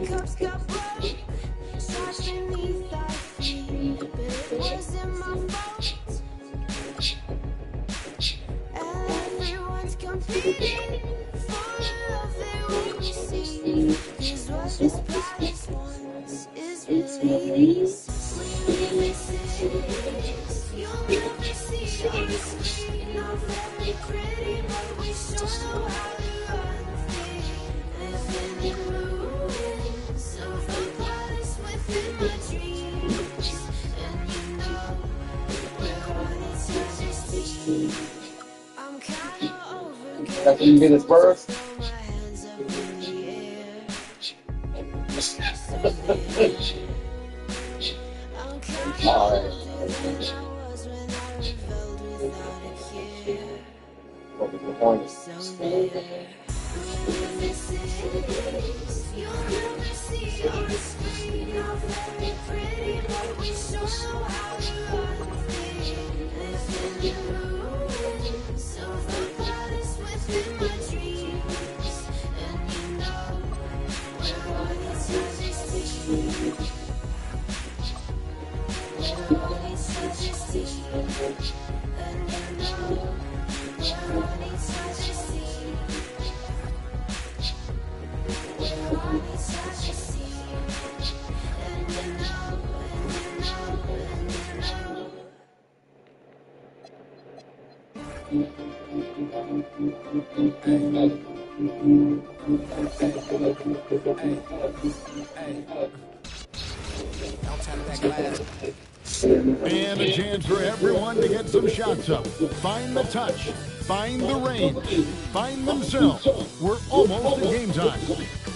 cups got broke, shards beneath our feet, but it wasn't my fault. And everyone's competing for love they won't receive, 'cause what this past wants is release. We live in cities you'll never see on the screen. Not very pretty, but we sure know how to run free. Living in ruins of the palace within my dreams. And you know, we're on each other's team. I'm kinda over That's when you get his birth. throw my hands up in the air. I'm kinda older than I was when I rebelled without a care. So there, we live in cities you'll never see on the screen. Not very pretty, but we sure know how to run free. Living in ruins of the palace within my dreams. And you know, we're on each other's team. We're on each other's team. And you know, we're on each other's team. We're on each other's team. And you know, and you know, and you know. And a chance for everyone to get some shots up. Find the touch. Find the range. Find themselves. We're almost at game time.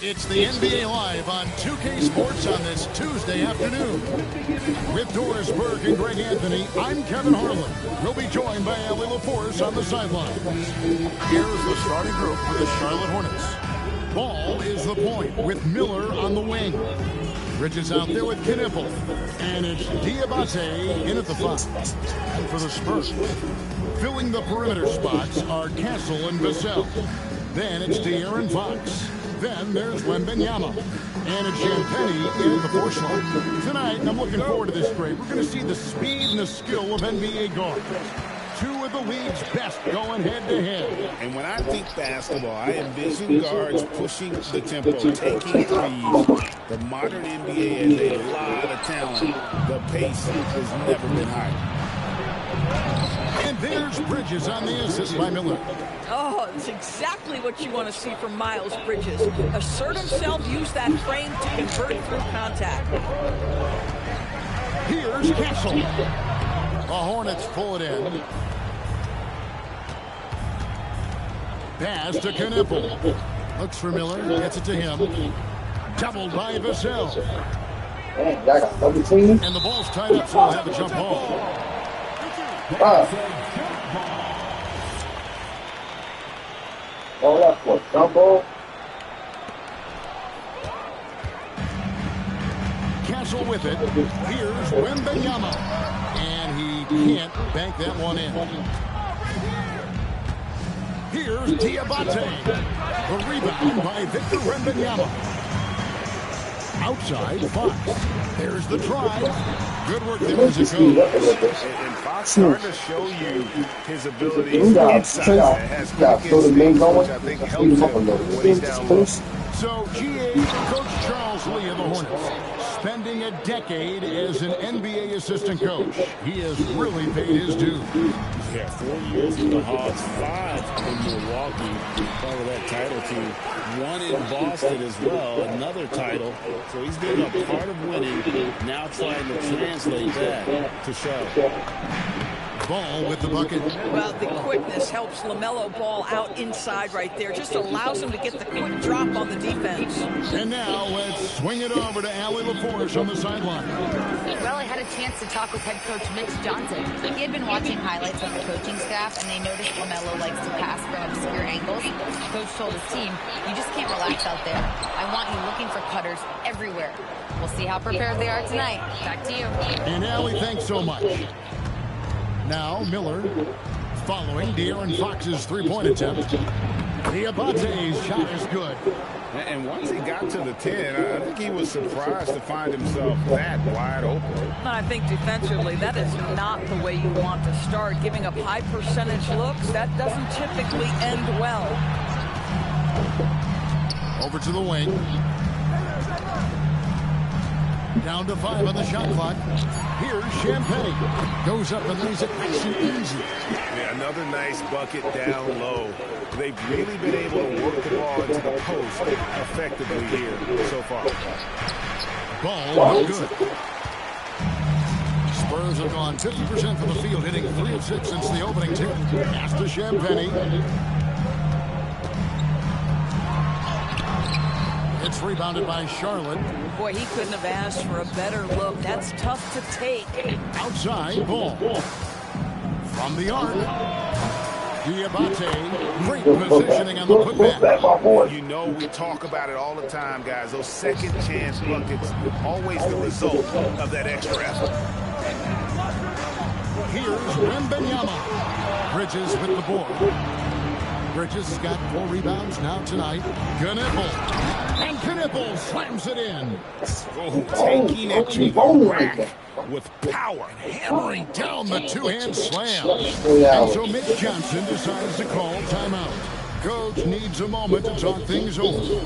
It's the NBA Live on 2K Sports on this Tuesday afternoon. With Doris Burke and Greg Anthony, I'm Kevin Harlan. We'll be joined by Allie LaForce on the sideline. Here's the starting group for the Charlotte Hornets. Ball is the point with Miller on the wing. Bridges out there with Knipple. And it's Diabate in at the 5. And for the Spurs, filling the perimeter spots are Castle and Vassell. Then it's De'Aaron Fox. Then there's Wembanyama. And it's Champagnie in at the 4 slot. Tonight, I'm looking forward to this trade. We're going to see the speed and the skill of NBA guards. 2 of the league's best going head-to-head. And when I think basketball, I envision guards pushing the tempo, taking threes. The modern NBA has a lot of talent. The pace has never been higher. And there's Bridges on the assist by Miller. Oh, it's exactly what you want to see from Miles Bridges. Assert himself, use that frame to convert through contact. Here's Castle. The Hornets pull it in. Pass to Knipple. Looks for Miller, gets it to him. Doubled by Vassell. And the ball's tied up, so we'll have a jump ball. All up for jump ball. Castle with it. Here's Wembanyama. And he can't bank that one in. Here's Diabate. The rebound by Victor Wembanyama. Outside, Fox. There's the try. Good work there as it goes. And Fox starting to show you his abilities inside. Has quick instincts, which I think helps him when he's down low. So, GA Coach Charles Lee of the Hornets, spending a decade as an NBA assistant coach. He has really paid his dues. Yeah, 4 years with the Hawks, 5 in Milwaukee, part of that title team. 1 in Boston as well, another title. So he's been a part of winning, now trying to translate that to Charlotte. Ball with the bucket. Well, the quickness helps LaMelo Ball out inside right there. Just allows him to get the quick drop on the defense. And now let's swing it over to Allie LaForce on the sideline. Well, I had a chance to talk with head coach Mitch Johnson. He had been watching highlights of the coaching staff, and they noticed LaMelo likes to pass from obscure angles. Coach told his team, you just can't relax out there. I want you looking for cutters everywhere. We'll see how prepared they are tonight. Back to you. And Allie, thanks so much. Now Miller following De'Aaron Fox's three-point attempt. Diabate's shot is good. And once he got to the 10, I think he was surprised to find himself that wide open. I think defensively, that is not the way you want to start. Giving up high percentage looks, that doesn't typically end well. Over to the wing. Down to 5 on the shot clock. Here's Champagnie. Goes up and lays it nice and easy. Yeah, another nice bucket down low. They've really been able to work the ball into the post effectively here so far. Ball no good. Spurs have gone 50% from the field, hitting 3 of 6 since the opening tip. Pass to Champagnie. It's rebounded by Charlotte. Boy, he couldn't have asked for a better look. That's tough to take. Outside ball. From the arc. Diabate. Great positioning on the putback. You know, we talk about it all the time, guys. Those second chance buckets, always the result of that extra effort. Here's Wembanyama. Bridges with the board. Bridges has got 4 rebounds now tonight. Knipple. And Knipple slams it in. Oh, taking it to the rack with power. Hammering down the two-hand slam. And so Mitch Johnson decides to call timeout. Coach needs a moment to talk things over.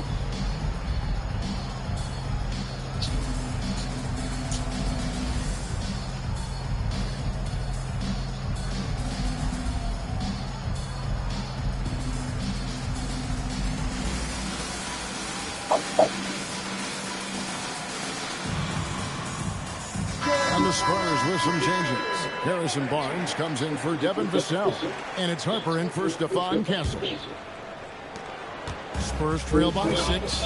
And the Spurs with some changes. Harrison Barnes comes in for Devin Vassell. And it's Harper in for Stephon Castle. Spurs trail by 6.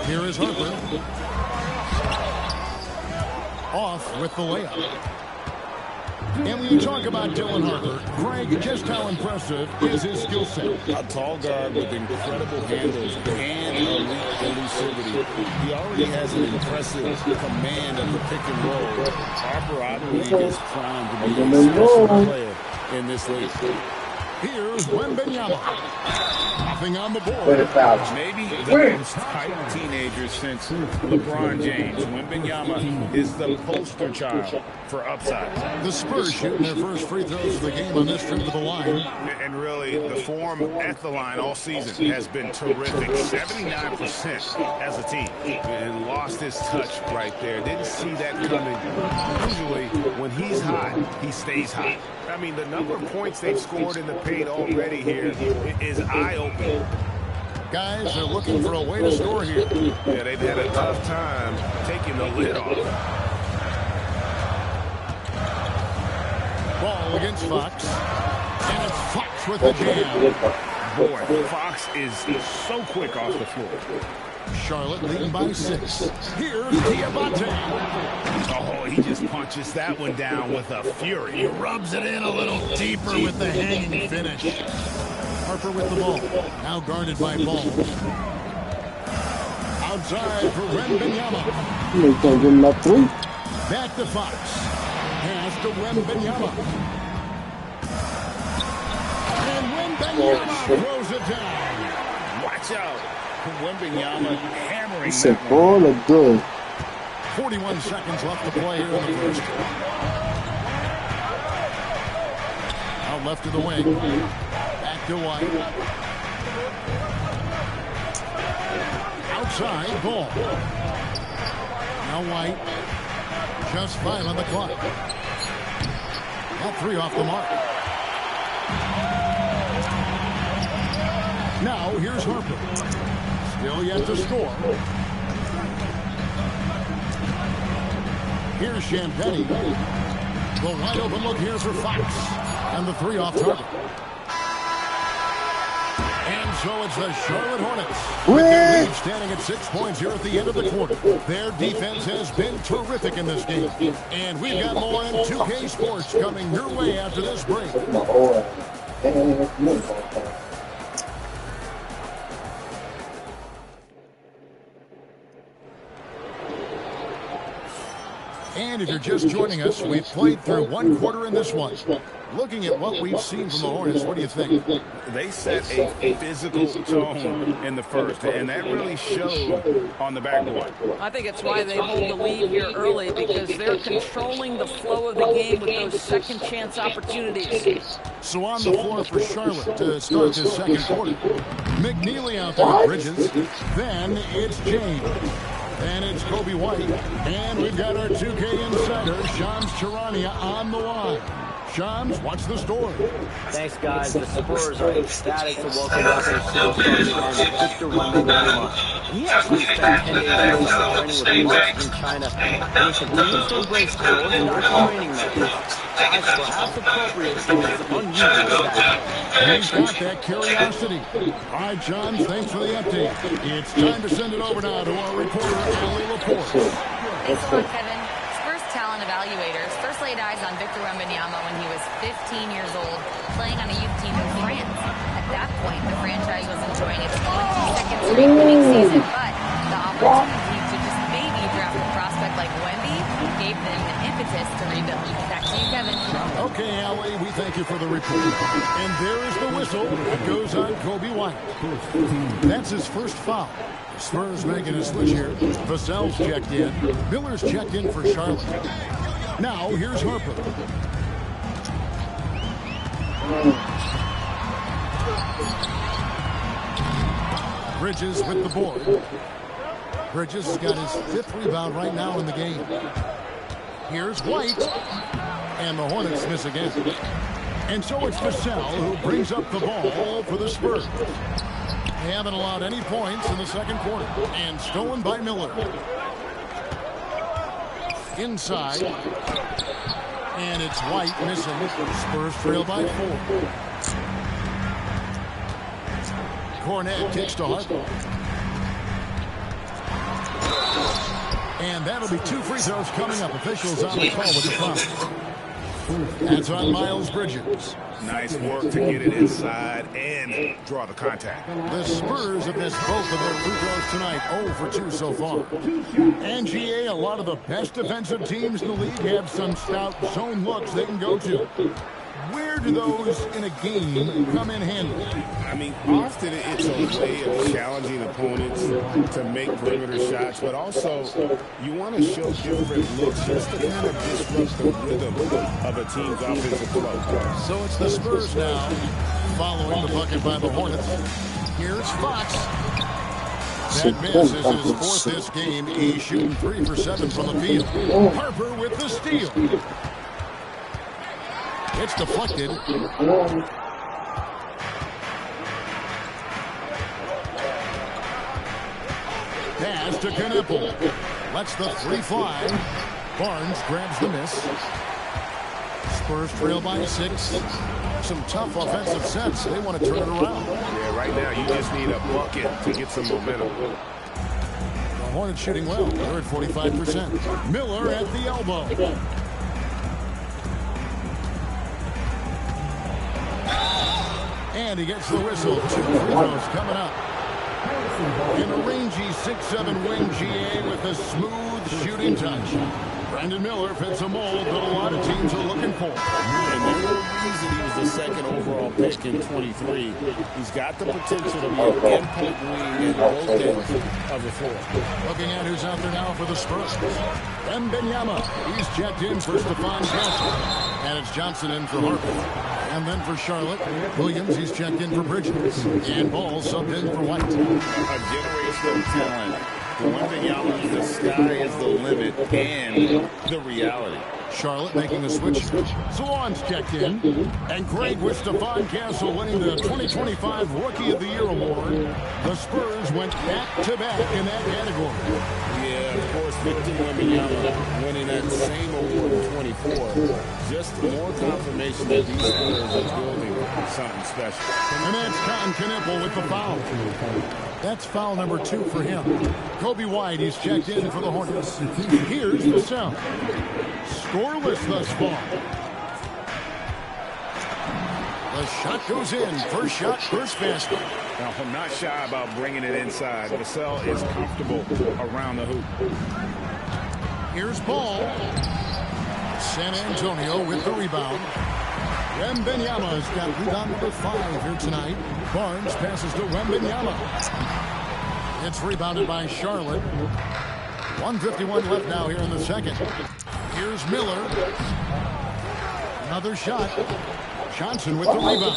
Here is Harper. Off with the layup. And when you talk about Dylan Harper, Greg, just how impressive is his skill set? A tall guard with incredible handles and elite elusivity. He already has an impressive command of the pick and roll. Harper, I believe, is primed to be a special player in this league. Here's Wembanyama. Nothing on the board. Maybe the most hyped teenager since LeBron James. Wembanyama is the poster child for upside. The Spurs shooting their first free throws of the game on this trip to the line. And really, the form at the line all season has been terrific. 79% as a team. And lost his touch right there. Didn't see that coming. Usually, when he's hot, he stays hot. I mean, the number of points they've scored in the paint already here is eye-opening. Guys are looking for a way to score here. Yeah, they've had a tough time taking the lid off. Ball against Fox. And it's Fox with the jam. Boy, Fox is so quick off the floor. Charlotte leading by 6. Here's Diabate. Oh, he just punches that one down with a fury. He rubs it in a little deeper with the hanging finish. Harper with the ball. Now guarded by Ball. Outside for Wembanyama. Back to Fox. Pass to Wembanyama. And Wembanyama throws it down. Watch out. Wembanyama hammering It's a that one. ball of good. 41 seconds left to play here in the first. Out left to the wing. Back to White. Outside, Ball. Now White. Just 5 on the clock. Got 3 off the mark. Now here's Harper. Still yet to score. Here's Champagnie. The wide open look here for Fox. And the 3 off target. And so it's the Charlotte Hornets. With their lead standing at 6 points here at the end of the quarter. Their defense has been terrific in this game. And we've got more in 2K Sports coming your way after this break. And if you're just joining us, we've played through one quarter in this one. Looking at what we've seen from the Hornets, what do you think? They set a physical tone in the first, and that really showed on the backboard. I think it's why they hold the lead here early, because they're controlling the flow of the game with those second chance opportunities. So on the floor for Charlotte to start this second quarter. McNeely out there with Bridges. Then it's James. And it's Kobe White. And we've got our 2K insider, Shams Charania, on the line. Shams, what's the story? Thanks, guys. The Spurs are ecstatic to welcome back their superstar and Victor Wembanyama. He actually spent 10 days training with Mark in China, and he continues to embrace coordinated training methods. Guys, perhaps appropriate for his unusual status. He's got that curiosity. All right, John, thanks for the update. It's time to send it over now to our reporter, Allie Laporte. Thanks a lot, Kevin. Spurs talent evaluators first laid eyes on Victor Wembanyama when he was 15 years old, playing on a youth team in France. At that point, the franchise was enjoying its 22nd straight winning season, but the opportunity to just maybe draft a prospect like Wemby gave them the impetus to rebuild. Back to you, Kevin. Okay, Allie, we thank you for the report. And there is the whistle that goes on Kobe White. That's his first foul. Spurs making a switch here. Vassell's checked in. Miller's checked in for Charlotte. Now, here's Harper. Bridges with the board. Bridges has got his 5th rebound right now in the game. Here's White. And the Hornets miss again. And so it's Vassell who brings up the ball for the Spurs. They haven't allowed any points in the second quarter. And stolen by Miller. Inside. And it's White missing. Spurs trail by 4. Cornet kicks to Harper. And that'll be 2 free throws coming up. Officials on the call with the foul. That's on Miles Bridges. Nice work to get it inside and draw the contact. The Spurs have missed both of their free throws tonight, 0 for 2 so far. And GA, a lot of the best defensive teams in the league have some stout zone looks they can go to. Where do those in a game come in handy? I mean, often it's a way of challenging opponents to make perimeter shots, but also you want to show different looks just to kind of disrupt the rhythm of a team's offensive flow. So it's the Spurs now, following the bucket by the Hornets. Here's Fox. That miss is his 4th this game. He's shooting 3 for 7 from the field. Harper with the steal. It's deflected. Pass to Knipple. Lets the 3 fly. Barnes grabs the miss. Spurs trail by 6. Some tough offensive sets. They want to turn it around. Yeah, right now you just need a bucket to get some momentum. The Hornets shooting well. They're at 45%. Miller at the elbow. And he gets the whistle. 2 free throws coming up. In a rangy 6'7" wing, GA with a smooth shooting touch. Brandon Miller fits a mold that a lot of teams are looking for. And the real reason he was the 2nd overall pick in 23. He's got the potential to be an input wing in both ends of the floor. Looking at who's out there now for the Spurs. Wembanyama. He's checked in for Stephon Castle. And it's Johnson in for Harper. And then for Charlotte, Williams, he's checked in for Bridges. And Ball subbed in for White. A generational talent. Wembanyama, the sky is the limit and the reality. Charlotte making the switch. Swan's checked in. And Craig with Stephon Castle winning the 2025 Rookie of the Year award. The Spurs went back-to-back in that category. Yeah, of course, Victor Wembanyama winning that same award in 24. Just more confirmation that these Spurs are building something special. And that's Con Knipple with the foul. That's foul number 2 for him. Kobe White, he's checked in for the Hornets. Here's the sound. Scoreless thus far. The shot goes in. First shot, first basket. Now, I'm not shy about bringing it inside. Vassell is comfortable around the hoop. Here's Ball. San Antonio with the rebound. Wembanyama's got rebound number 5 here tonight. Barnes passes to Wembanyama. It's rebounded by Charlotte. 1:51 left now here in the second. Here's Miller. Another shot. Johnson with the rebound.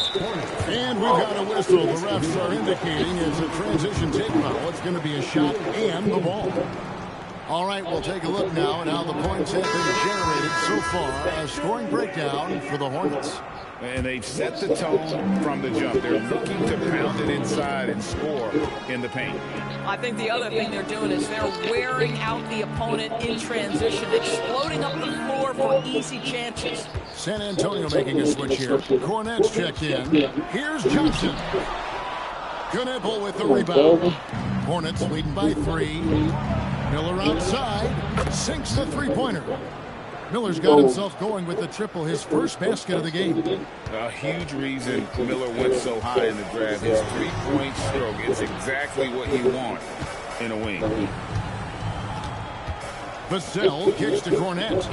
And we've got a whistle. The refs are indicating it's a transition take foul. It's going to be a shot and the ball. All right, we'll take a look now at how the points have been generated so far. A scoring breakdown for the Hornets. And they've set the tone from the jump. They're looking to pound it inside and score in the paint. I think the other thing they're doing is they're wearing out the opponent in transition, exploding up the floor for easy chances. San Antonio making a switch here. Cornette's checked in. Here's Johnson. Knipple with the rebound. Hornets leading by 3. Miller outside. Sinks the three-pointer. Miller's got himself going with the triple, his first basket of the game. A huge reason Miller went so high in the draft. His three-point stroke is exactly what you want in a wing. Vassell kicks to Cornette.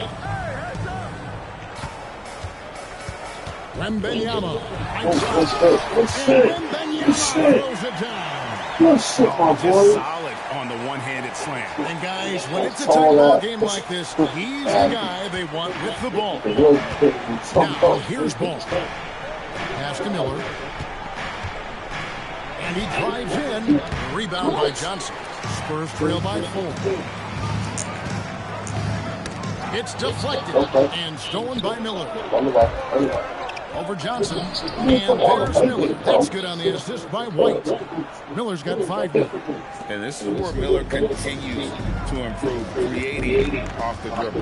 Wembanyama. Wembanyama throws it down. Just solid on the one-handed slam. And guys, when it's a tight ball game like this, he's the guy they want with the ball. Now, here's Ball. Pass to Miller. And he drives in. Rebound by Johnson. Spurs trail by 4. It's deflected and stolen by Miller. Over Johnson, and there's Miller. That's good on the assist by White. Miller's got 5 now. And this is where Miller continues to improve, creating off the dribble.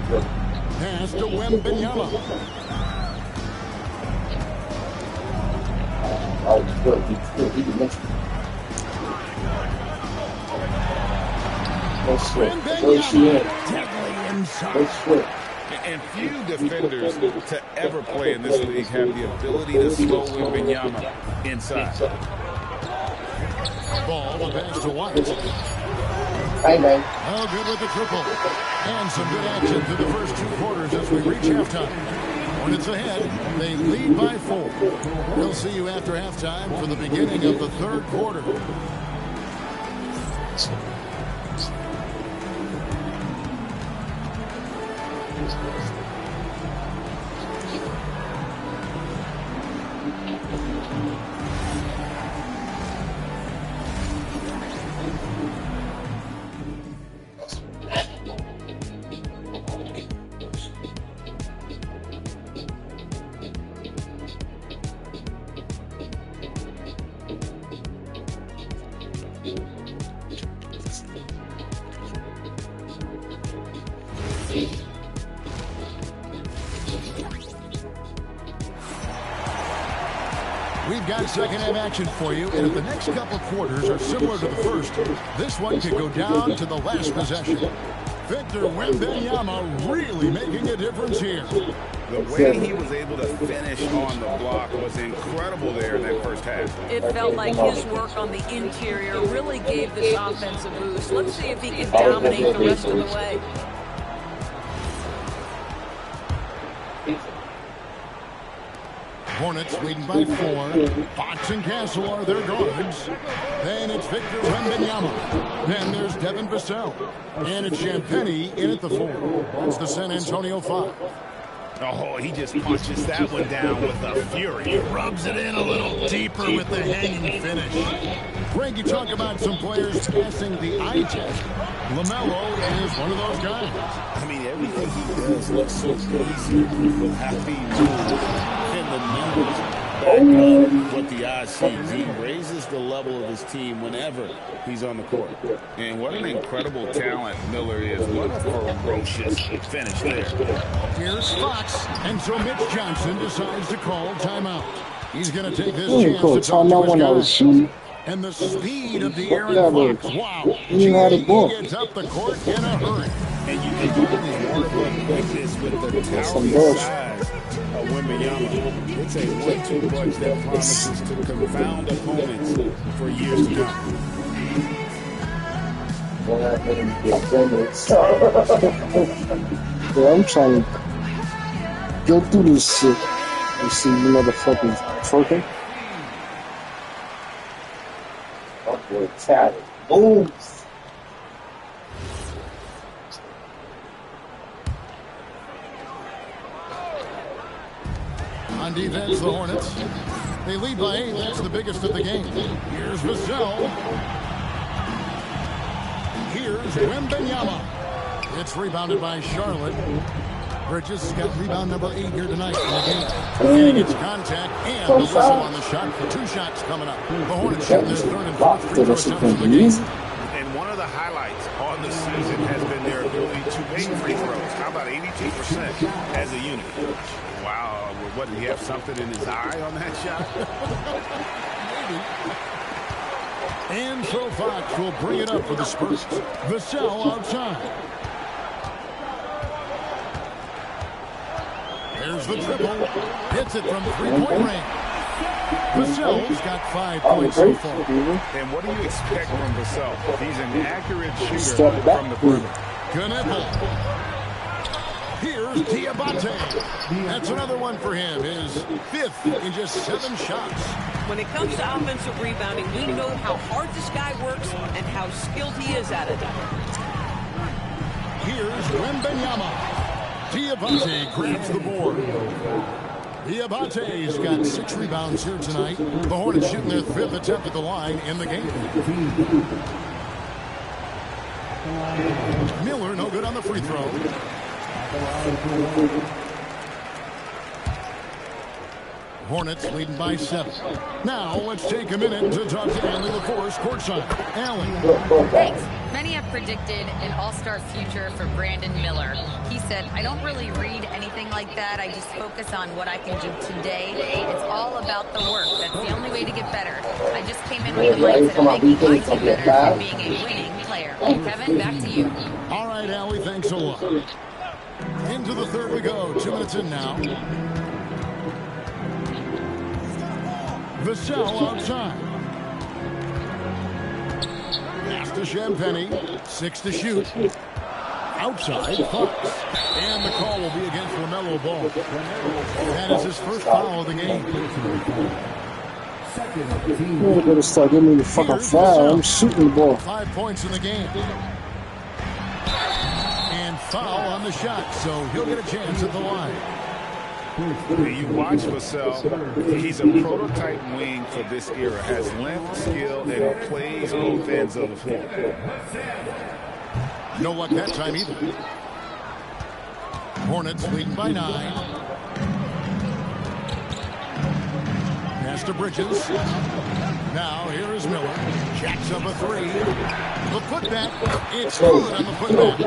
Pass to Wembanyama. Wembanyama, deadly inside. And few defenders to ever play in this league have the ability to slow Wembanyama inside. Ball, the pass to White. Bang. Oh, good with the triple. And some good action through the first 2 quarters as we reach halftime. Hornets ahead. They lead by 4. We'll see you after halftime for the beginning of the 3rd quarter. We've got second half action for you, and if the next couple quarters are similar to the first, this one could go down to the last possession. Victor Wembanyama really making a difference here. The way he was able to finish on the block was incredible there in that first half. It felt like his work on the interior really gave this offense a boost. Let's see if he can dominate the rest of the way. Hornets leading by 4. Fox and Castle are their guards. Then it's Victor Wembanyama. Then there's Devin Vassell. And it's Champagnie in at the 4. It's the San Antonio 5. Oh, he just punches that one down with a fury. He rubs it in a little deeper with the hanging finish. Greg, you talk about some players passing the eye test. LaMelo is one of those guys. I mean, everything he does looks so easy with how he moves and the numbers back up what the eye sees. He raises the level of his team whenever he's on the court. And what an incredible talent Miller is. What a ferocious finish there. Here's Fox. And so Mitch Johnson decides to call timeout. He's going to take this chance to talk to his guys. And the speed of the Aaron Fox. Wow. He gets up the court in a hurry. And you can only warp up like this with the towering size of Wembanyama. It's a 1-2 punch that promises to confound opponents for years to come. I'm trying to go through this shit. You see you motherfuckers twerking? Oh, boy, Chad. Oh, On defense, the Hornets. They lead by 8. That's the biggest of the game. Here's Vassell. Here's Wembanyama. It's rebounded by Charlotte. Bridges has got rebound number 8 here tonight in the game. And he gets contact and the whistle on the shot for 2 shots coming up. The Hornets shooting their 3rd and 4th free throw attempts of the game. And one of the highlights on the season has been their ability to make free throws. How about 82% as a unit? Wow, what, did he have something in his eye on that shot? Maybe. And so Fox will bring it up for the Spurs. Vassell outside. There's the dribble. Hits it from 3-point range. Vassell's got 5 points so far. And what do you expect from Vassell? He's an accurate shooter from the perimeter. Knipple. Here's Diabate. That's another one for him. His 5th in just 7 shots. When it comes to offensive rebounding, we know how hard this guy works and how skilled he is at it. Here's Wembanyama. Diabate grabs the board. Diabate's got 6 rebounds here tonight. The Hornets shooting their 5th attempt at the line in the game. Miller no good on the free throw. Hornets leading by 7. Now let's take a minute to talk to Allie LaForce courtside. Allie. Thanks. Many have predicted an all-star future for Brandon Miller. He said, I don't really read anything like that. I just focus on what I can do today. It's all about the work. That's the only way to get better. I just came in with the mindset of making my team better and being a winning player. Kevin, back to you. All right, Allie, thanks a lot. Into the 3rd we go. 2 minutes in now. Vassell outside. Pass to Champagnie. 6 to shoot. Outside, Fox. And the call will be against LaMelo Ball. That is his 1st foul of the game. You better start giving me the fucking foul. I'm shooting the ball. 5 points in the game. And foul on the shot, so he'll get a chance at the line. You watch Vassell, he's a prototype wing for this era. Has length, skill, and plays both ends of the floor. No luck that time either. Hornets leading by 9. Pass to Bridges. Now here is Miller. Jacks up a 3. The putback. It's good on the putback.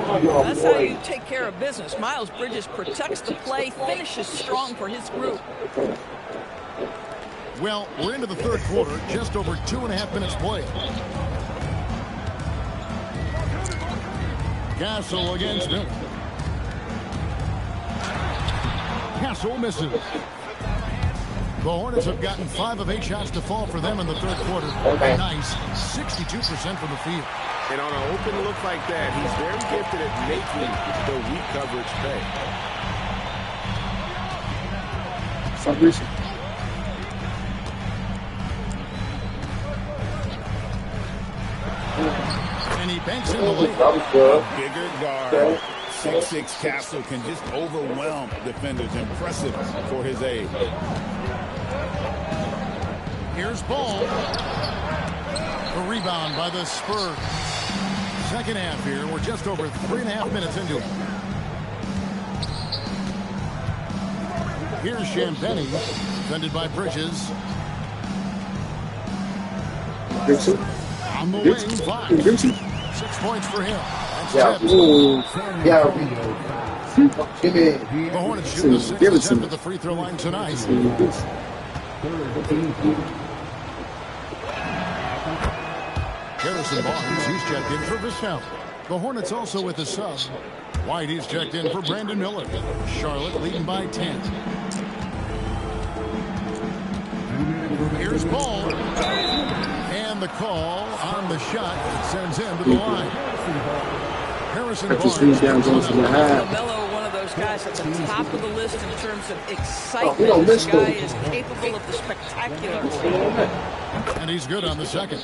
That's how you take care of business. Miles Bridges protects the play, finishes strong for his group. Well, we're into the 3rd quarter. Just over 2.5 minutes played. Castle against Miller. Castle misses. The Hornets have gotten 5 of 8 shots to fall for them in the 3rd quarter. Nice. 62% from the field. And on an open look like that, he's very gifted at making the weak coverage pay. Fabrice. And he banks in the lead. Bigger guard. 6'6" Castle can just overwhelm defenders. Impressive for his age. Here's Ball. The rebound by the Spurs. 2nd half here. We're just over 3.5 minutes into it. Here's Champagnie. Defended by Bridges. On the wing, Fox. 6 points for him. That's the Hornets shooting the 6th attempt at the free throw line tonight. Harrison Barnes, he's checked in for Vassell. The Hornets also with a sub. White, he's checked in for Brandon Miller. Charlotte leading by 10. Here's Ball. And the call on the shot sends him to the line. Harrison Barnes. LaMelo, one of those those guys at the top of the list in terms of excitement. This guy is capable of the spectacular. And he's good on the second.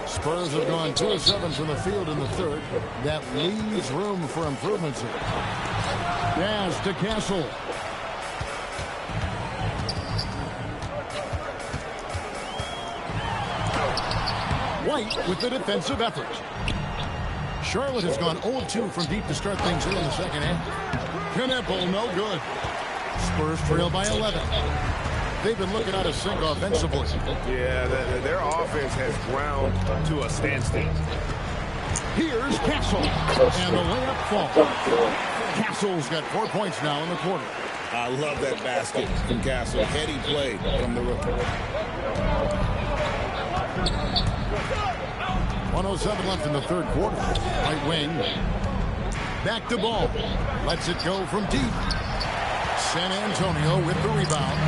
Spurs have gone 2 of 7 from the field in the third. That leaves room for improvements here. Pass to Castle. White with the defensive effort. Charlotte has gone 0-2 from deep to start things in the second half. Knueppel, no good. Spurs trail by 11. They've been looking out of sync offensively. Yeah, their offense has ground to a standstill. Here's Castle. And the layup falls. Castle's got 4 points now in the quarter. I love that basket from Castle. Heady play from the rookie. 1:07 left in the third quarter. Right wing. Back to ball. Lets it go from deep. San Antonio with the rebound.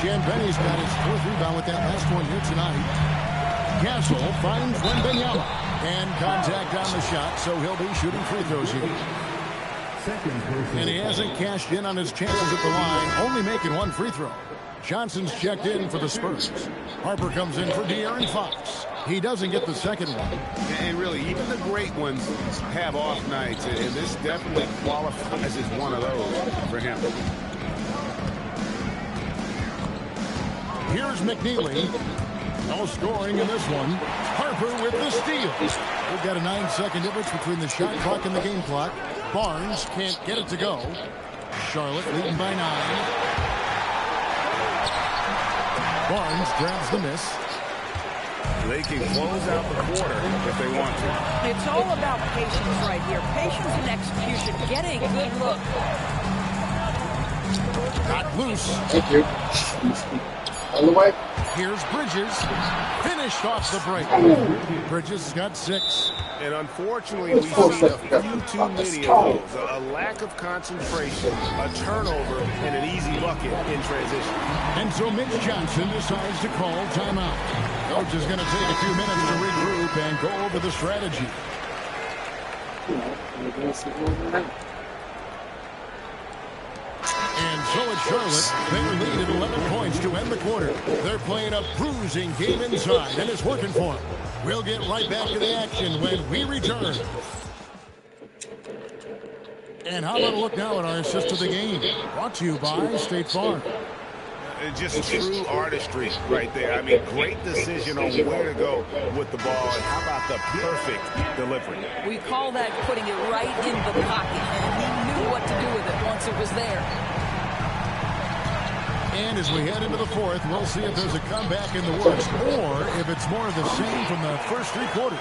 Champagne's got his 4th rebound with that last one here tonight. Castle finds Wembanyama. And contact on the shot, so he'll be shooting free throws here. And he hasn't cashed in on his chances at the line, only making 1 free throw. Johnson's checked in for the Spurs. Harper comes in for De'Aaron Fox. He doesn't get the second one. And really, even the great ones have off nights, and this definitely qualifies as one of those for him. Here's McNeely. No scoring in this one. Harper with the steal. We've got a 9-second difference between the shot clock and the game clock. Barnes can't get it to go. Charlotte leading by 9. Barnes grabs the miss. They can close out the quarter if they want to. It's all about patience right here. Patience and execution. Get a good look. Got loose. Thank you. On the way. Here's Bridges. Finished off the break. Bridges has got 6. And unfortunately, we've seen a few too many of those. A lack of concentration, a turnover, and an easy bucket in transition. And so Mitch Johnson decides to call timeout. Coach is going to take a few minutes to regroup and go over the strategy. And so it's Charlotte. They lead at 11 points to end the quarter. They're playing a bruising game inside, and it's working for them. We'll get right back to the action when we return. And how about a look now at our assist of the game? Brought to you by State Farm. Just true artistry right there. I mean, great decision on where to go with the ball, and how about the perfect delivery? We call that putting it right in the pocket, and he knew what to do with it once it was there. And as we head into the fourth, we'll see if there's a comeback in the works or if it's more of the same from the first 3 quarters.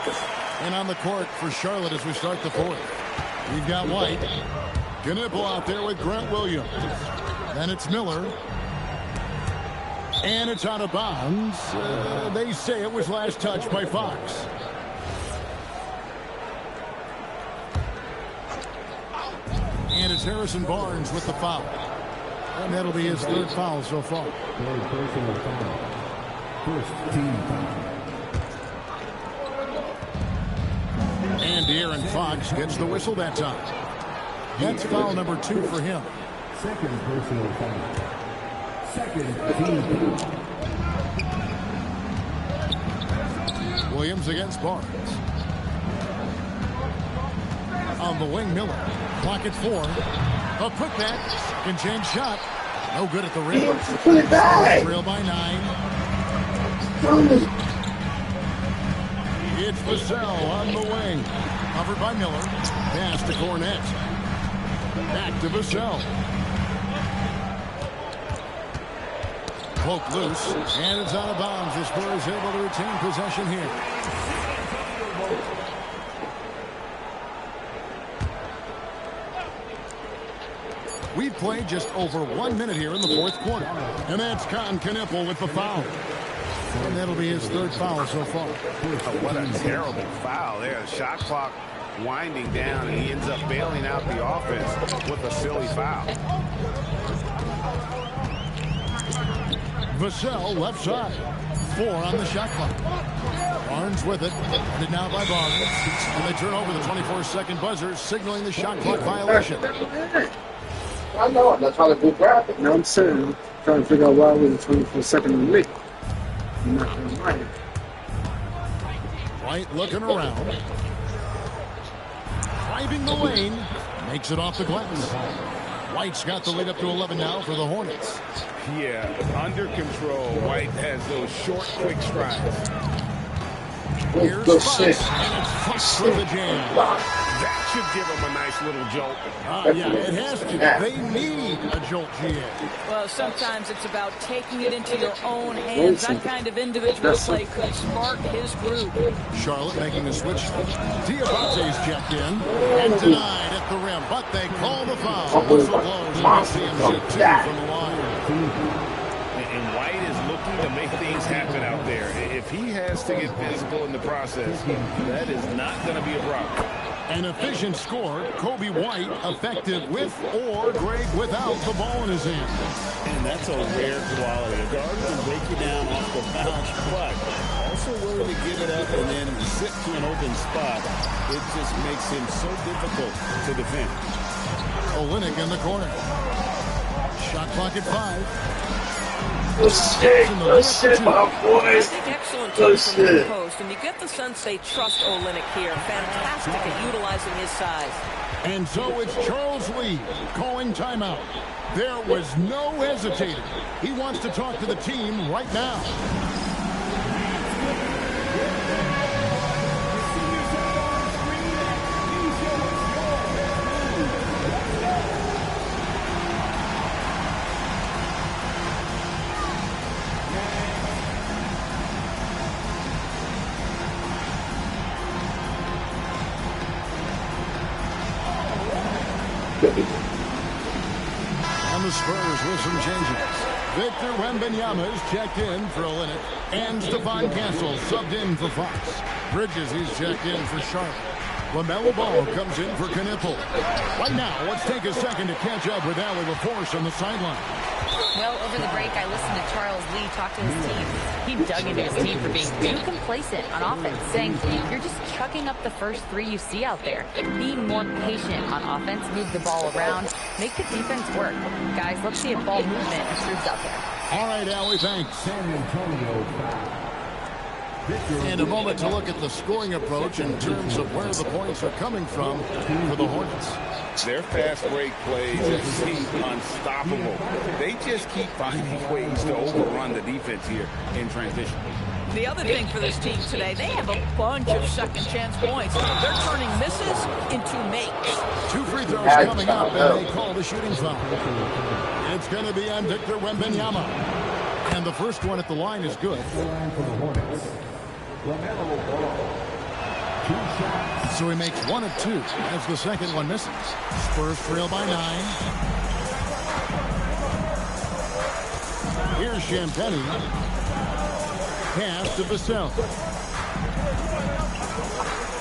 And on the court for Charlotte as we start the fourth. We've got White. Knueppel out there with Grant Williams. Then it's Miller. And it's out of bounds. They say it was last touched by Fox. And it's Harrison Barnes with the foul. And that'll be his 3rd foul so far. First team foul. And De'Aaron Fox gets the whistle that time. That's foul number 2 for him. Second personal foul. Second team. Williams against Barnes. On the wing, Miller. Clock at 4. A putback. Can change shot. No good at the rim. Put it back. Trail by 9. It's Vassell on the wing. Covered by Miller. Pass to Cornette. Back to Vassell. Poke loose, and it's out of bounds. The Spurs able to retain possession here. We've played just over 1 minute here in the fourth quarter. And that's Con Knueppel with the foul. And that'll be his 3rd foul so far. What a terrible foul there. The shot clock winding down, and he ends up bailing out the offense with a silly foul. Vassell left side. 4 on the shot clock. Barnes with it. And now by Barnes. And they turn over the 24-second buzzer, signaling the shot clock violation. I know, I'm not trying to do graphic. No, I'm saying, I'm trying to figure out why we're 24-second on me. I'm not going to lie. White looking around. Driving the lane. Makes it off the glass. White's got the lead up to 11 now for the Hornets. Yeah, under control. White has those short, quick strides. Here's Good Fox, shit. and it's Fox with the jam. That should give them a nice little jolt. Yeah, it has to. They need a jolt, GA. Well, sometimes it's about taking it into your own hands. That kind of individual play could spark his group. Charlotte making the switch. Diabate's checked in and denied at the rim, but they call the foul. Whistle blows and they see him shoot two from the line. And White is looking to make things happen out there. If he has to get physical in the process, that is not going to be a problem. An efficient score, Kobe White, effective with or Greg without the ball in his hand. And that's a rare quality. A guard who can break you down off the bounce, but also willing to give it up and then zip to an open spot. It just makes him so difficult to defend. Olynyk in the corner. Shot clock at 5. Good shit, my boys. Excellent Good touch from the shit. post, and you get the sense they trust Olynyk here. Fantastic at utilizing his size. And so it's Charles Lee calling timeout. There was no hesitating. He wants to talk to the team right now. And the Spurs with some changes. Victor Wembanyama is checked in for Olynyk. And Stephon Cassell subbed in for Fox. Bridges, he's checked in for Charlotte. LaMelo Ball comes in for Knipple. Right now, let's take a second to catch up with Allie LaForce on the sideline. Well, over the break, I listened to Charles Lee talk to his team. He dug into his team for being too complacent on offense, saying, you're just chucking up the first three you see out there. Be more patient on offense, move the ball around, make the defense work. Guys, let's see if ball movement improves out there. All right, Allie, thanks. San Antonio foul. And a moment to look at the scoring approach in terms of where the points are coming from for the Hornets. Their fast break plays have seemed unstoppable. They just keep finding ways to overrun the defense here in transition. The other thing for this team today, they have a bunch of second chance points. They're turning misses into makes. 2 free throws coming up, and they call the shooting foul. It's going to be on Victor Wembanyama. And the first one at the line is good. So he makes 1 of 2 as the second one misses. Spurs trail by 9. Here's Champagnie. Pass to Vassell.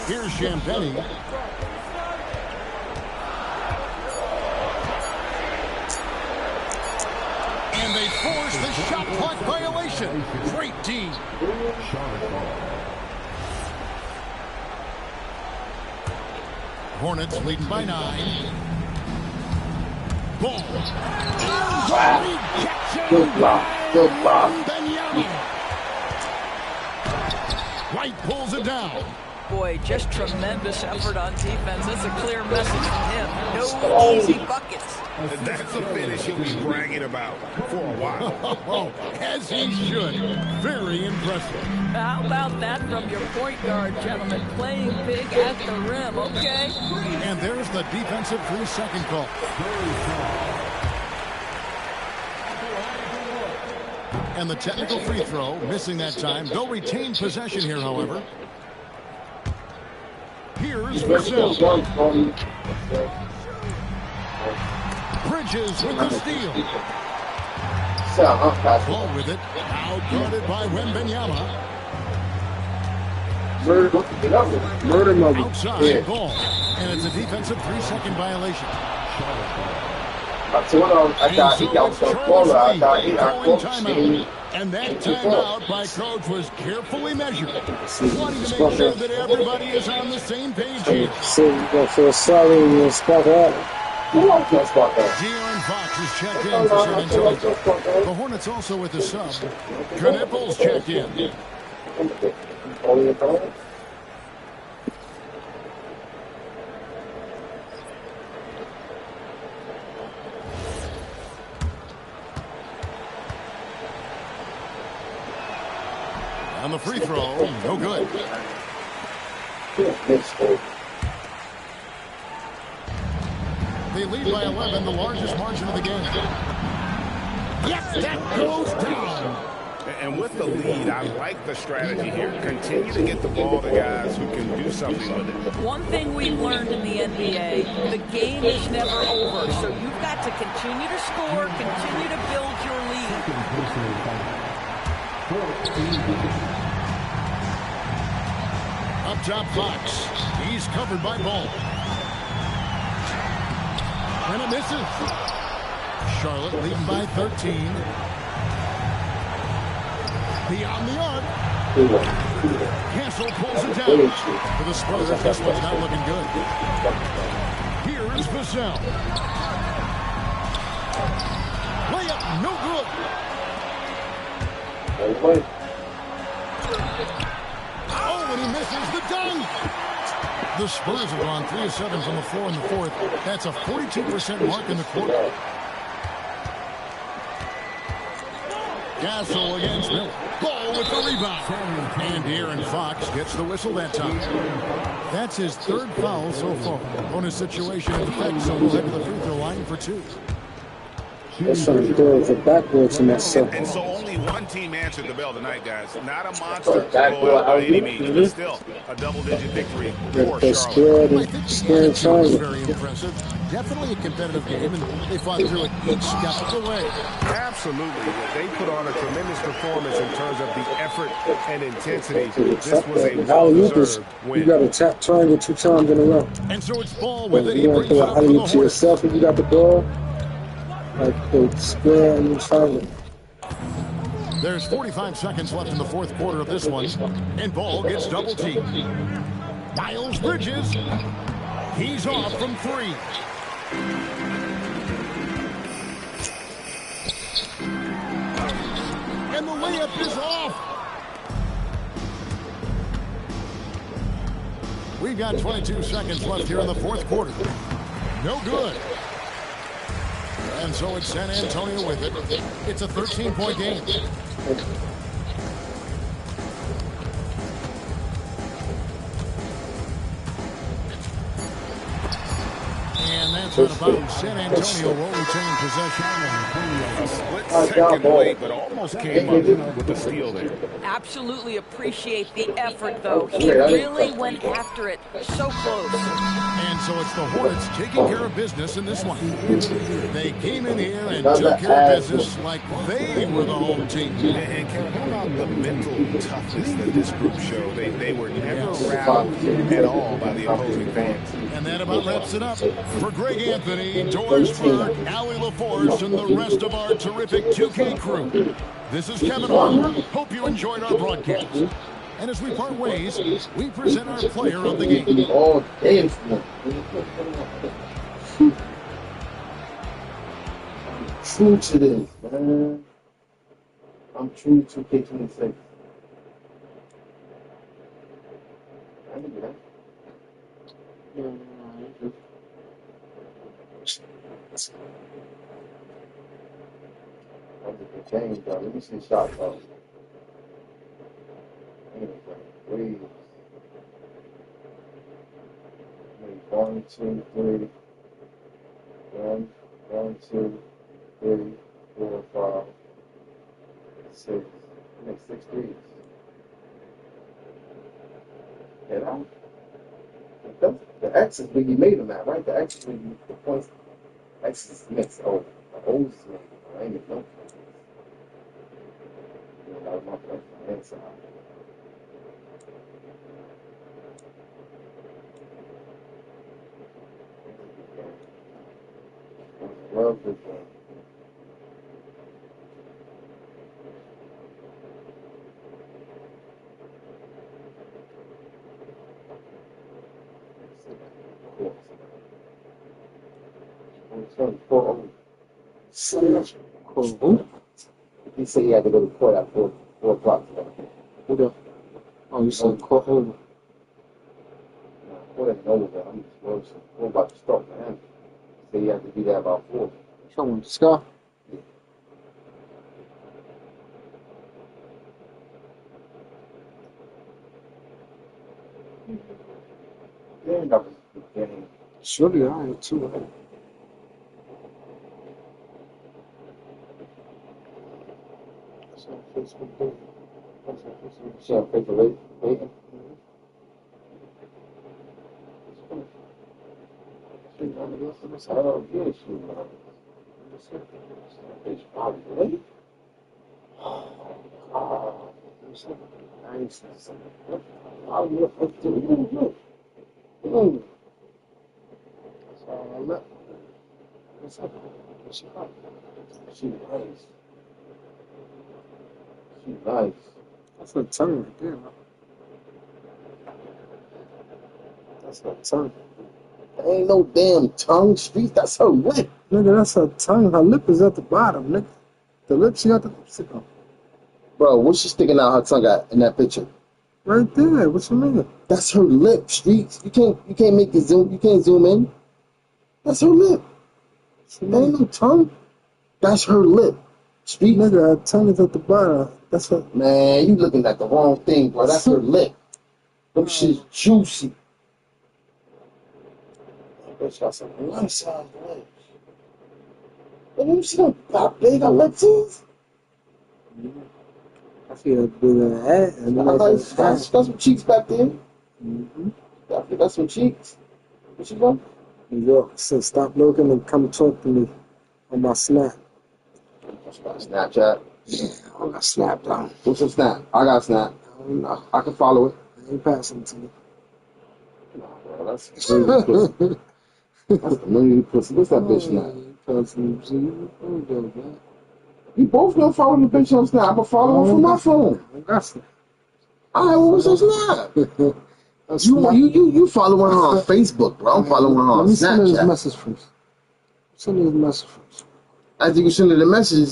Here's Champagnie. And they force the shot clock violation. Great team. Hornets leading by 9. Ball. Good block. Good block. White pulls it down. Boy, just tremendous effort on defense. That's a clear message from him. No easy buckets. That's a finish he'll be bragging about for a while. As he should. Very impressive. How about that from your point guard, gentlemen? Playing big at the rim, okay? And there's the defensive 3-second call. And the technical free throw, missing that time. They'll retain possession here, however. Here's Vassell. Bridges with the steal. Ball with it. Out guarded by Wembanyama. Murder mother. Outside ball. And it's a defensive 3-second violation. And so it's Charles Lee calling timeout. And that timeout by coach was carefully measured, wanting to make sure that everybody is on the same page here. So you go feel sorry when you spot that. De'Aaron Fox is checked in for San Antonio. The Hornets also with a sub. Knipples checked in. On the free throw, no good. They lead by 11, the largest margin of the game. Yes, that goes down. And with the lead, I like the strategy here. Continue to get the ball to guys who can do something with it. One thing we've learned in the NBA, the game is never over. So you've got to continue to score, continue to build your lead. Up top, Fox. He's covered by Ball. And it misses. Charlotte leading by 13. Beyond the arc. Castle pulls it down. For the Spurs, this one's not looking good. Here is Vassell. Layup, no good. Oh, and he misses the dunk. The Spurs have gone 3 of 7 from the floor in the fourth. That's a 42% mark in the quarter. Castle against Miller. Ball with the rebound. And De'Aaron Fox gets the whistle that time. That's his third foul so far. Bonus situation in effect, so we'll head to the free throw line for 2. They're trying to throw it backwards in that circle. And so only one team answered the bell tonight, guys. Not a monster blowout by any means, but still a double-digit victory for They're Charlotte. scared Charlotte. Very impressive. Definitely a competitive game, and they fought through it each step of the way. Absolutely. They put on a tremendous performance in terms of the effort and intensity. This was a well-deserved win. You got to tap triangle 2 times in a row. And so it's Ball with it. You want to throw an alley to yourself if you got the ball. Like the square and triangle. There's 45 seconds left in the fourth quarter of this one. And Ball gets double teamed. Miles Bridges. He's off from 3. And the layup is off. We've got 22 seconds left here in the fourth quarter. No good. And so it's San Antonio with it. It's a 13-point game. And that's out of bounds. San Antonio will retain possession. A split second late, but almost came up with the steal there. Absolutely appreciate the effort, though. He really went after it so close. And so it's the Hornets taking care of business in this one. They came in here and took care of business like they were the home team. And Kevin, how about the mental toughness that this group showed? They were never rattled at all by the opposing fans. And that about wraps it up. For Greg Anthony, Doris Burke, Allie LaForce, and the rest of our terrific 2K crew, this is Kevin Harlan. Hope you enjoyed our broadcast. And as we part ways, we present our player of the game. Oh, damn. True to this, man. I'm true to K26. I can do that. I'm just gonna change, though. Let me see the shot, though. Please. 1, 2, 3. 1, 2, 3, 4, 5, 6. Make 6 threes. You know? The X is where you made them at, right? The X is where you, the points. X is mixed. Oh, the O's is made. I ain't no points. You know, that was my point from the inside. love this Cool. He said he had to go to court at 4 o'clock today. Who the? Oh, you said court over. Court ain't over, but I'm just worried. We're about to start for him. He said he had to be there about 4. Someone Scott. Yeah, that was the beginning. Surely I am too. Right? That's on Facebook dating. That's on Facebook. She on Facebook waiting. Oh, yeah, she was. It's probably late. Nice. I'll look up to you. That's all I left. What's up? What's she like? She nice. She nice. That's a tongue right there. Man. That's a tongue. There ain't no damn tongue, Street. That's her lip. Nigga, that's her tongue. Her lip is at the bottom, nigga. The lip, she got the lipstick on. Bro, what's she sticking out her tongue at in that picture? Right there. What you mean? That's her lip, Streets. You can't make it zoom. You can't zoom in. That's her lip. There ain't no tongue. That's her lip. Street. Nigga, her tongue is at the bottom. That's her. Man, you looking at the wrong thing, bro. That's her lip. Them shit's juicy. I bet you got some nice-sized lips. But you see how big her lips is? I feel bigger head. And then Got some cheeks back there. Mm-hmm. Got some cheeks. What you got? New York said, stop looking and come talk to me on my Snap. Snapchat. Yeah, I got Snap down. What's your Snap? I got Snap. I don't know. I can follow it. I ain't passing to you. Nah, bro, that's pussy. That's the million pussy. What's that bitch Snap? Passing to you. Don't do that. You both gonna follow the bitch on Snap. I'm gonna follow her from my phone. I got Snap. Alright, what was your Snap? You following her on Facebook, bro. I'm following her on Let me send her this Snapchat. message first. Send her this message first. After you send her the message,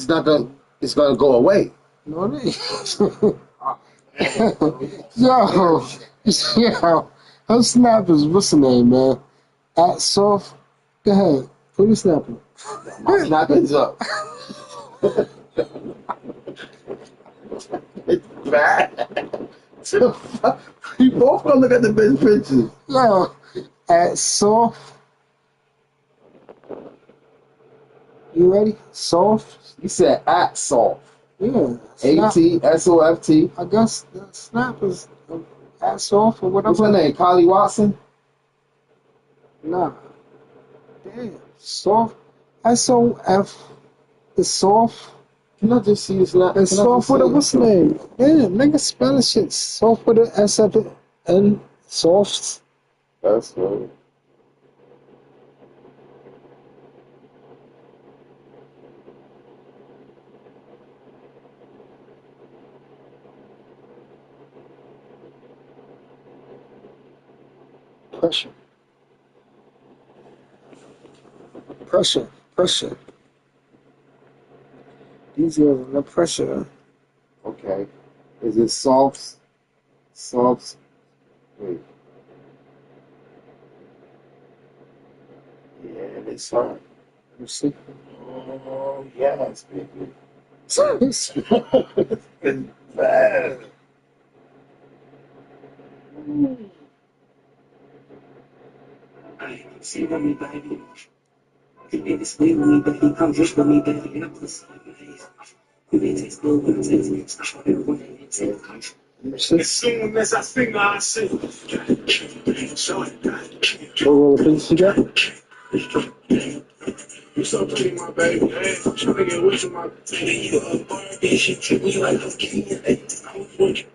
it's gonna go away. No, it ain't. Yo, her Snap is, what's the name, man? At Soft. Go ahead. Put your Snap in. My Snap is up. It's bad. We both gonna look at the bitch pictures. Yo, at Soft. You ready? Soft? You said at Soft. Yeah. ATSOFT. I guess the Snap is at Soft or whatever. What's her name? Kylie Watson? Nah. Damn. Soft. S-O-F. It's Soft. Can I just see this Snap? It's Soft with a, what's the name? Yeah, nigga spelling shit. Soft with a S at the end. Soft. That's right. Pressure. Pressure. Pressure. These girls are no pressure. Okay. Is it soft? Soft. Wait. Yeah, it's fine. You see? Oh, yes, baby. It's bad. See with me, baby. You need to sleep with me, baby. Come just with me, baby. And I'm pussy in your face. You need to taste good when I taste it. I show everyone that you take. As soon as I sing, I sing. Show it, What picture you got? You so pretty, my baby. Hey, I'm trying to get with you, my baby. You a Barbie. She treat me like a king.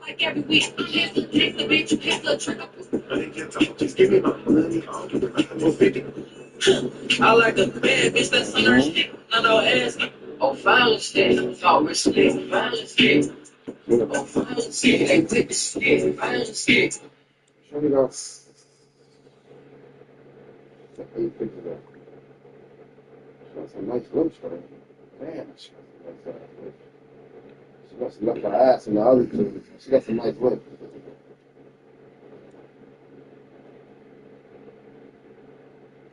Like every week, I'm here to take the bitch. You can't let trick up. I didn't get to just give me my money. I'll do it like I'm 50. I like a bad bitch that's on her shit. I know ass. Oh, foul shit. Oh, respect. Foul shit. Oh, foul shit. They take the shit. Foul shit. Show me those. That's 8 pictures there. She got some nice lips for her. Damn, she got some nice ass lips. She must have left her ass in the other two. She got some nice lips.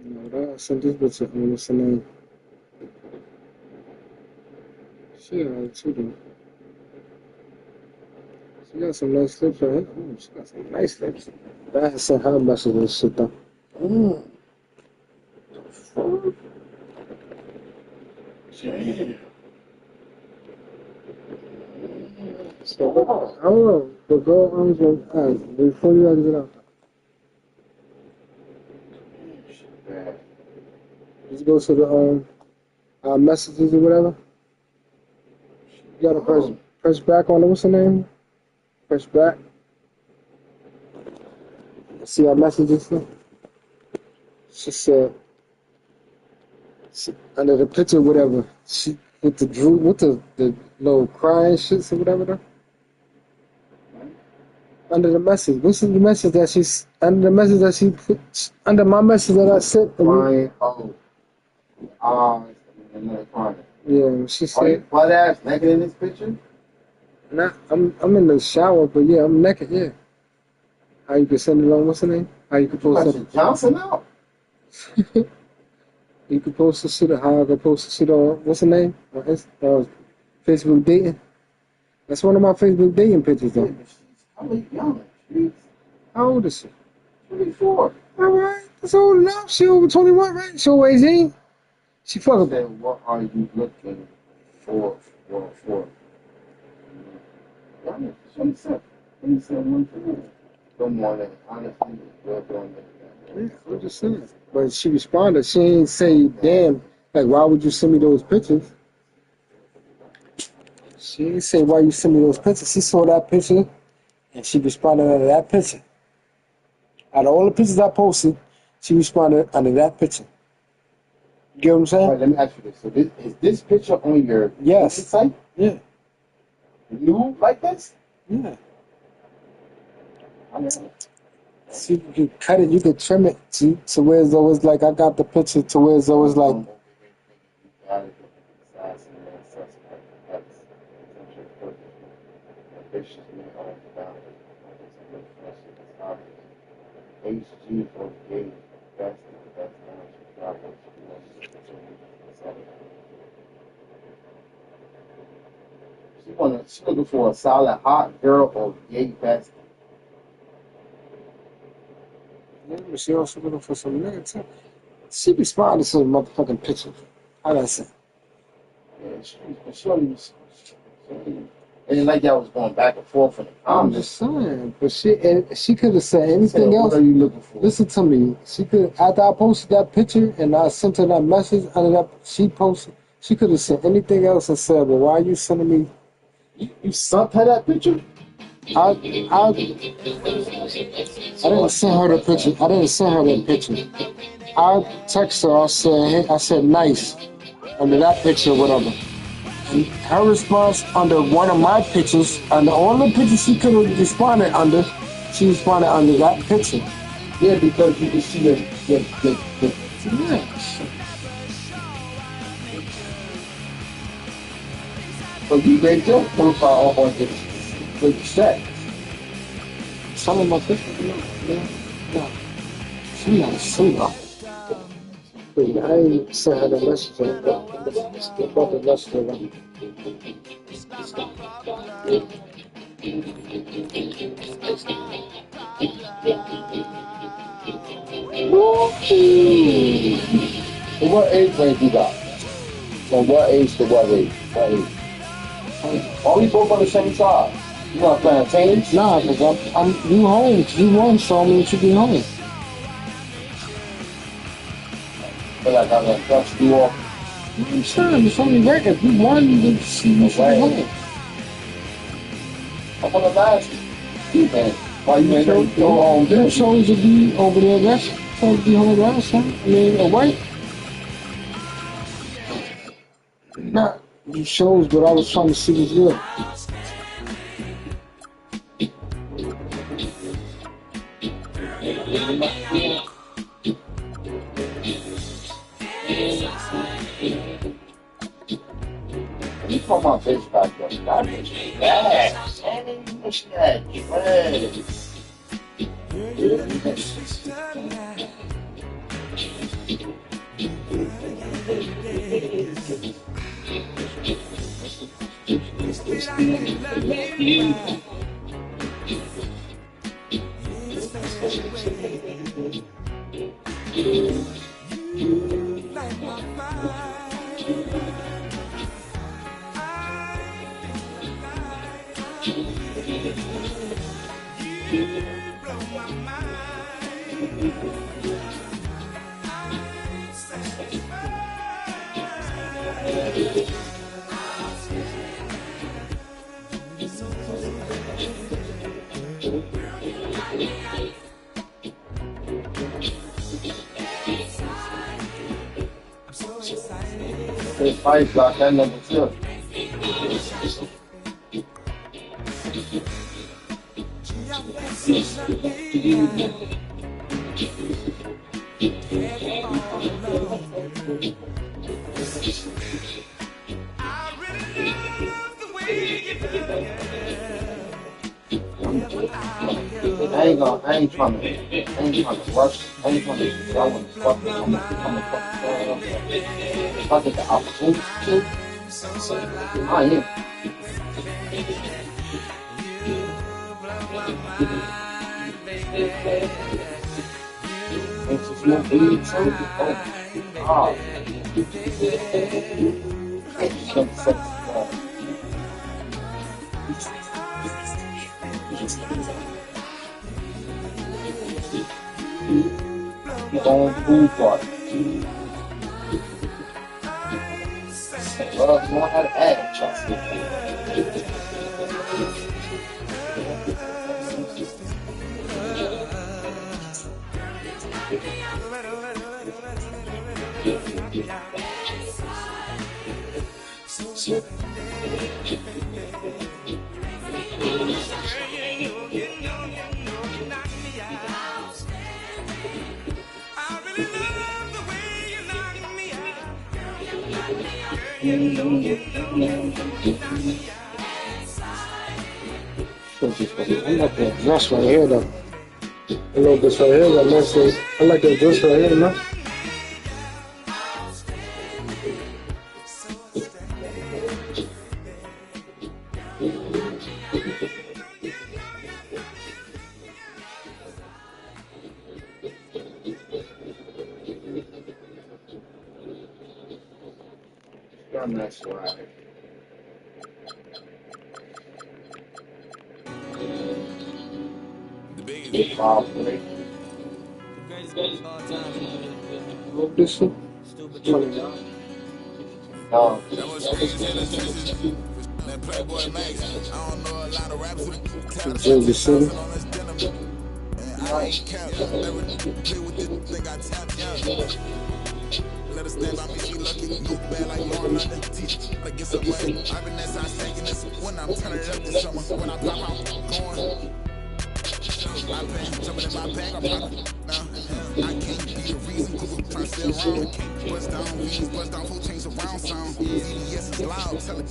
No, I sent this bitch what's her name? She got too though. She got some nice lips right here. Ooh, she got some nice lips. I had sent her a message and shit though. Damn. So, I don't know. The girl arms were alright, before you exit out. Bad. Just go to the messages or whatever. You gotta press back on it. What's her name? Press back. See our messages now? She said under the picture, whatever. She with the little crying shits or whatever though. Under the message. What's the message that she's under the message that she put under my message that I sent? Crying, and then crying. Yeah, she Are you said butt ass naked in this picture? not I'm in the shower, but yeah, I'm naked, yeah. How you can send it on what's the name? How you can post That's it? Johnson out. You can post the shit how I can post the shit on what's the name? On Facebook dating. That's one of my Facebook dating pictures though. How young? She's How old is she? 24. Alright, that's old enough. She over 21, right? She over 18. She fucking Said, what are you looking for? Young, 27. 27. Good morning. Honestly, well done. yeah, I'm just saying. But she responded. She ain't say, damn, like, why would you send me those pictures? She didn't say, why you send me those pictures. She saw that picture, and she responded under that picture. Out of all the pictures I posted, she responded under that picture. You get what I'm saying? All right, let me ask you this. So is this picture on your Yes. site? Yeah. You like this? Yeah. I know. See, you can cut it, you can trim it to where it's always like, I got the picture to where it's always like, HG for gay, that's She's looking for a solid hot girl or gay best. yeah, but she also looking for some nigga too. She responded to the motherfucking picture. How that say? Yeah, it ain't like y'all was going back and forth in the I'm comments. just saying, but she could have said anything What else. are you looking for? Listen to me. She could, after I posted that picture and I sent her that message under that she posted, she could have said anything else and said, "Well, why are you sending me?" You sent her that picture? I didn't send her the picture. I didn't send her that picture. I texted her. I said, "Hey," I said, "Nice," under that picture, whatever. And her response under one of my pictures, under all the pictures she could have responded under, she responded under that picture. Yeah, because you can see the Yeah. so you made your profile on this with sex. Some of my pictures, no. She not asleep. Wait, I ain't sent her the message. About the message. So what age range you got? From what age to what age? What age? Are we both on the same side? You not playing teams? Nah, because you home. You won, so I mean, you be home. Feel like I'm gonna dust you off. I'm saying, it's only right. If you won, you should be home. I'm gonna ask you, man, why you ain't You go home chose to be over there resting. supposed to be whole ass, huh? I mean, a white. Not you shows, but I was trying to see what's good. You call my bitch back up. That bitch is bad. Man, look at that dress. They fight got that number 2. I ain't trying to rush. I ain't trying to go and fuck. I'm a fuck. If I get the opportunity to, I am. It's just no weed, so oh. It's some sex. Going food party. Love more how to add, trust me. I like that dress right here though. A little bit right here, that nice thing. I like that dress right here, man. That's right. The biggest. Wow, Greatest game of all time. What this shit? Stupid. No. That was crazy. That Playboy Max. I don't know a lot of rappers who Jersey City. I ain't cap. Never play with this thing I tapped out. Let her stand by me, she lucky. You bad like Lauren London. Teach her to get some money. I've been that side stacking this when I'm turning it up this summer. When I pop out, going. I been jumping in my bag, I'm popping. Now, I can't be a reason. Google trying to sell wrong. Bust down weeds, bust down full chains around sound. DDS is loud, tell it.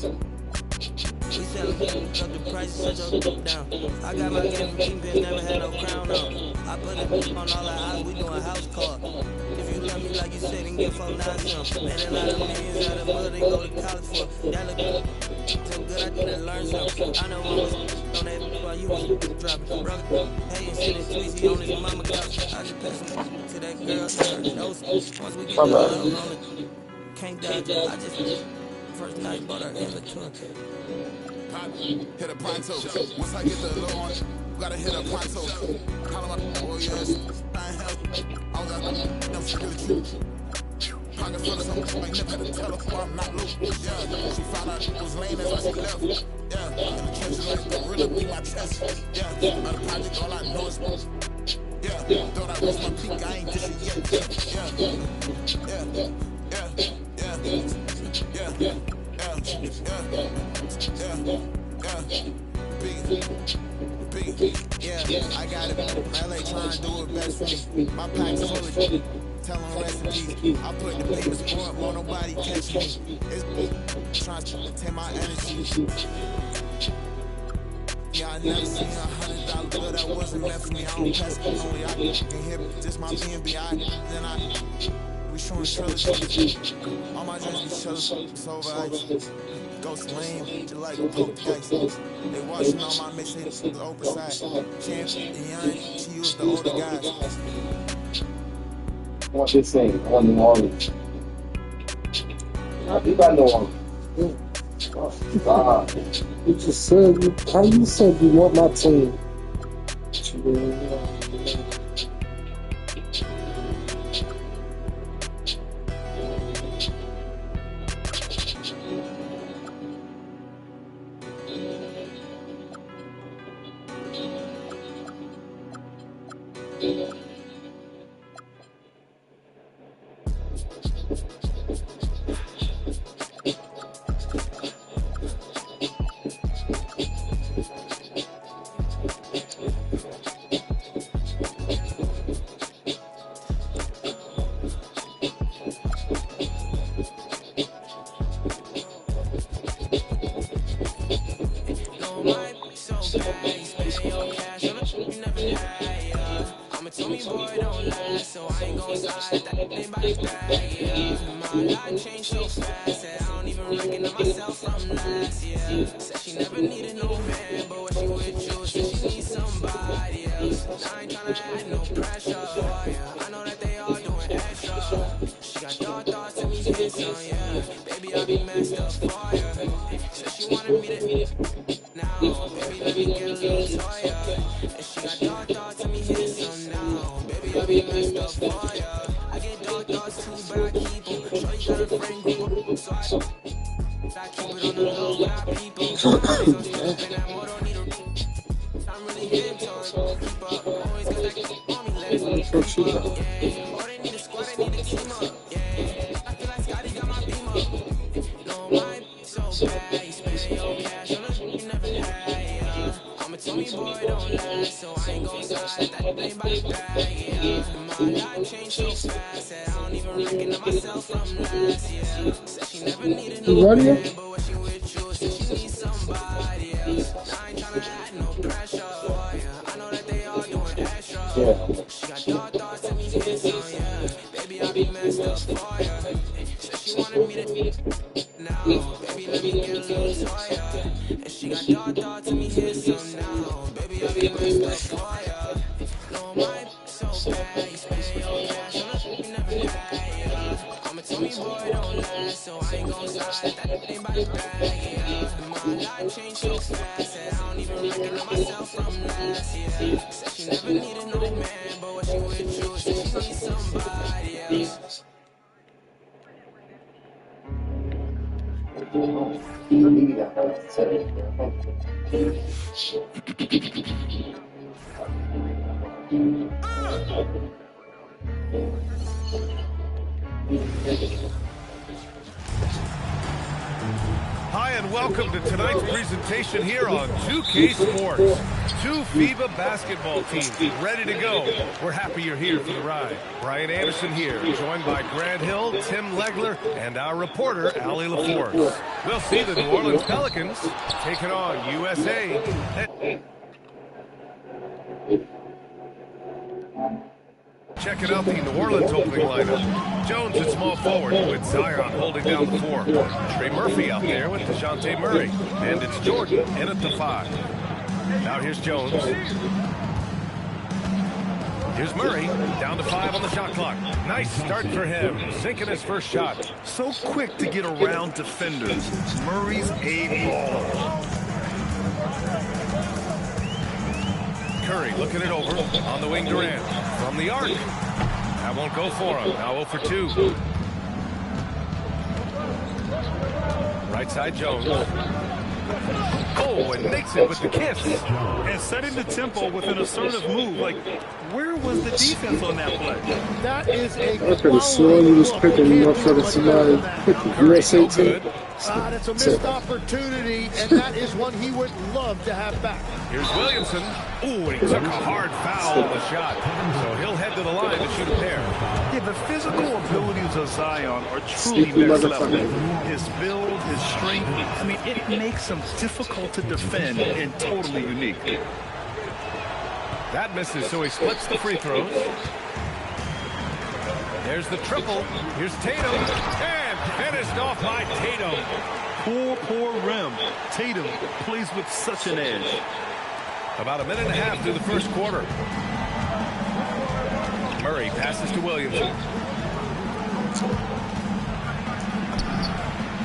We sell up the price, such a down. I got my game from Kingpin, never had no crown on. I put it on all our eyes, we doing house call. If you love me like you said, then get 4 9 made a lot of millions out of mother they go to college for. That look so good, I didn't learn something. I know I was on that while you was dropping. Brother, hey, and sending tweets, he on his mama couch. I just passed him to that girl, nose. Once we get the love on it, can't dodge it. I just first night bought her inventory. Hit a pronto. Once I get the low on it, gotta hit a pronto. Call him up, oh yes. I ain't help. I was out there, she really cute. Pocket full of something, I never had to tell her who I'm not low. Yeah, she found out it was lame, that's why she left. Yeah, in the trenches like the gorilla beat my chest. Yeah, on the project, all I know is yeah. Thought I reached my peak, I ain't did I got it. LA trying to do it best for me. My pack's fully. Tell them rest in peace. I put the paper sport, won't nobody catch me. It's trying to take my energy. Yeah, I never seen $100 bill that wasn't meant for me. I don't pass it only. I can hear this my BNB. We showing trilogy. All my dreams be chillin'. It's over ice. Ghost lame, just like poke dice. They watching all my mixtapes, the oversight. Champ and Young, she used the older guys. I want this thing. I want New Orleans. You got New Orleans. Oh, God. You just said, how you said you want my team? You ready? Hi, and welcome to tonight's presentation here on 2K Sports. Two FIBA basketball teams ready to go. We're happy you're here for the ride. Brian Anderson here, joined by Grant Hill, Tim Legler, and our reporter, Allie LaForce. We'll see the New Orleans Pelicans taking on USA. Checking out the New Orleans opening lineup. Jones at small forward with Zion holding down the 4. Trey Murphy out there with DeJounte Murray. And it's Jordan in at the 5. Now here's Jones. Here's Murray, down to 5 on the shot clock. Nice start for him, sinking his first shot. So quick to get around defenders. Murray's a ball. Curry looking it over on the wing. Durant from the arc. That won't go for him. Now 0 for 2. Right side Jones. Oh, and makes it with the kiss. And setting the tempo with an assertive move. Like, where was the defense on that play? That is a I could have sworn he was picking him up for the somebody USA team. That's a missed opportunity, and that is one he would love to have back. Here's Williamson. Ooh, and he took a hard foul on the shot. So he'll head to the line to shoot a pair. Yeah, the physical abilities of Zion are truly next level. His build, his strength, I mean, it makes him difficult to defend and totally unique. That misses, so he splits the free throws. There's the triple. Here's Tatum. And finished off by Tatum. Poor rim. Tatum plays with such an edge. About a minute and a half through the first quarter. Murray passes to Williamson.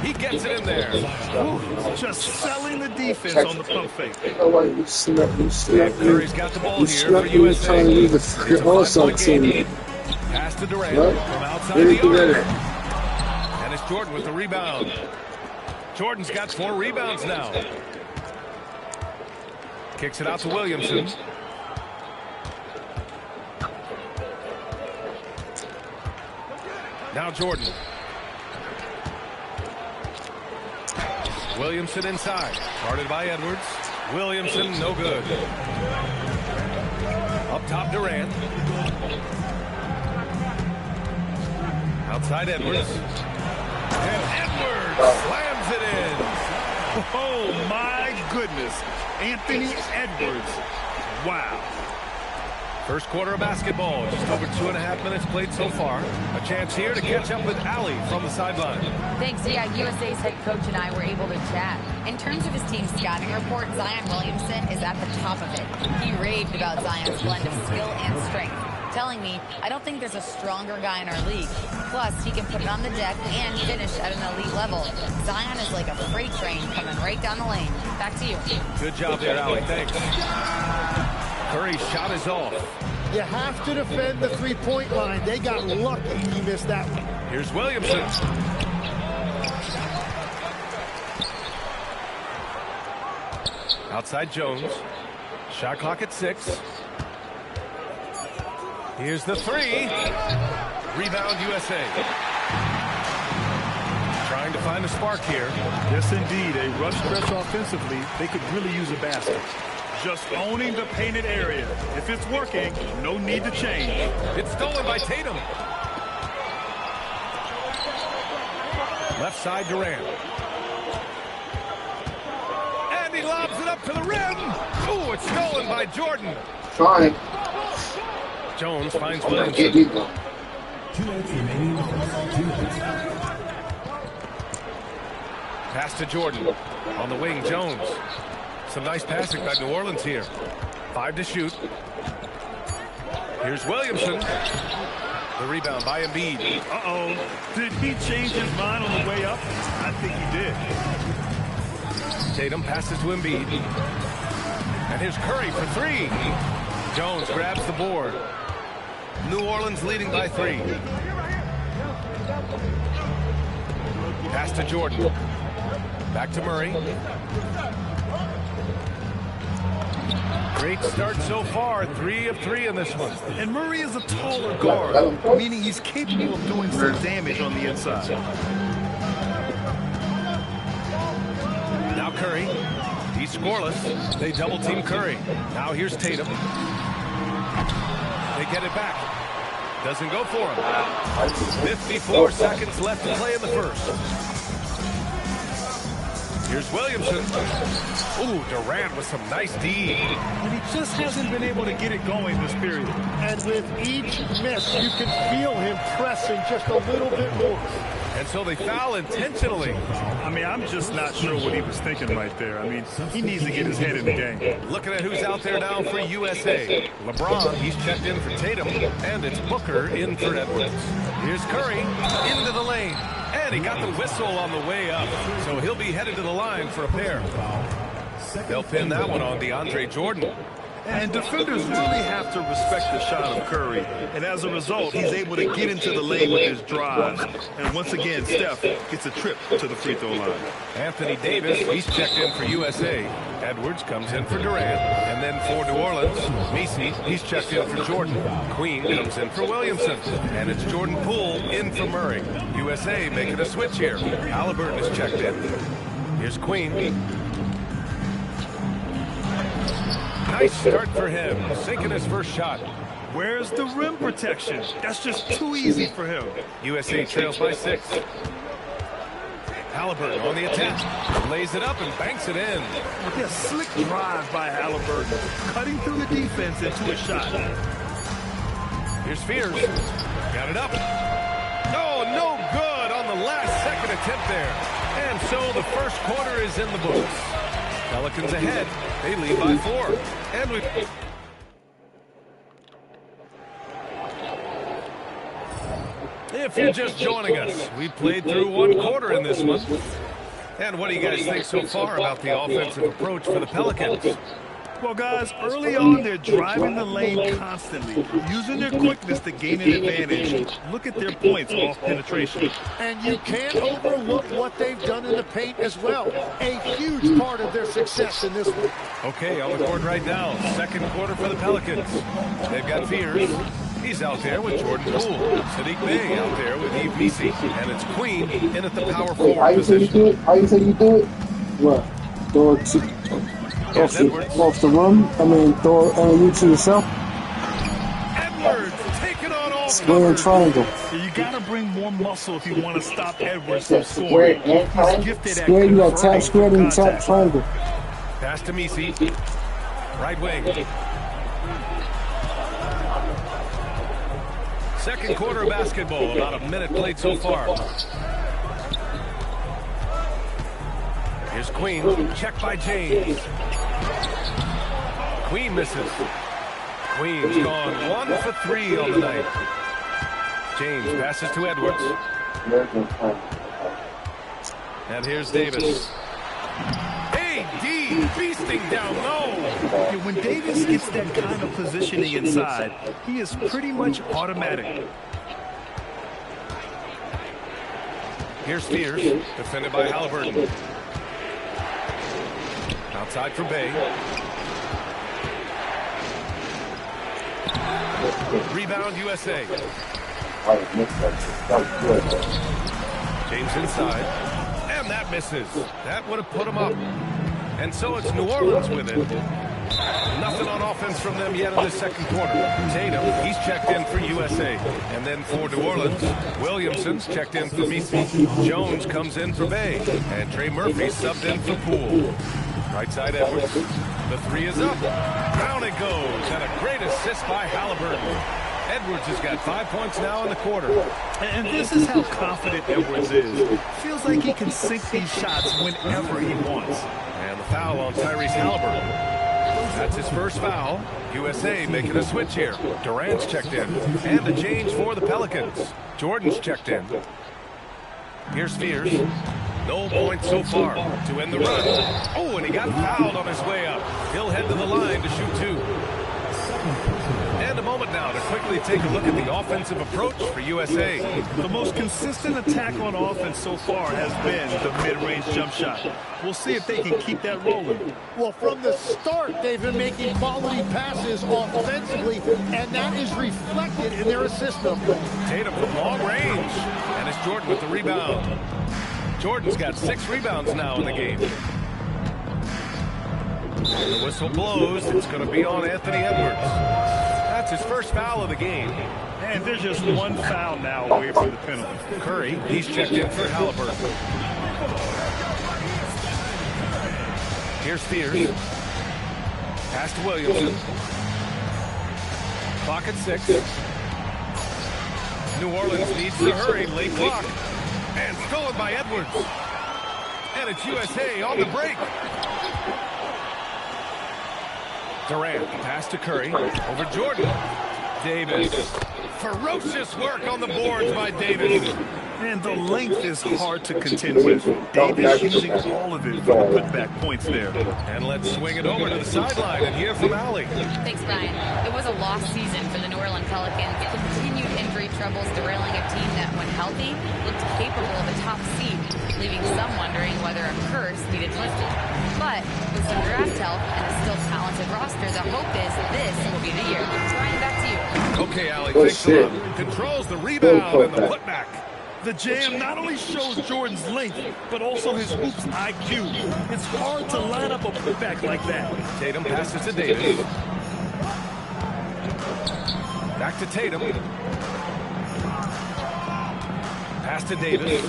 He gets it in there. Ooh, just selling the defense on the pump fake. Curry's got the ball here for USA. Also team. Pass to Durant from outside the arc. And it's Jordan with the rebound. Jordan's got 4 rebounds now. Kicks it out to Williamson. Now Jordan. Williamson inside. Guarded by Edwards. Williamson, no good. Up top, Durant. Outside Edwards. And Edwards slams it in. Oh, my goodness. Anthony Edwards. Wow. First quarter of basketball. Just over 2.5 minutes played so far. A chance here to catch up with Allie from the sideline. Thanks. Yeah, USA's head coach and I were able to chat. In terms of his team's scouting report, Zion Williamson is at the top of it. He raved about Zion's blend of skill and strength, telling me, I don't think there's a stronger guy in our league. Plus, he can put it on the deck and finish at an elite level. Zion is like a freight train coming right down the lane. Back to you. Good job there, Allie. Thanks. Curry's shot is off. You have to defend the three-point line. They got lucky he missed that one. Here's Williamson. Outside Jones. Shot clock at 6. Here's the 3. Rebound USA. Trying to find a spark here. Yes, indeed. A rush stretch offensively, they could really use a basket. Just owning the painted area. If it's working, no need to change. It's stolen by Tatum. Left side Durant. And he lobs it up to the rim. Ooh, it's stolen by Jordan. Fine. Jones finds Williamson. Pass to Jordan. On the wing, Jones. Some nice passing by New Orleans here. 5 to shoot. Here's Williamson. The rebound by Embiid. Uh-oh. Did he change his mind on the way up? I think he did. Tatum passes to Embiid. And here's Curry for 3. Jones grabs the board. New Orleans leading by 3. Pass to Jordan. Back to Murray. Great start so far. 3 of 3 in this one. And Murray is a taller guard, meaning he's capable of doing some damage on the inside. Now Curry. He's scoreless. They double team Curry. Now here's Tatum. They get it back. Doesn't go for him. 54 seconds left to play in the first. Here's Williamson. Ooh, Durant with some nice D. And he just hasn't been able to get it going this period. And with each miss, you can feel him pressing just a little bit more. And so they foul intentionally. I mean, I'm just not sure what he was thinking right there. I mean, he needs to get his head in the game. Looking at who's out there now for USA. LeBron, he's checked in for Tatum. And it's Booker in for Edwards. Here's Curry into the lane. And he got the whistle on the way up. So he'll be headed to the line for a pair. They'll pin that one on DeAndre Jordan. And defenders really have to respect the shot of Curry. And as a result, he's able to get into the lane with his drives. And once again, Steph gets a trip to the free throw line. Anthony Davis, he's checked in for USA. Edwards comes in for Durant. And then for New Orleans, Messi, he's checked in for Jordan. Queen comes in for Williamson. And it's Jordan Poole in for Murray. USA making a switch here. Halliburton is checked in. Here's Queen. Nice start for him, sinking his first shot. Where's the rim protection? That's just too easy for him. USA trails by 6. Halliburton on the attack. Lays it up and banks it in. With a slick drive by Halliburton, cutting through the defense into a shot. Here's Fears. Got it up. Oh, no good on the last second attempt there. And so the first quarter is in the books. Pelicans ahead. They lead by 4. And we... If you're just joining us, we played through 1 quarter in this one. And what do you guys think so far about the offensive approach for the Pelicans? Well, guys, early on, they're driving the lane constantly, using their quickness to gain an advantage. Look at their points off penetration. And you can't overlook what they've done in the paint as well. A huge part of their success in this one. Okay, on the court right now, second quarter for the Pelicans. They've got Fears. He's out there with Jordan Poole. Sadiq Bey out there with Yves Messi. And it's Queen in at the power forward position. How you say you do it? What? Throw it off the rim? I mean, throw you to yourself? Edwards taking on all square triangle. You got to bring more muscle if you want to stop Edwards from scoring. He's gifted at square, you got tap square and tap triangle. Pass to Messi. Right wing. Second quarter of basketball, about a minute played so far. Here's Queen, checked by James. Queen misses. Queen's gone 1 for 3 on the night. James passes to Edwards. And here's Davis. AD feasting down low. When Davis gets that kind of positioning inside, he is pretty much automatic. Here's Fears, defended by Halliburton. Outside for Bey. Rebound USA. James inside. And that misses. That would have put him up. And so it's New Orleans with it. Nothing on offense from them yet in the second quarter. Tatum, he's checked in for USA. And then for New Orleans, Williamson's checked in for Messi. Jones comes in for Bey. And Trey Murphy subbed in for Poole. Right side Edwards. The 3 is up. Down it goes. And a great assist by Halliburton. Edwards has got 5 points now in the quarter. And this is how confident Edwards is. Feels like he can sink these shots whenever he wants. And the foul on Tyrese Halliburton. That's his first foul. USA making a switch here. Durant's checked in. And a change for the Pelicans. Jordan's checked in. Here's Fears. No points so far to end the run. Oh, and he got fouled on his way up. He'll head to the line to shoot 2. And a moment now to quickly take a look at the offensive approach for USA. The most consistent attack on offense so far has been the mid-range jump shot. We'll see if they can keep that rolling. Well, from the start, they've been making quality passes offensively, and that is reflected in their assist number. Tatum from long range. And it's Jordan with the rebound. Jordan's got 6 rebounds now in the game. And the whistle blows. It's going to be on Anthony Edwards. That's his first foul of the game. And there's just 1 foul now away from the penalty. Curry, he's checked in for Halliburton. Here's Fears. Pass to Williamson. Clock at 6. New Orleans needs to hurry. Late clock. And stolen by Edwards. And it's USA on the break. Durant, pass to Curry, over Jordan. Davis, ferocious work on the boards by Davis. And the length is hard to contend with. Davis using all of it for the putback points there. And let's swing it over to the sideline and hear from Allie. Thanks, Brian. It was a lost season for the New Orleans Pelicans. Continued injury troubles derailing a team that, when healthy, looked capable of a top seed, leaving some wondering whether a curse needed lifted. But with some draft help and a still talented roster, the hope is this will be the year. Brian, back to you. Okay, Allie, thanks a lot. Controls the rebound and the putback. The jam not only shows Jordan's length, but also his hoops IQ. It's hard to line up a putback like that. Tatum passes to Davis. Back to Tatum. Pass to Davis.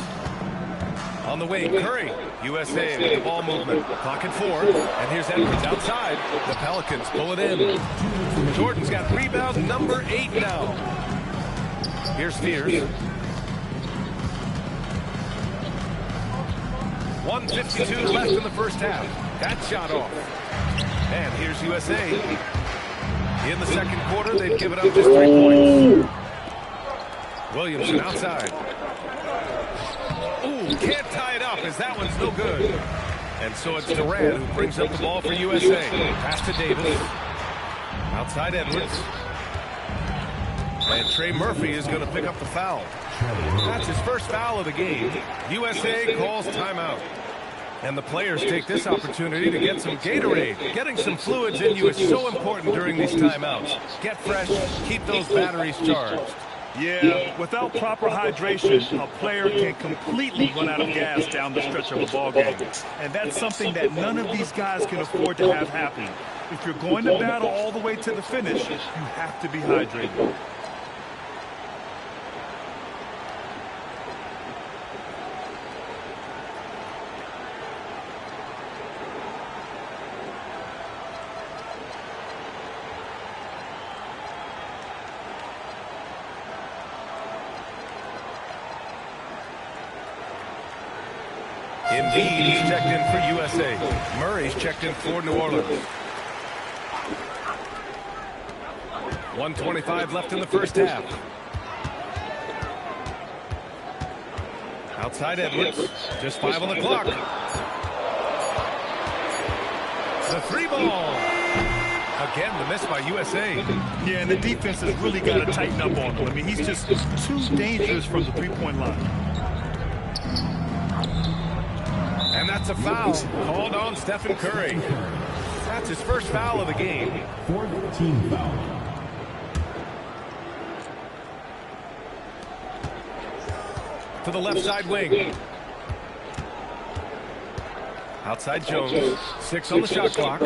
On the wing, Curry. USA with the ball movement. Clock at 4. And here's Edwards outside. The Pelicans pull it in. Jordan's got rebound number 8 now. Here's Spears. 1:52 left in the first half. That shot off. And here's USA. In the second quarter, they've given up just 3 points. Williamson outside. Ooh, can't tie it up as that one's no good. And so it's Durant who brings up the ball for USA. Pass to Davis. Outside Edwards. And Trey Murphy is going to pick up the foul. That's his first foul of the game. USA calls timeout. And the players take this opportunity to get some Gatorade. Getting some fluids in you is so important during these timeouts. Get fresh, keep those batteries charged. Yeah, without proper hydration, a player can completely run out of gas down the stretch of a ball game. And that's something that none of these guys can afford to have happen. If you're going to battle all the way to the finish, you have to be hydrated. Embiid is checked in for USA. Murray's checked in for New Orleans. 1:25 left in the first half. Outside Edwards. Just 5 on the clock. The 3 ball. Again, the miss by USA. Yeah, and the defense has really got to tighten up on him. I mean, he's just too dangerous from the three-point line. And that's a foul called on Stephen Curry. That's his first foul of the game. 14 foul. To the left side wing. Outside Jones. 6 on the shot clock.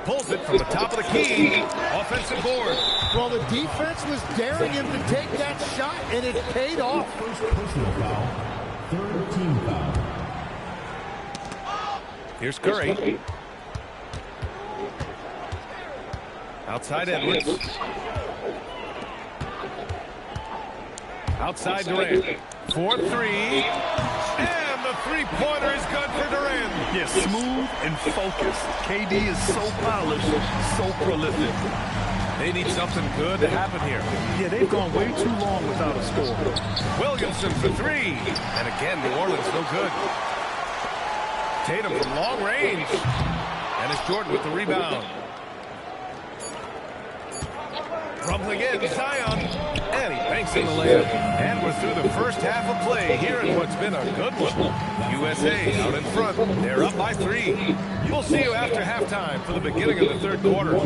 Pulls it from the top of the key. Offensive board. Well, the defense was daring him to take that shot, and it paid off. First personal foul. Third team foul. Here's Curry. Outside Edwards. Outside Durant. 4-3. And the three-pointer is good for Durant. Yeah, smooth and focused. KD is so polished, so prolific. They need something good to happen here. Yeah, they've gone way too long without a score. Williamson for 3. And again, New Orleans no good. Tatum from long range. And it's Jordan with the rebound. Rumbling in, Zion. And he banks in the layup. And we're through the first half of play here in what's been a good one. USA out in front. They're up by 3. We'll see you after halftime for the beginning of the third quarter.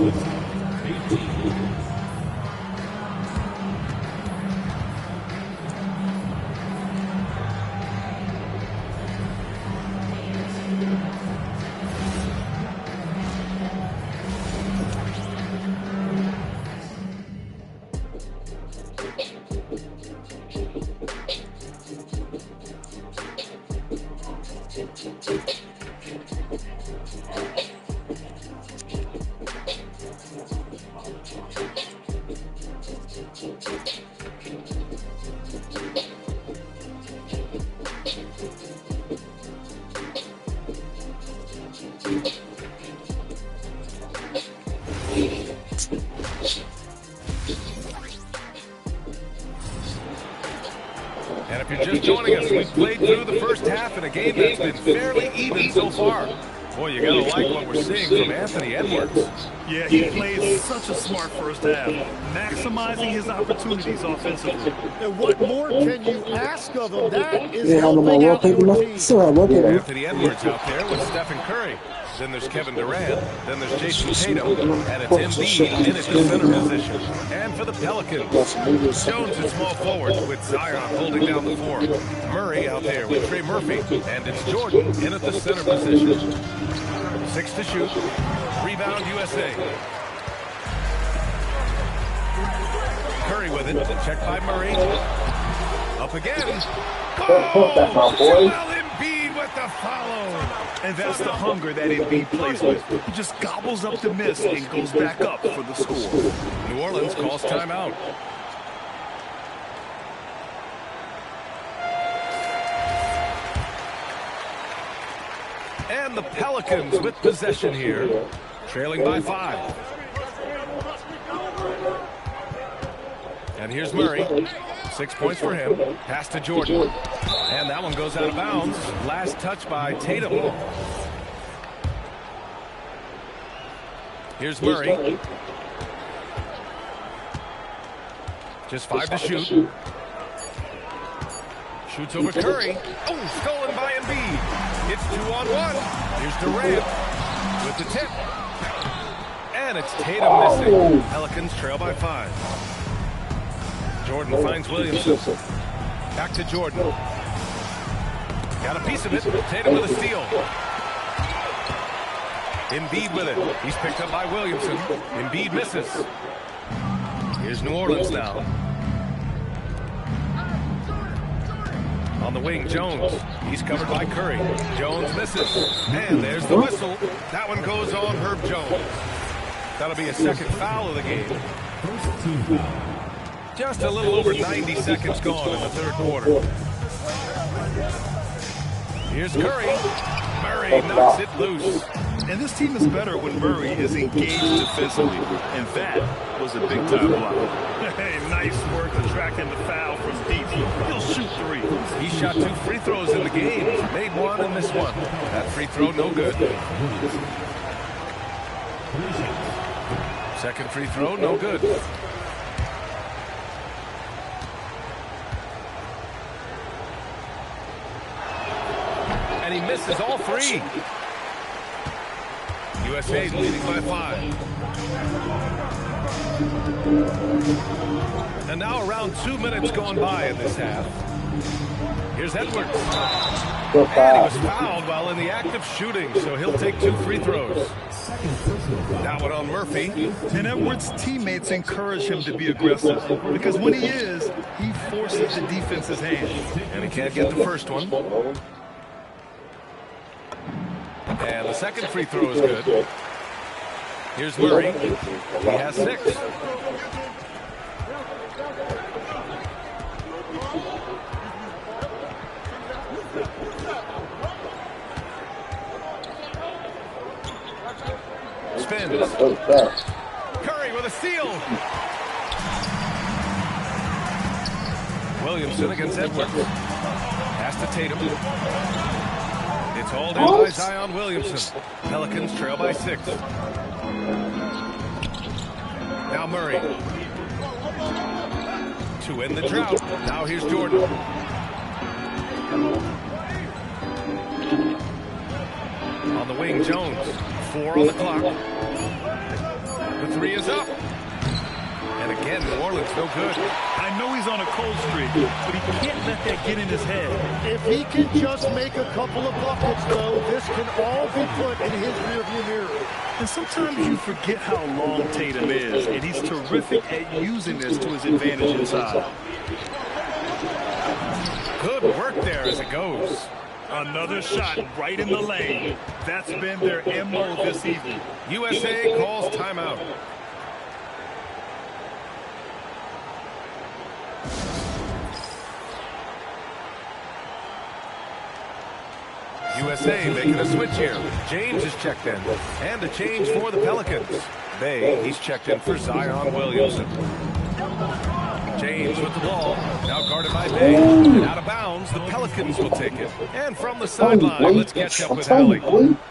If you're just joining us, we've played through the first half in a game that's been fairly even so far. Boy, you gotta like what we're seeing from Anthony Edwards. Yeah, he played such a smart first half, maximizing his opportunities offensively. And what more can you ask of him? That is Yeah, helping out your team. Anthony Edwards out there with Stephen Curry. Then there's Kevin Durant. Then there's Jason Tatum. And it's Embiid in at the center position. And for the Pelicans, Jones at small forward with Zion holding down the floor. Murray out there with Trey Murphy. And it's Jordan in at the center position. 6 to shoot. Rebound USA. Curry with it. Checked by Murray. Up again. Oh, Embiid with the follow. And that's the hunger that Embiid plays with. He just gobbles up the miss and goes back up for the score. New Orleans calls timeout. And the Pelicans with possession here, trailing by 5. And here's Murray. 6 points for him. Pass to Jordan. And that one goes out of bounds. Last touch by Tatum. Here's Murray. Just 5 to shoot. Shoots over Curry. Oh, stolen by Embiid. It's 2-on-1. Here's Durant with the tip. And it's Tatum missing. Pelicans trail by 5. Jordan finds Williamson. Back to Jordan. Got a piece of it. Tatum with a steal. Embiid with it. He's picked up by Williamson. Embiid misses. Here's New Orleans now. On the wing, Jones. He's covered by Curry. Jones misses. And there's the whistle. That one goes on Herb Jones. That'll be a second foul of the game. First team foul. Just a little over 90 seconds gone in the third quarter. Here's Curry. Murray knocks it loose. And this team is better when Murray is engaged defensively. And that was a big-time block. Hey, nice work attracting the foul from deep. He'll shoot 3. He shot 2 free throws in the game. Made 1 and missed 1. That free throw, no good. Second free throw, no good. And he misses all 3. USA leading by 5. And now around 2 minutes gone by in this half. Here's Edwards. And he was fouled while in the act of shooting, so he'll take 2 free throws. That one on Murphy. And Edwards' teammates encourage him to be aggressive because when he is, he forces the defense's hand. And he can't get the first one. And the second free throw is good. Here's Murray. He has 6. Spins. Curry with a steal. Williamson against Edwards. Pass to Tatum. It's hauled in by Zion Williamson. Pelicans trail by 6. Now Murray. To end the drought. Now here's Jordan. On the wing, Jones. 4 on the clock. The 3 is up. And again, New Orleans no good. I know he's on a cold streak, but he can't let that get in his head. If he can just make a couple of buckets, though, this can all be put in his rearview mirror. And sometimes you forget how long Tatum is, and he's terrific at using this to his advantage inside. Good work there as it goes. Another shot right in the lane. That's been their MO this evening. USA calls timeout. USA making a switch here. James is checked in. And a change for the Pelicans. He's checked in for Zion Williamson. James with the ball. Now guarded by Bay. And out of bounds, the Pelicans will take it. And from the sideline, let's catch up with Allie.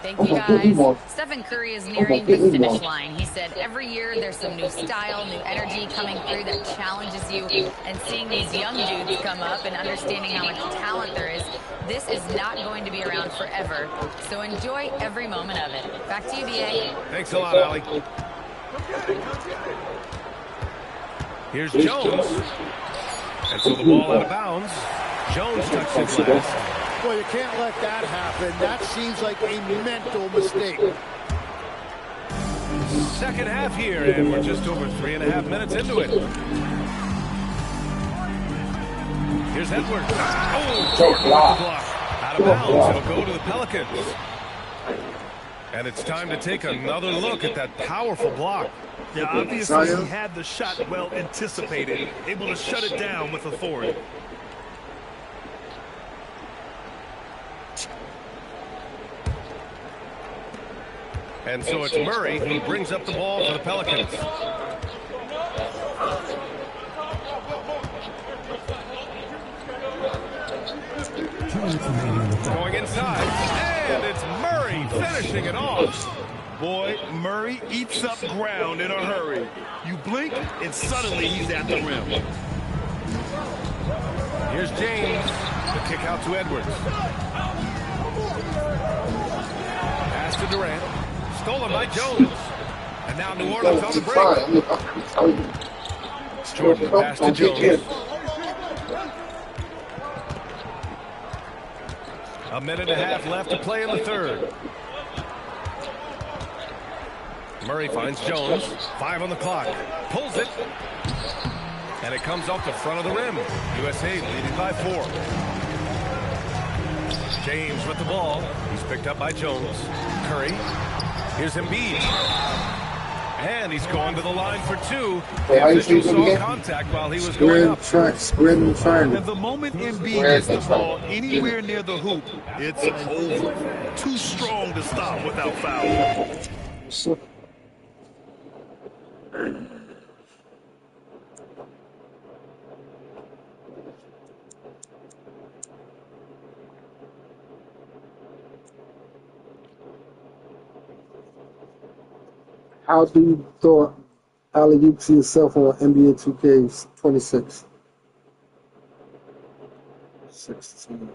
Thank you, guys. Stephen Curry is nearing the finish line. He said every year there's some new style, new energy coming through that challenges you. And seeing these young dudes come up and understanding how much talent there is, this is not going to be around forever. So enjoy every moment of it. Back to you, B.A. Thanks a lot, Allie. Here's Jones. And so the ball out of bounds. Jones touched it last. Well, you can't let that happen. That seems like a mental mistake. Second half here, and we're just over 3.5 minutes into it. Here's Edwards. Oh, Jordan with the block. Out of bounds. It'll go to the Pelicans. And it's time to take another look at that powerful block. Yeah, obviously he had the shot well anticipated, able to shut it down with authority. And so it's Murray who brings up the ball for the Pelicans. Going inside, and it's Murray finishing it off. Boy, Murray eats up ground in a hurry. You blink, and suddenly he's at the rim. Here's James. The kick out to Edwards. Pass to Durant. Stolen by Jones. And now New Orleans on the break. Jordan pass to Jones. A minute and a half left to play in the third. Murray finds Jones. 5 on the clock. Pulls it. And it comes off the front of the rim. USA leading by 4. James with the ball. He's picked up by Jones. Curry. Here's Embiid. And he's going to the line for 2. The official saw contact while he was going up. And the moment Embiid gets the ball anywhere near the hoop, it's over. Too strong to stop without foul. How do you throw alley-oop to yourself on NBA 2K26? 16.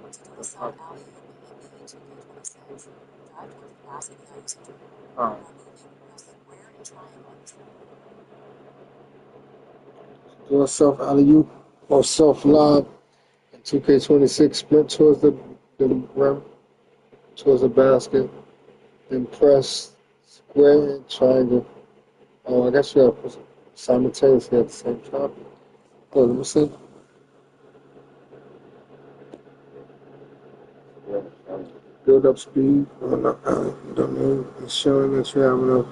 Do a self alley-oop or self lob in 2K26. Sprint towards the rim, towards the basket, then press. Square and triangle. Oh, I guess you have to put simultaneously at the same time. Oh, let me see. Build up speed. Don't know. It's showing that you have enough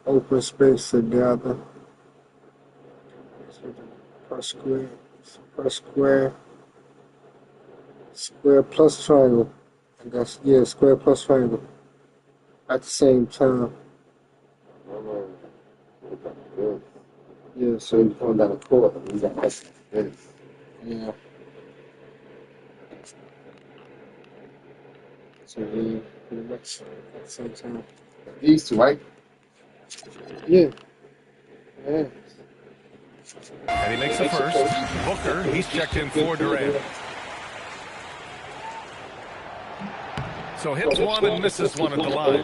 open space to gather. Press square. Press square. Square plus triangle. I guess, yeah, square plus triangle. At the same time. Yeah, so you're going down the court. Yeah. So yeah, pretty much at the same time. These two, right? Yeah. Yeah. And he makes the first. Booker, he's checked in for Durant. So hits one and misses one at the line.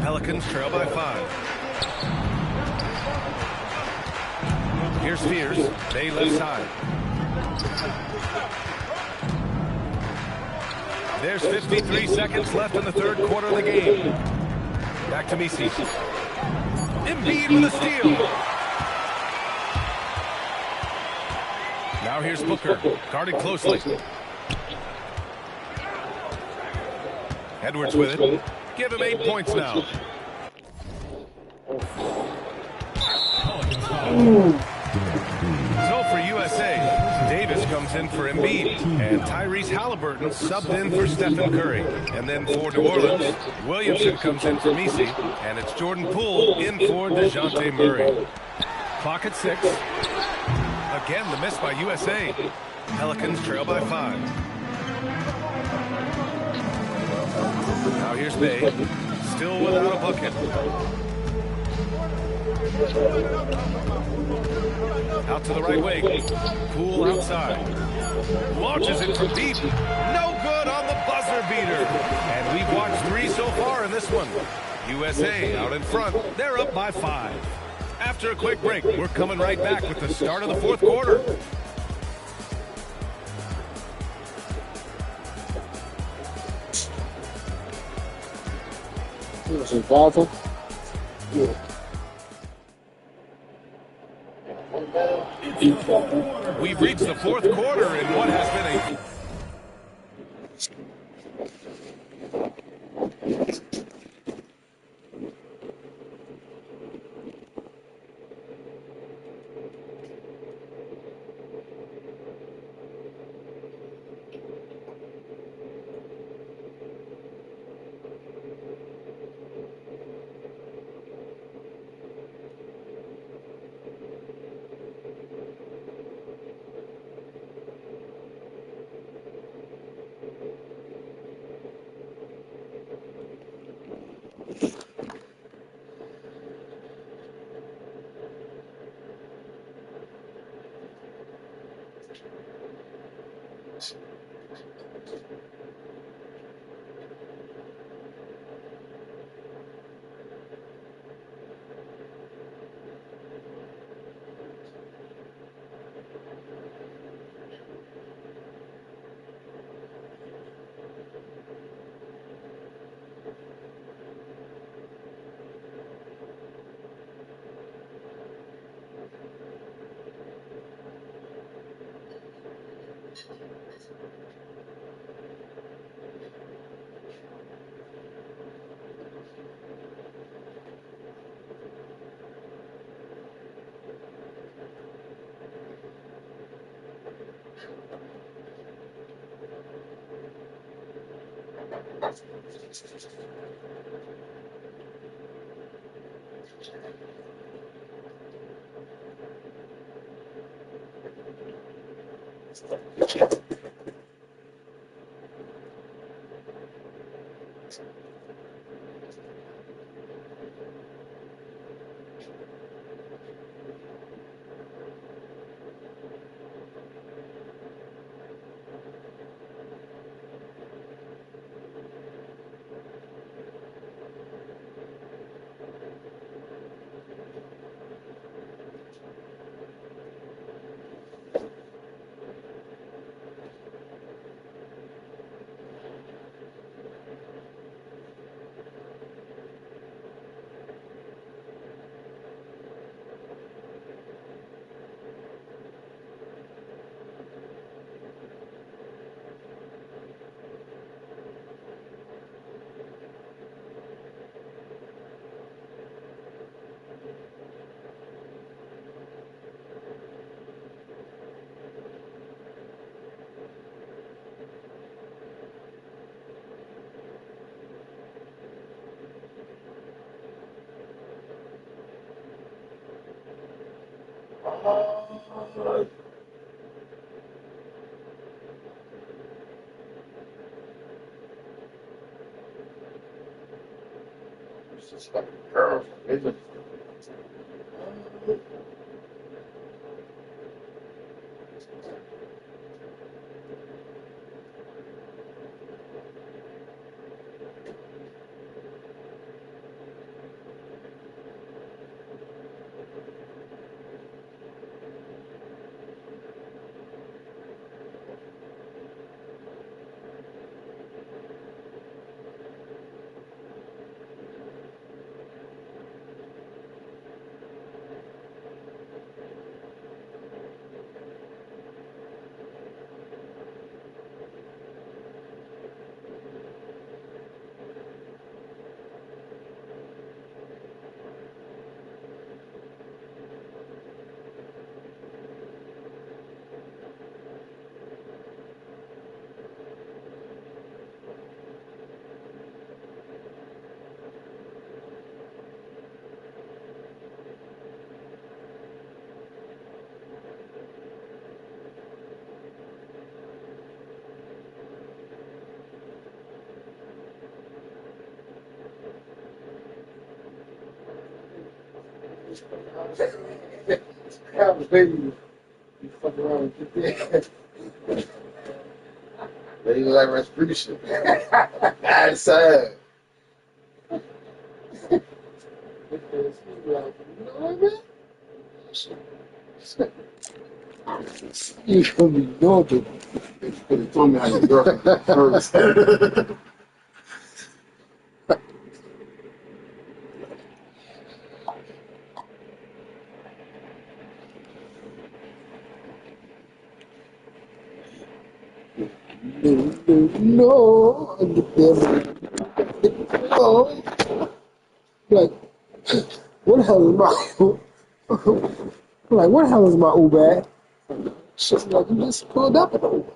Pelicans trail by 5. Here's Spears. They left side. There's 53 seconds left in the third quarter of the game. Back to Messi. Embiid with a steal. Now here's Booker. Guarded closely. Edwards with it. Give him 8 points now. So for USA, Davis comes in for Embiid, and Tyrese Halliburton subbed in for Stephen Curry. And then for New Orleans, Williamson comes in for Messi, and it's Jordan Poole in for DeJounte Murray. Clock at 6. A Again, the miss by USA. Pelicans trail by 5. Now here's Bay. Still without a bucket. Out to the right wing. Poole outside. Launches it from deep. No good on the buzzer beater. And we've watched 3 so far in this one. USA out in front. They're up by 5. After a quick break, we're coming right back with the start of the 4th quarter. We've reached the 4th quarter in what has been a... Have a baby. You fuck around and get there. They look like Rasputin. That's sad. You should be doing They could have told me how your girlfriend first. No, I get there. No. Like, what the hell is my like, what the hell is my Uber at? She's like, you just pulled up an Uber.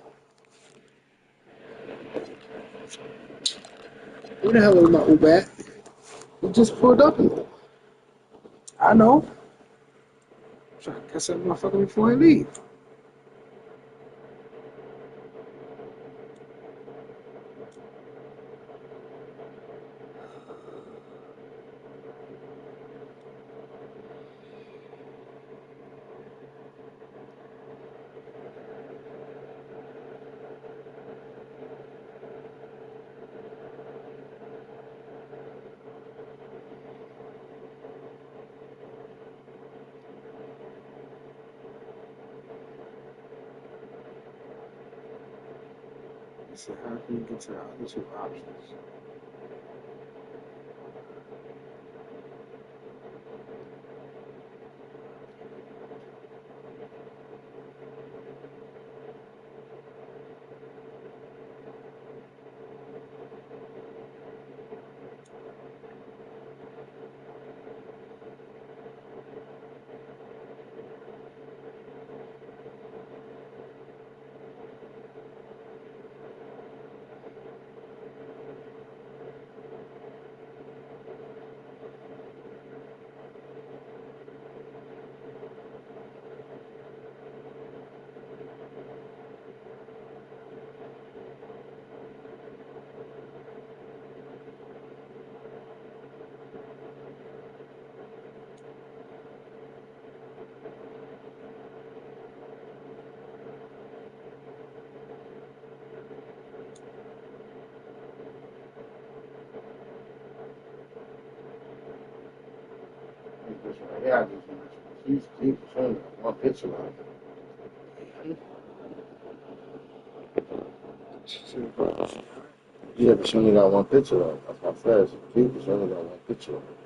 Where the hell is my Uber at? You just pulled up an Uber. I know. I'm trying to catch that motherfucker before I leave. So how can you get to the other two options? Yeah, she's showing one picture of it. Yeah, but she only got one picture of it. That's what I said. She's cute, but she only got one picture of it.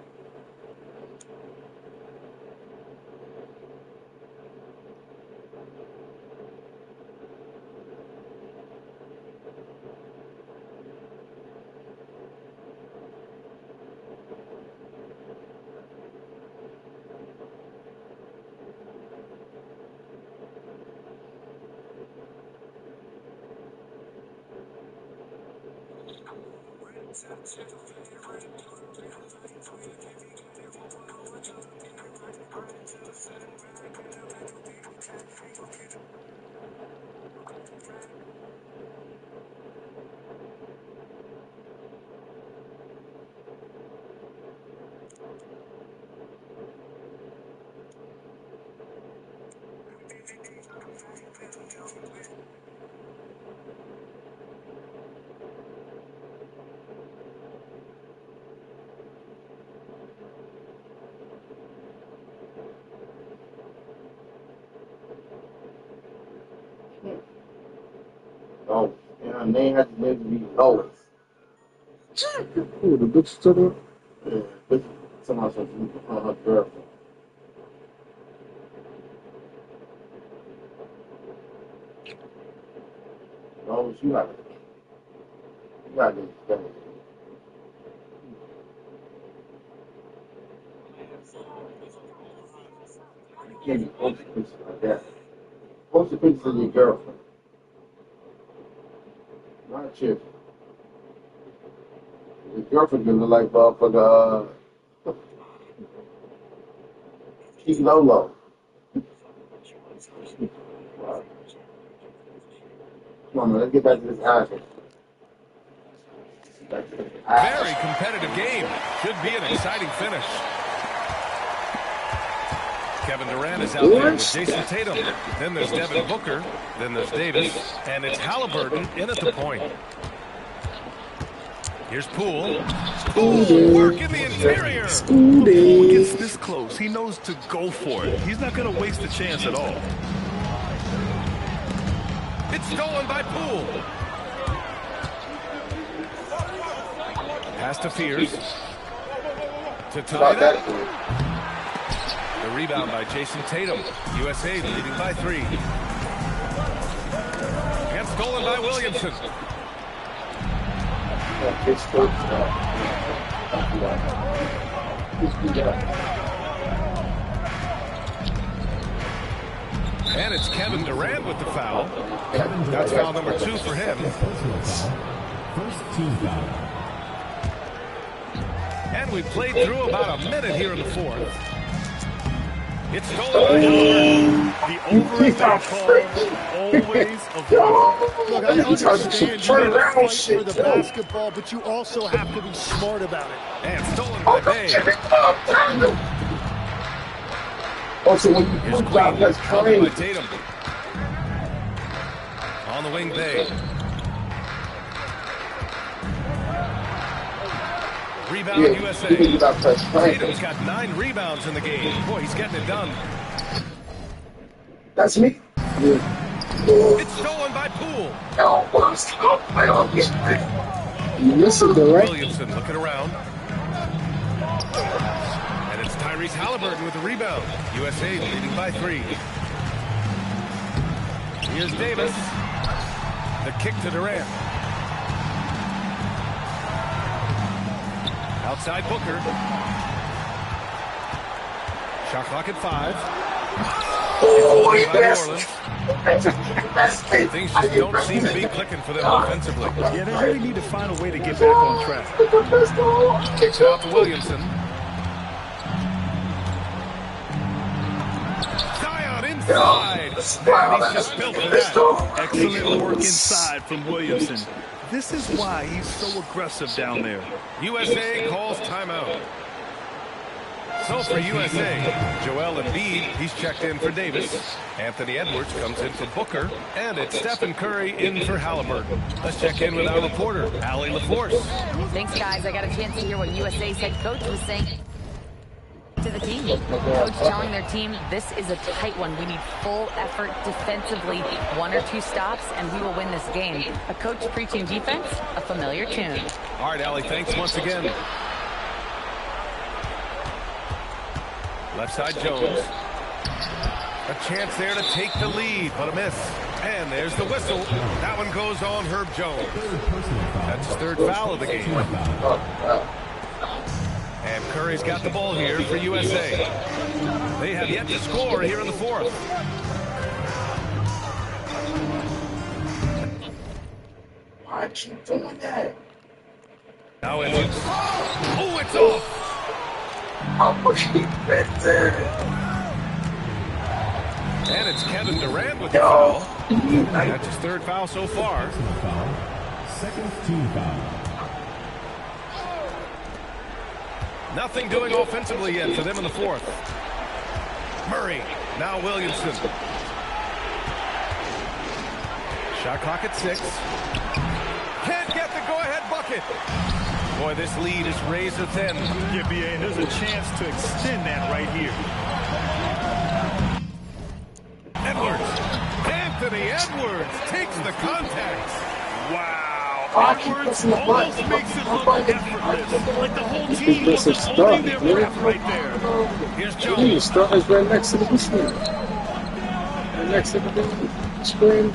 Oh, and her name has to maybe be Lois. Ooh, the bitch to the Yeah, bitch, somehow from her girlfriend. Lois, you gotta get it together. You can't be posting pictures like that. Post the pictures of your girlfriend. Not a chick. Your girlfriend can look like motherfucker, Keith Lolo. Come on, man, let's get back to this action. Very competitive game. Should be an exciting finish. Kevin Durant is out there with Jason Tatum. Then there's Devin Booker. Then there's Davis. And it's Halliburton in at the point. Here's Poole. Poole, work in the interior. When Poole gets this close, he knows to go for it. He's not going to waste a chance at all. It's stolen by Poole. Pass to Fears. To tie it up. The rebound by Jason Tatum. USA leading by 3. And stolen by Williamson. And it's Kevin Durant with the foul. That's foul number 2 for him. First team foul. And we've played through about a minute here in the 4th. It's stolen by Halliburton. The over-and-back call always avoided. Look, I understand you want to fight for the basketball, but you also have to be smart about it. And stolen by Bay. Also, when you Here's think about that's Queen. coming. By Tatum. On the wing, Bay. Rebound USA. Tatum's got 9 rebounds in the game. Boy, he's getting it done. That's me. It's stolen by Poole. You miss it though, right? Williamson looking around. And it's Tyrese Halliburton with the rebound. USA leading by 3. Here's Davis. The kick to Durant. Outside Booker. Shot clock at 5. Things just don't seem to be clicking for them offensively. Yeah, they really need to find a way to get back on track. Kicks it out to Williamson. Zion inside. And he's just built for that. Excellent work inside from Williamson. This is why he's so aggressive down there. USA calls timeout. So for USA, Joel Embiid, he's checked in for Davis. Anthony Edwards comes in for Booker. And it's Stephen Curry in for Halliburton. Let's check in with our reporter, Allie LaForce. Thanks, guys. I got a chance to hear what USA's head coach was saying to the team. Coach telling their team, this is a tight one. We need full effort defensively, 1 or 2 stops, and we will win this game. A coach preaching defense, a familiar tune. All right, Allie, thanks once again. Left side, Jones. A chance there to take the lead, but a miss. And there's the whistle. That one goes on Herb Jones. That's his 3rd foul of the game. And Curry's got the ball here for USA. They have yet to score here in the 4th. Why keep doing that? Now it's... Oh, it's off! And it's Kevin Durant with the foul. That's his 3rd foul so far. Second team foul. Nothing doing offensively yet for them in the 4th. Murray, now Williamson. Shot clock at 6. Can't get the go-ahead bucket. Boy, this lead is razor thin. Yeah, BA, and there's a chance to extend that right here. Edwards. Anthony Edwards takes the contact. Wow. Edwards almost makes it look effortless. Like the whole team wasn't holding their breath right there. Here's The Jones. start is right next to the screen. Right next to the screen.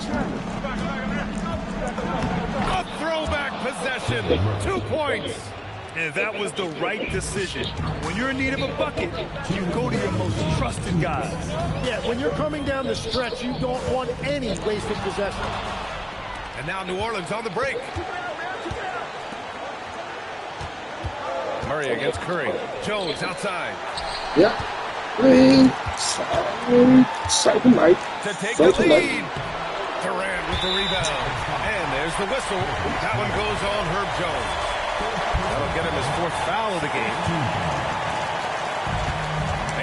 A throwback possession. 2 points. And that was the right decision. When you're in need of a bucket, you go to your most trusted guys. Yeah, when you're coming down the stretch, you don't want any wasted possession. And now New Orleans on the break. Murray against Curry. Jones outside. Yeah. Green. Second night. To take the lead. Durant with the rebound. And there's the whistle. That one goes on Herb Jones. That'll get him his 4th foul of the game.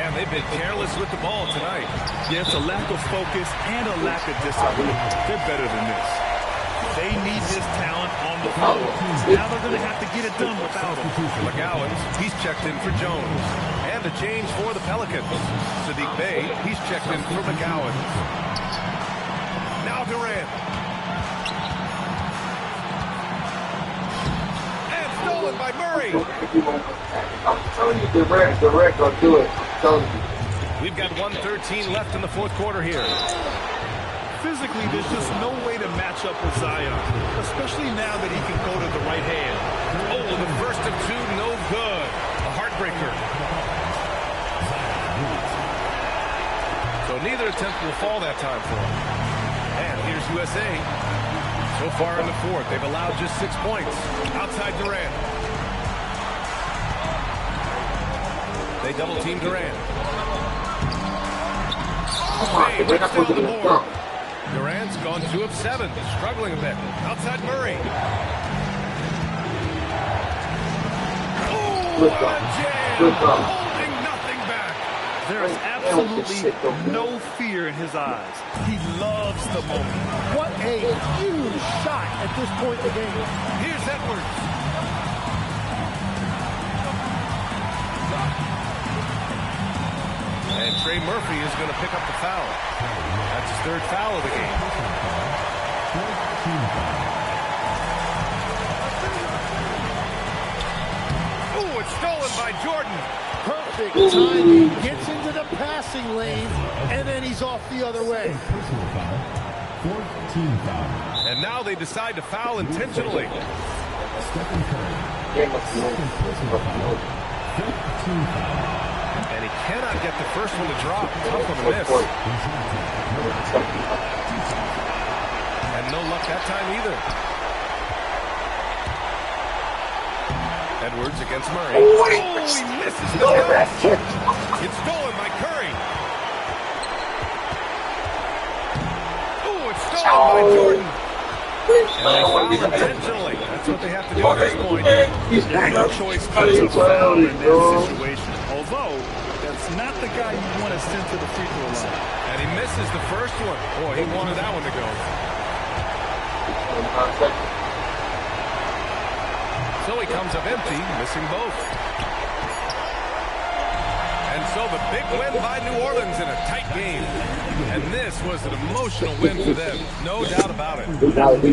And they've been careless with the ball tonight. Yeah, it's a lack of focus and a lack of discipline. They're better than this. They need his talent on the floor. Now they're going to have to get it done without him. McGowens, he's checked in for Jones. And a change for the Pelicans. Sadiq Bey, he's checked in for McGowens. Now Durant. And stolen by Murray. I'm telling you, Durant gonna do it. I'm telling you. We've got 1:13 left in the fourth quarter here. Physically, there's just no way to match up with Zion, especially now that he can go to the right hand. Oh, the first of two, no good. A heartbreaker. So neither attempt will fall that time for him. And here's USA. So far in the fourth, they've allowed just 6 points. Outside Durant. They double-team Durant. Hey, breaks down the board. Durant's gone 2 of 7, struggling a bit. Outside Murray. Oh, what a jam! Holding nothing back. There is absolutely no fear in his eyes. He loves the moment. What a huge shot at this point in the game. Here's Edwards. And Trey Murphy is going to pick up the foul. That's his 3rd foul of the game. Ooh, it's stolen by Jordan. Perfect timing. Gets into the passing lane, and then he's off the other way. And now they decide to foul intentionally. And he cannot get the first one to drop. Tough one to miss. And no luck that time either. Edwards against Murray. Oh, he misses the shot. It's stolen by Curry. Oh, it's stolen by Jordan. And they foul intentionally. That's what they have to do at this point. No choice but to foul in that situation. Although, that's not the guy you want to send to the free throw line. And he misses the first one. Boy, he wanted that one to go. So he comes up empty, missing both. And so the big win by New Orleans in a tight game. And this was an emotional win for them. No doubt about it.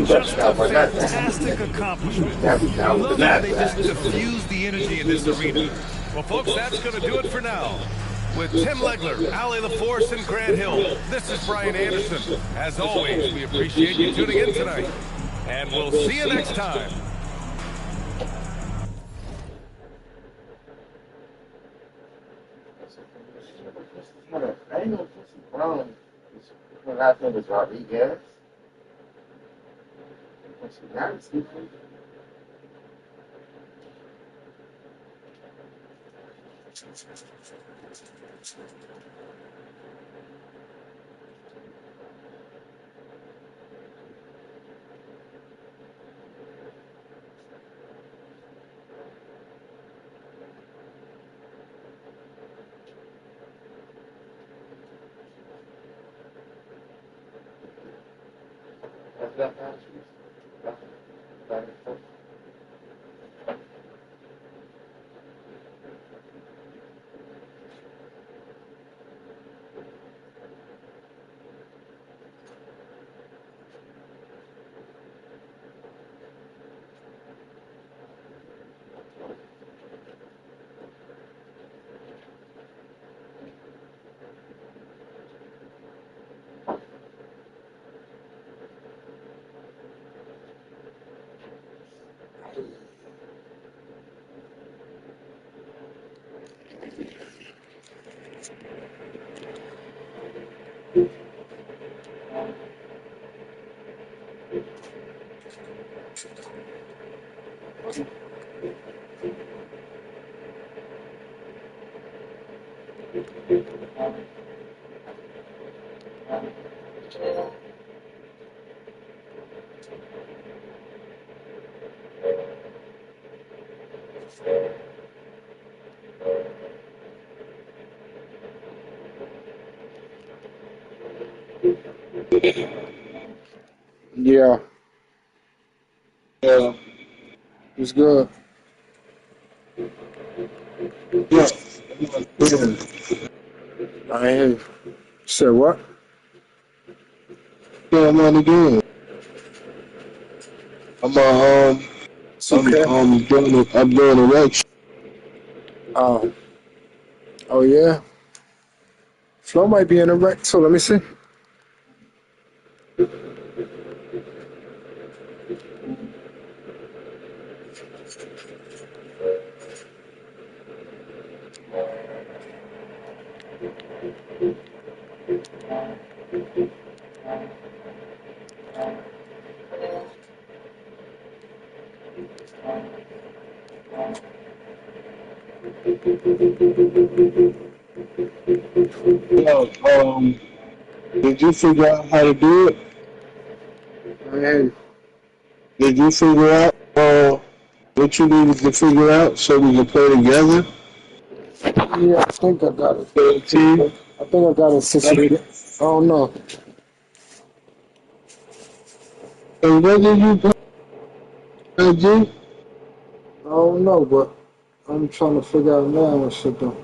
Just a fantastic accomplishment. I love how they just diffuse the energy in this arena. Well, folks, that's going to do it for now. With Tim Legler, Allie LaForce, and Grant Hill, this is Brian Anderson. As always, we appreciate you tuning in tonight. And we'll see you next time. I ain't no Pussy Brown. His last name is Rodriguez. Pussy Brown is different. Yeah. Yeah. It's good. Yeah. I hear you. Said what? Yeah, I'm on the game. I'm doing a rec. Oh yeah. Flo might be in a wreck too. Let me see. Yeah, did you figure out how to do it? Hey. Did you figure out what you needed to figure out so we can play together? Yeah, I think I got it. Team? I think I got it situated. I don't know. And when did you play? I don't know, but I'm trying to figure out now and shit though.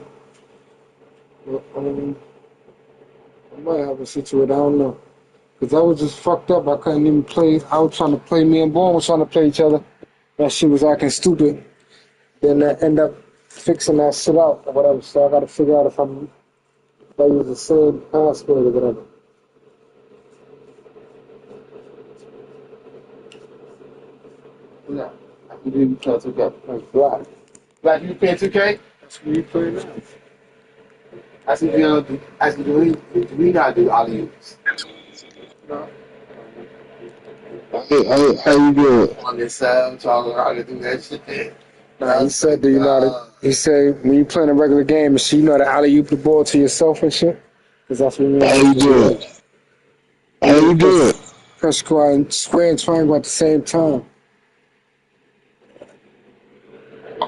But, I might have a situation. I don't know. Because I was just fucked up. I couldn't even play. I was trying to play. Me and Bourne was trying to play each other. That shit was acting stupid. Then I end up fixing that shit out or whatever. So I got to figure out if I use the same password or whatever. No. You didn't play 2K. Like Black. Black, you play 2K? That's what you play now. I said, do we not do alley-oops? No. How you doing? On this side, trying to learn how to do that shit. Nah, he said, do you know how to, he said, when you playing a regular game, and you know how to alley-oop the ball to yourself and shit? Because that's what you How you doing? How you doing? Press square and triangle at the same time.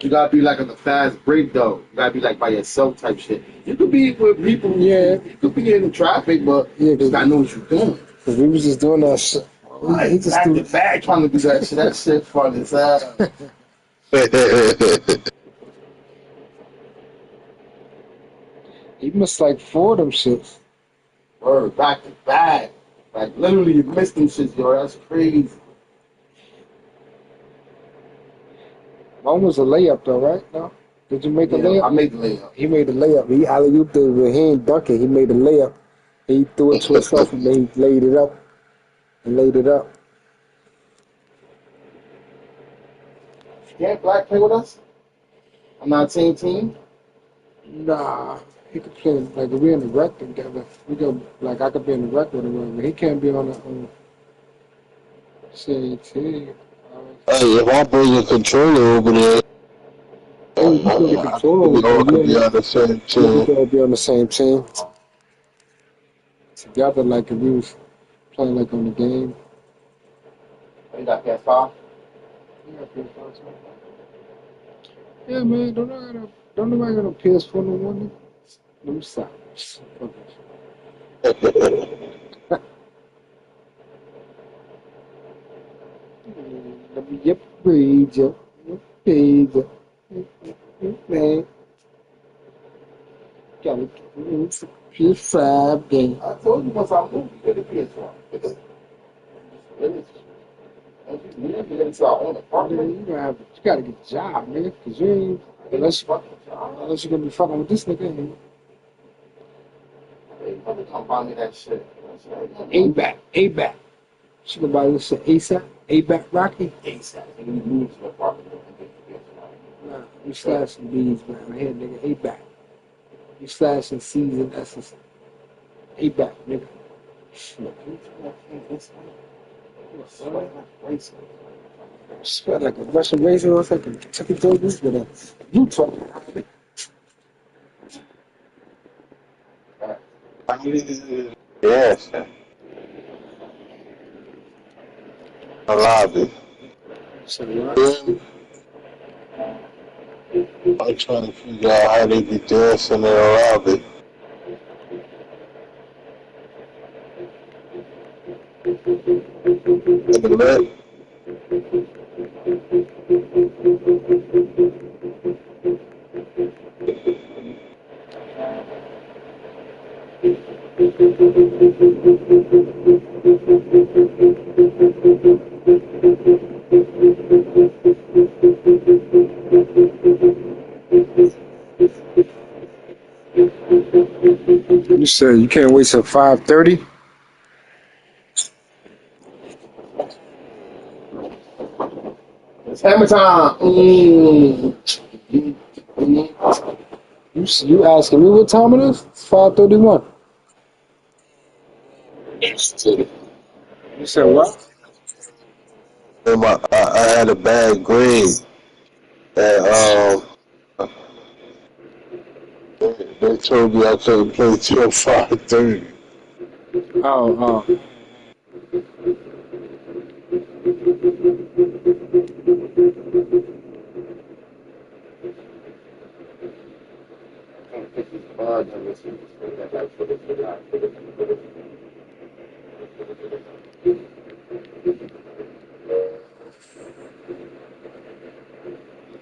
You gotta be like on the fast break though. You gotta be like by yourself type shit. You could be with people. Yeah. You could be in the traffic, but you gotta know what you're doing. Cause we was just doing that shit. Like, he just back to back trying to do that shit. That shit fun as hell. He missed like 4 of them shits. Word, back to back. Like literally you missed them shits, yo. That's crazy. One was a layup though, right? No? Did you make a layup? I made the layup. He made the layup. He alley-ooped it, but he ain't dunking. He made the layup. He threw it to himself and then he laid it up. Can't Black play with us? I'm not team. Nah, he could play like if we in the rec together. We go like I could be in the rec with him, but he can't be on the same team. Hey, if I bring a controller over there, you can be on the same team. We could be on the same team together, like if we was playing like on the game. You got PS5? Yeah, man. Don't nobody got a PS4 no more. Nigga. Let me stop. Let me upgrade you. Man. Gotta get some PS5 game. I told you once I moved, you get a PS1. You gotta get a job, nigga. Cause you ain't unless you're gonna be fucking with this nigga. Come buy me that shit. A-back. She gonna buy this shit ASAP. A-back Rocky. ASAP. Nah, you slashing B's, man. Right here, nigga. A-back. You slashing C's and S's. A-back, nigga. Smell like a Russian raisin or something. Kentucky Donuts with a Utah. Yes. A lobby. I'm trying to figure out how they be dancing in a lobby. nigga, man. You said you can't wait till 5:30. It's hammer time. You asking me what time it is? It's 5:31. You said what? I had a bad grade, and they told me I couldn't play till 5:30. Oh.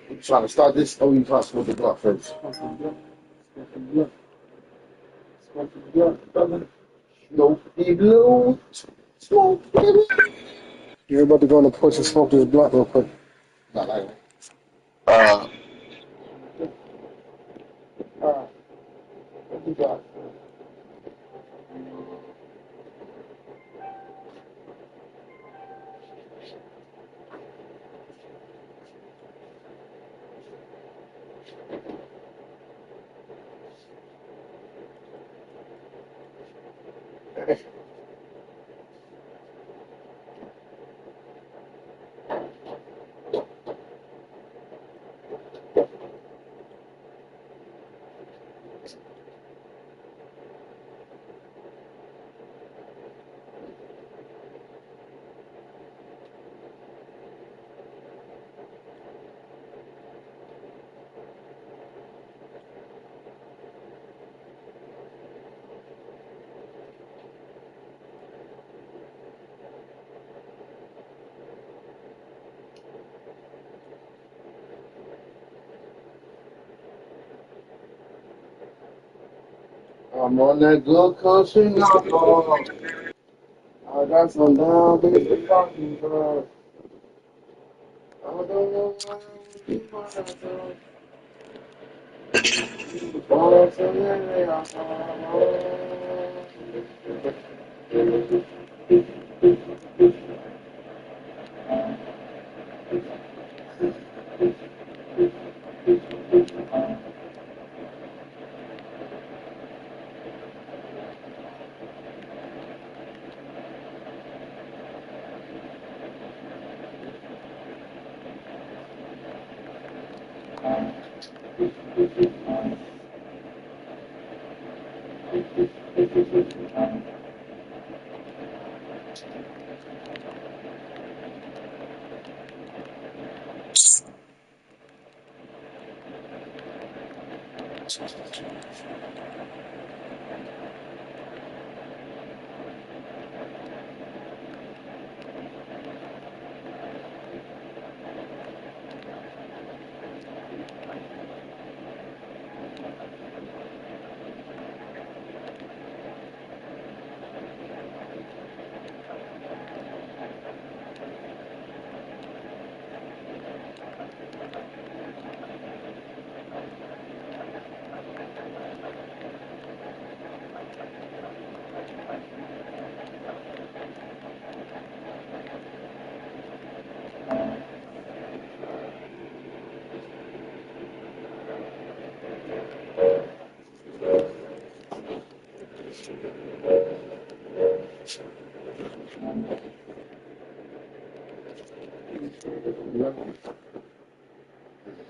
You trying to start this? Oh, you trying to smoke the block first? No, blue. Smoke, baby. You're about to go on the porch and smoke this blunt real quick. Not like what you got? I'm on that good country now. I got some down baby talking about. I don't know why you want to go. Oh, so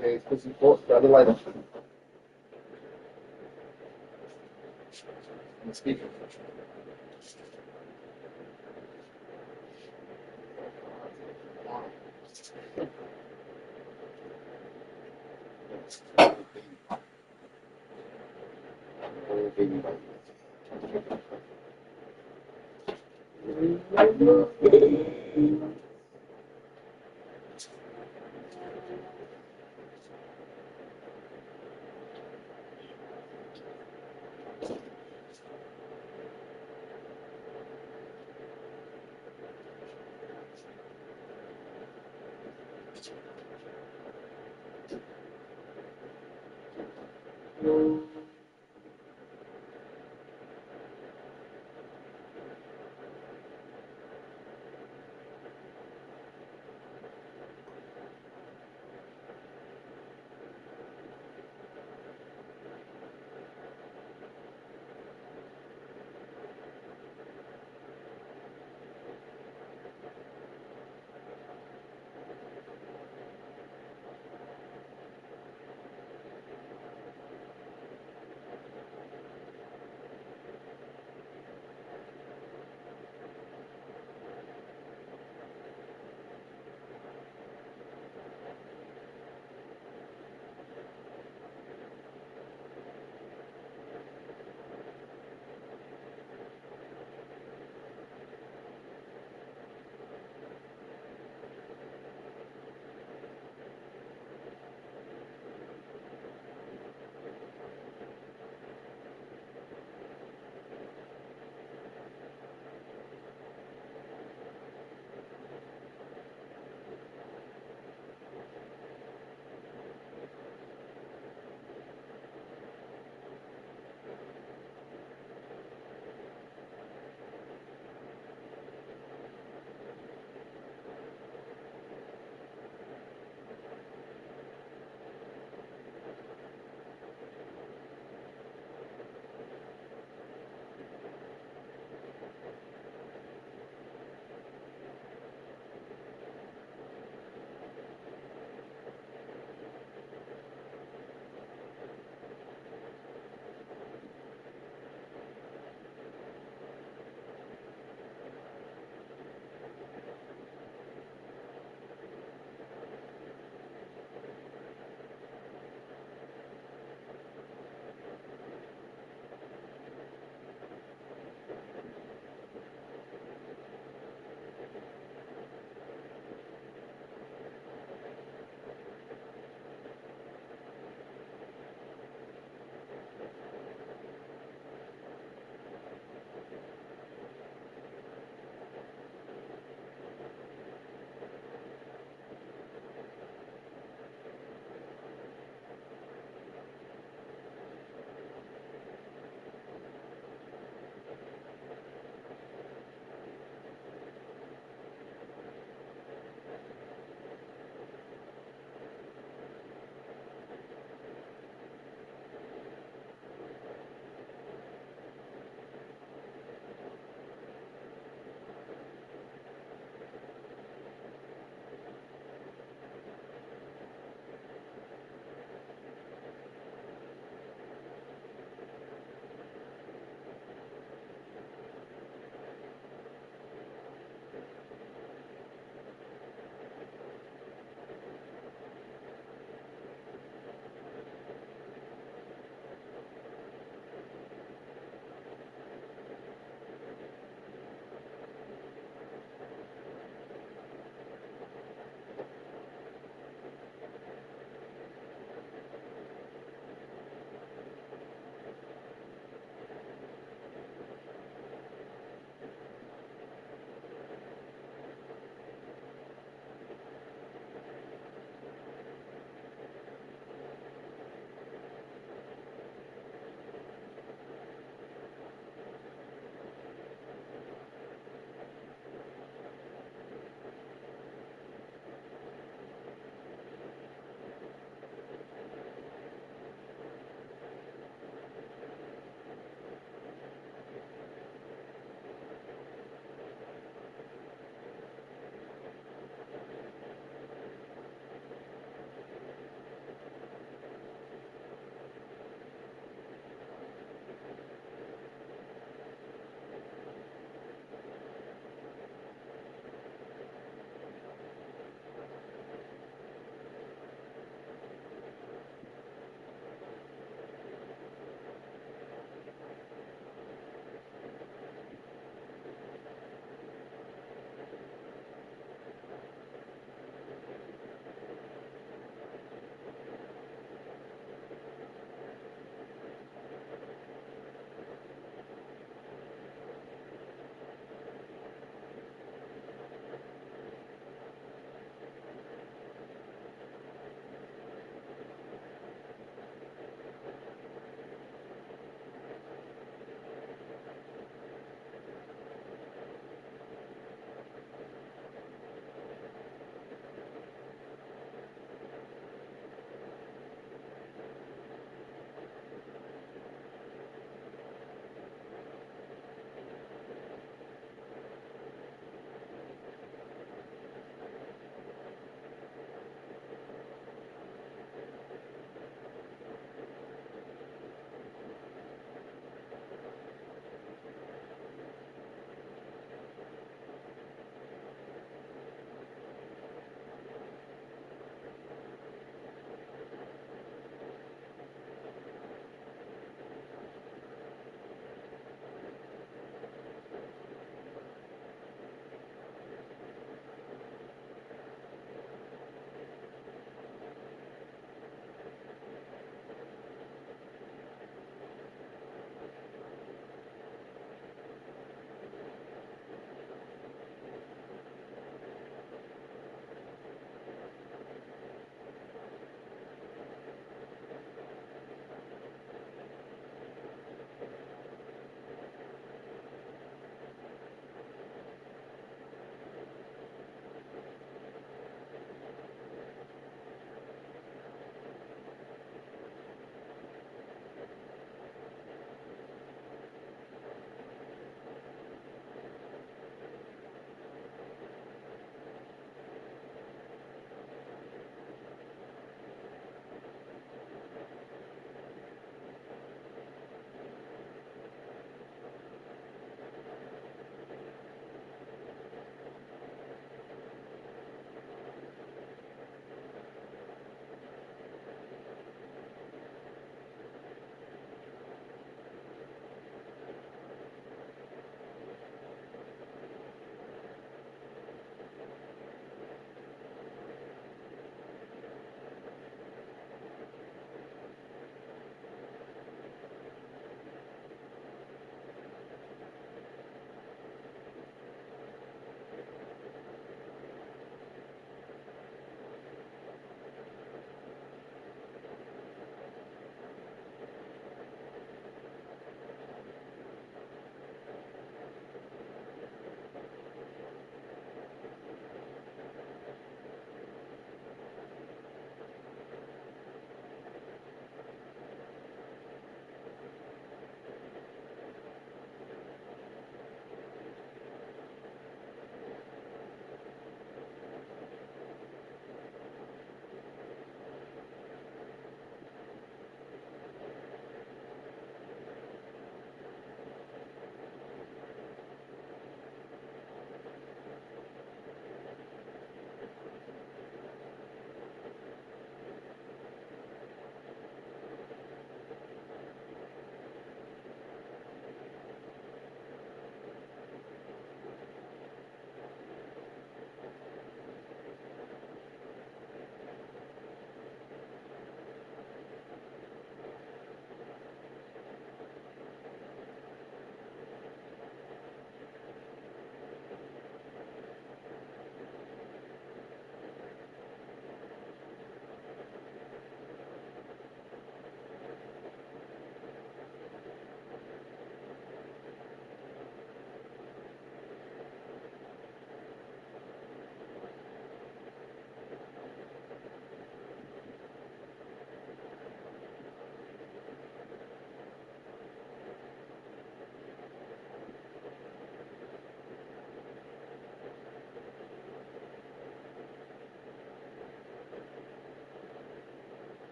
Hey, put some forks, grab the lighter. And the speaker.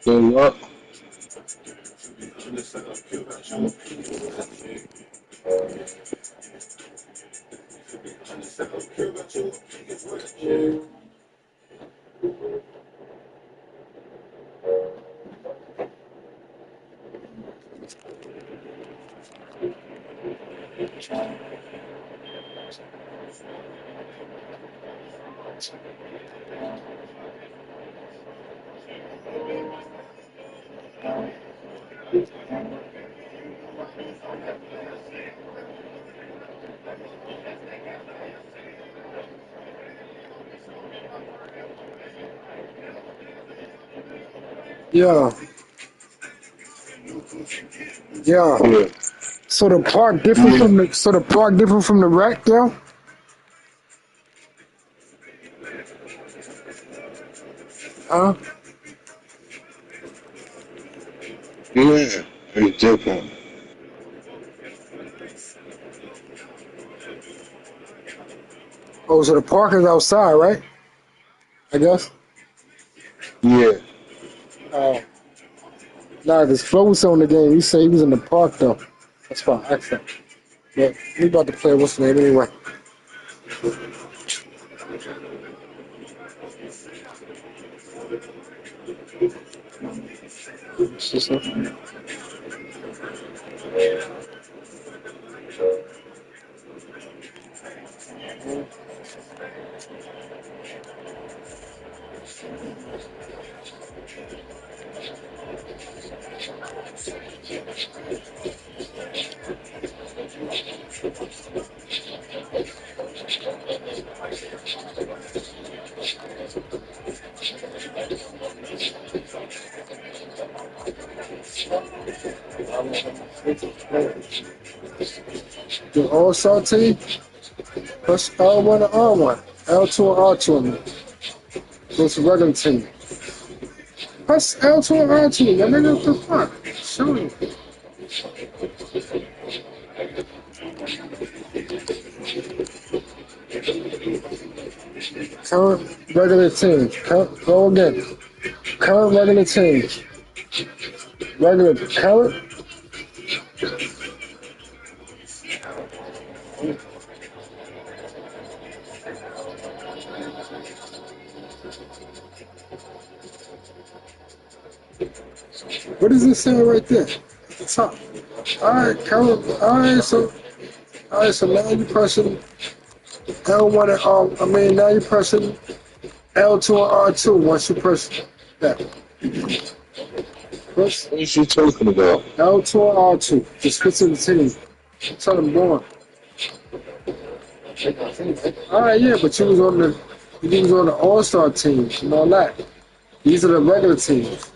Good luck. Yeah, yeah. Yeah. So the park different from the rack, yo? Huh? Yeah. It's different. Oh, so the park is outside, right? I guess. Yeah. Oh, nah, this Flo was on the game. He said he was in the park though. That's fine. Excellent. But we about to play what's the name anyway. The All-Star team, plus L1 and R1. L2 and R2 goes to regular team. Plus L2 and R2. Y'all nigga, what the fuck? Show me. Current regular team. Go again. Current regular team. Current. What does it say right there at the top? Alright, current. So now you pressing L1 and now you pressing L2 and R2 once you press that. Press What is you talking about? L2 and R2. Just switch to the team. Tell them going. Alright, yeah, but you was on the All-Star team and all that. These are the regular teams.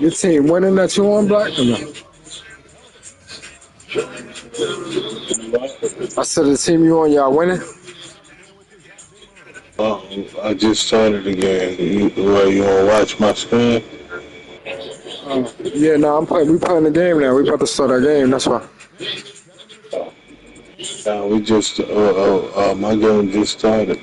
Your team winning that you on, Black? Or no? I said the team you on, y'all winning? I just started again. You want to watch my screen? Yeah, no, I'm playing. We playing the game now. We about to start our game. That's why. We just, my game just started.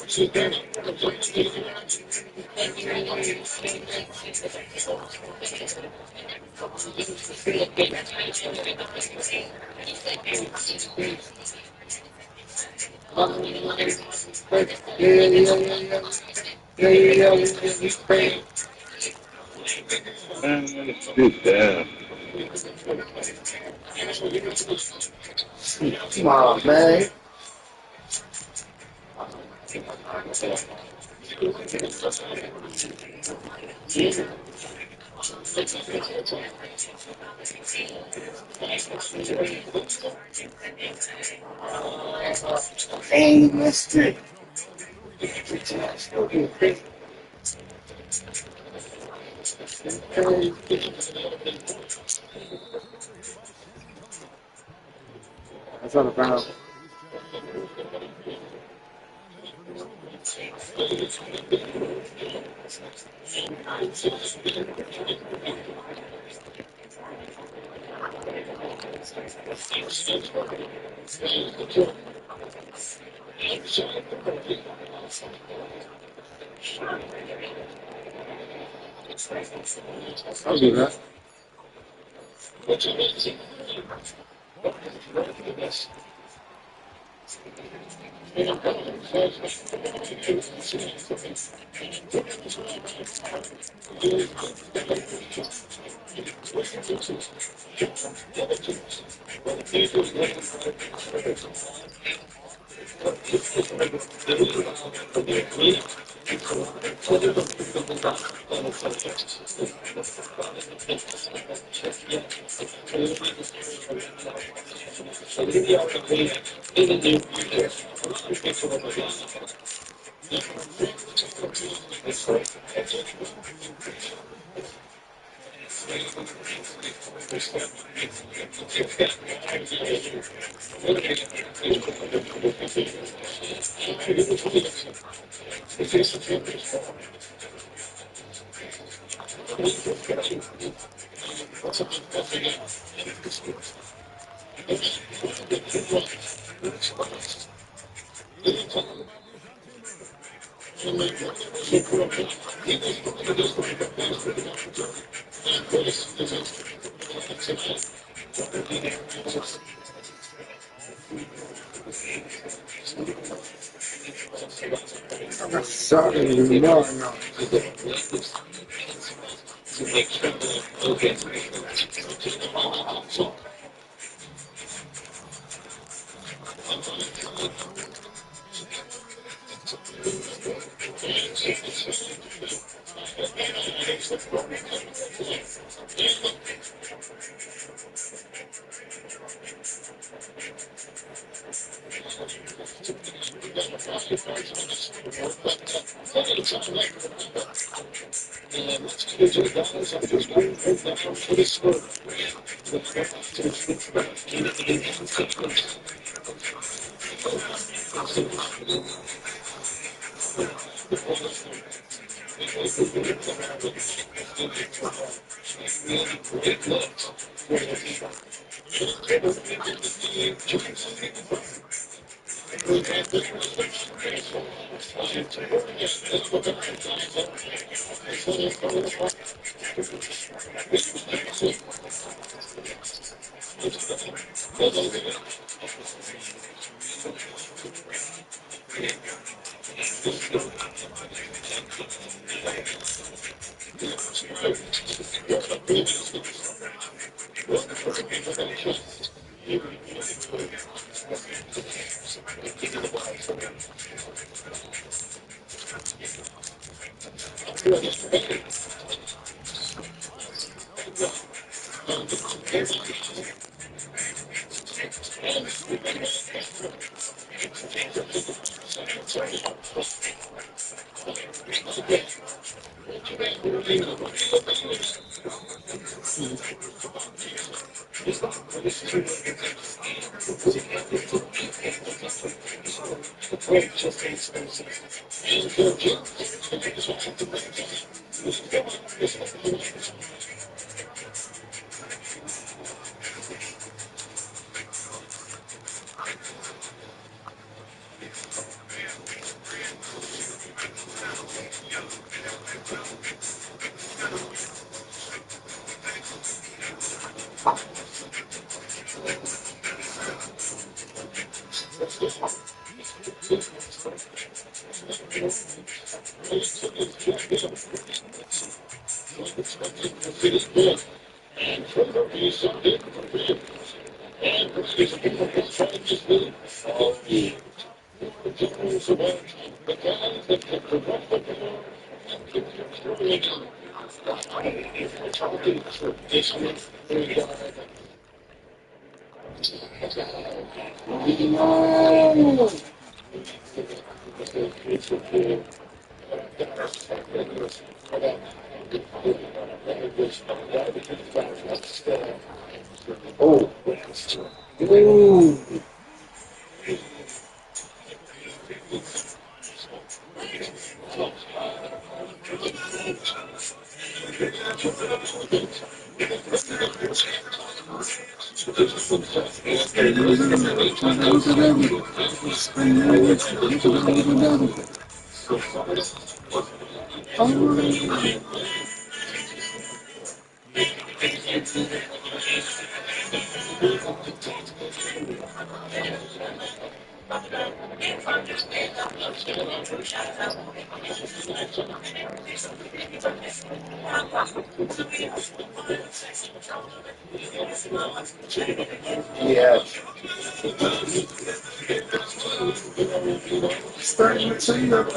Good damn. Come on, man. Hey, mister. That's on the ground. I'll do that. Sorry, no. Oh. Ooh. Yeah. Starting to change up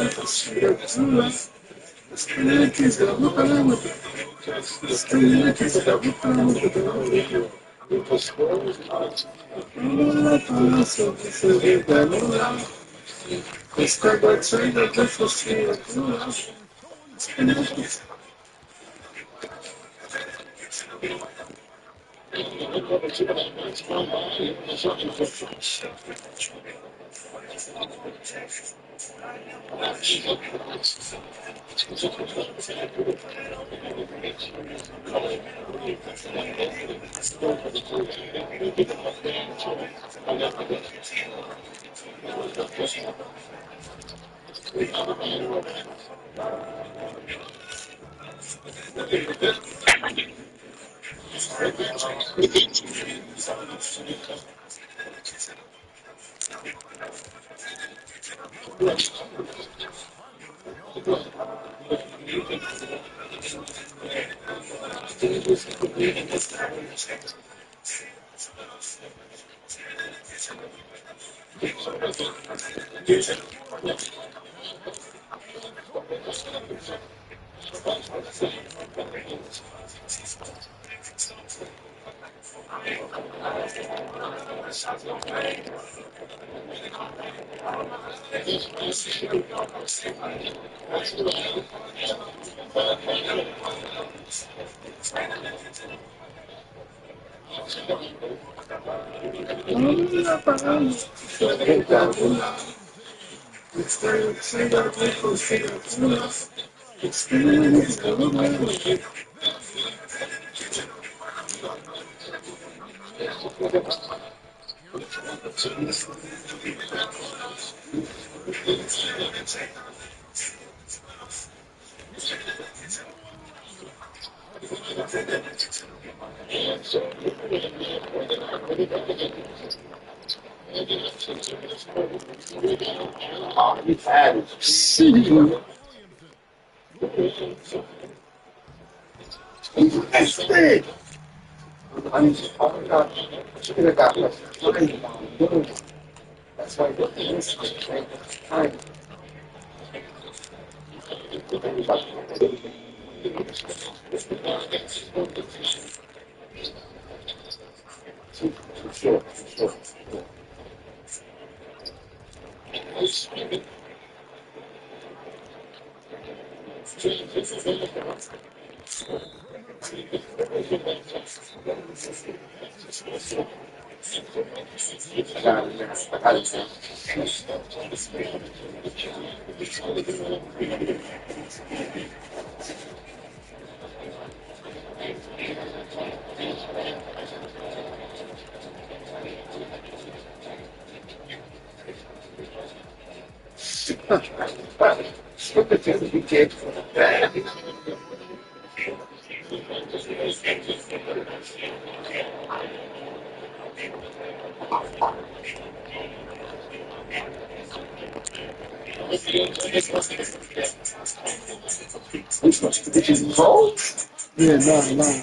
That's why This much condition involved. Yeah, no.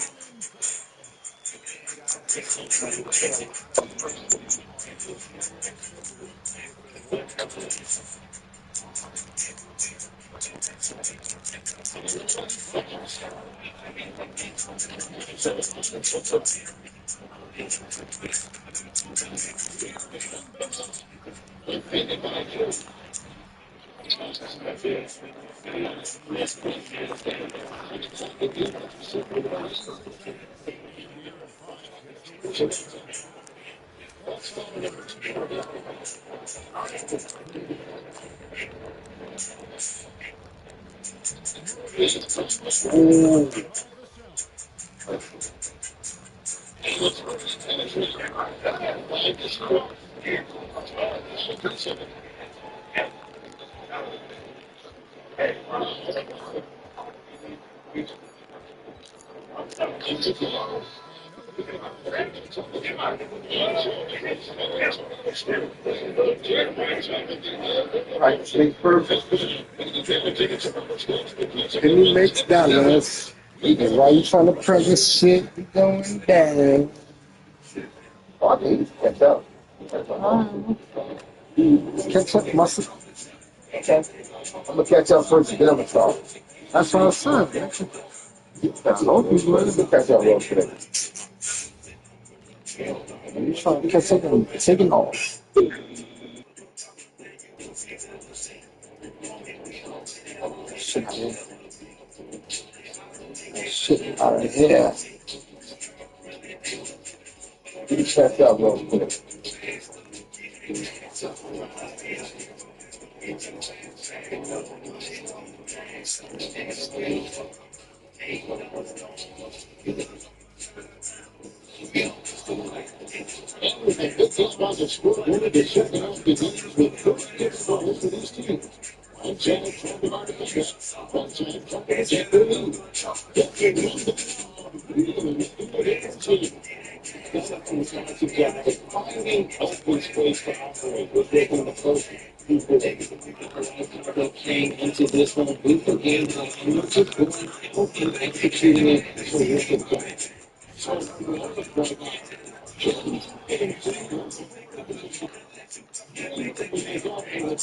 Ooh. Right, stay perfect. Can you make dollars? And while you trying to press this shit, you going down. Oh, I think he's catch up. Catch up, muscle. Okay. I'm gonna catch up first, then I'm gonna talk. That's what I'm saying. That's all people let me catch up real quick. You trying to catch up and take it off. Shit out of here. Shit out of here. You catch up real quick.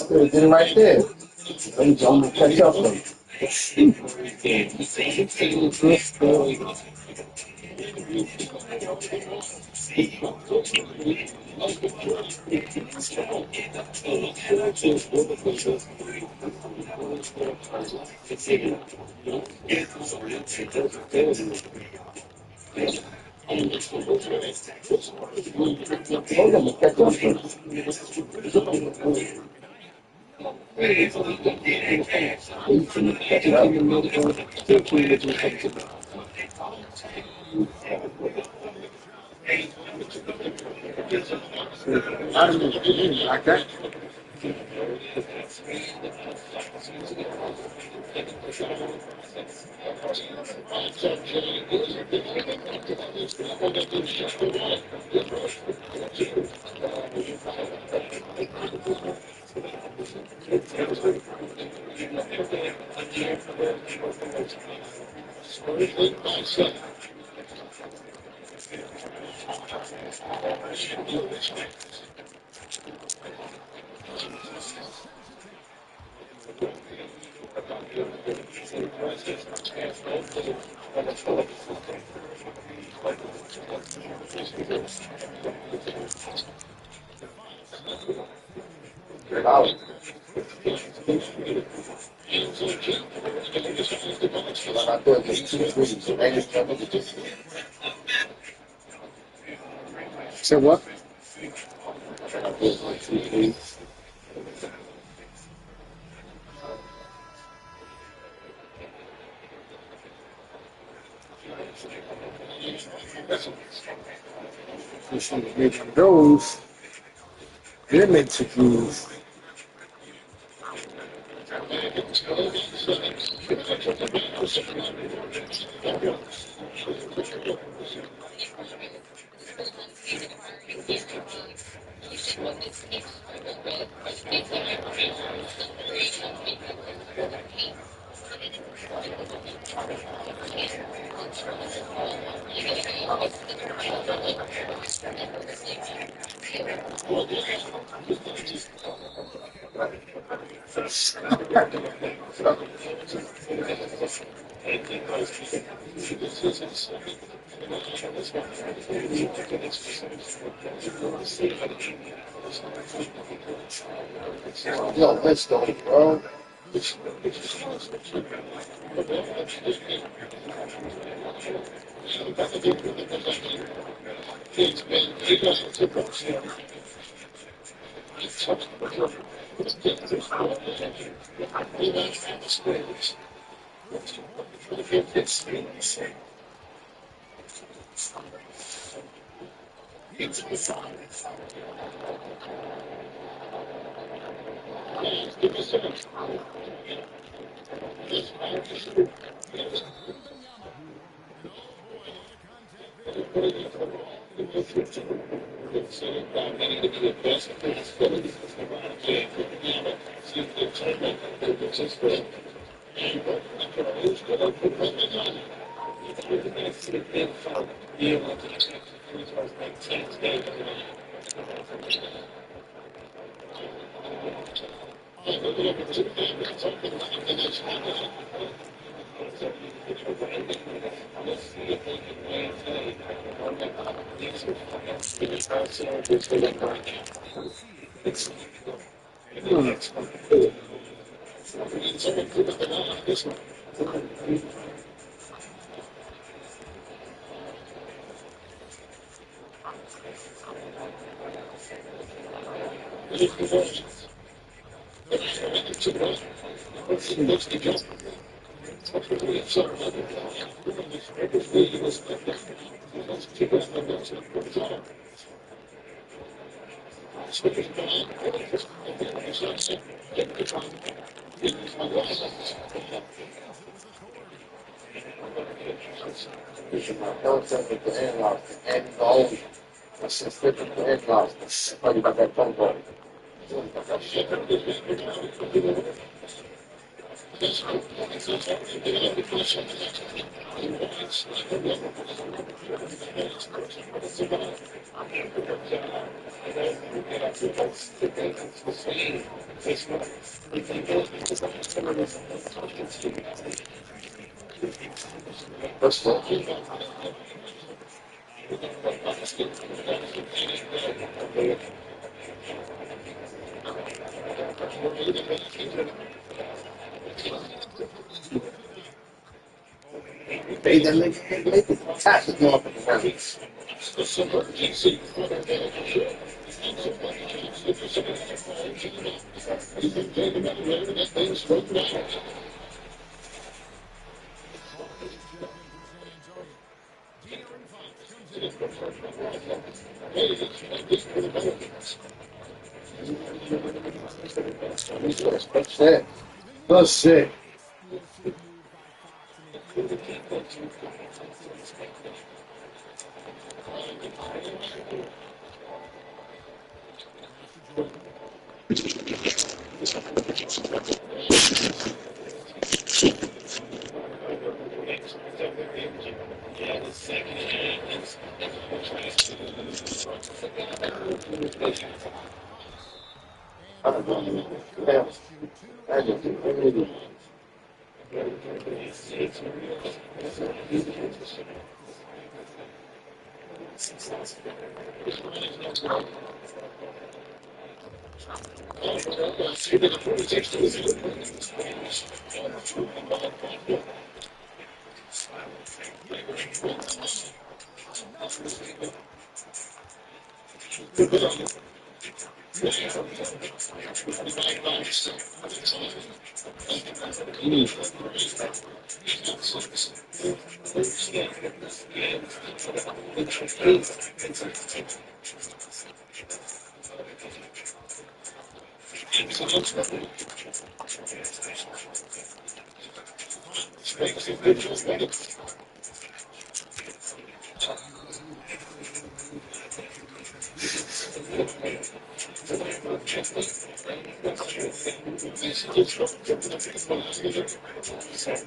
Get it right there. I'm gonna catch up with I'm gonna catch up I don't know. Like that. Say what? Making those, they're meant to use. Yo, let's go, bro. Hey, that make the taxes go up in the ranks. That's it.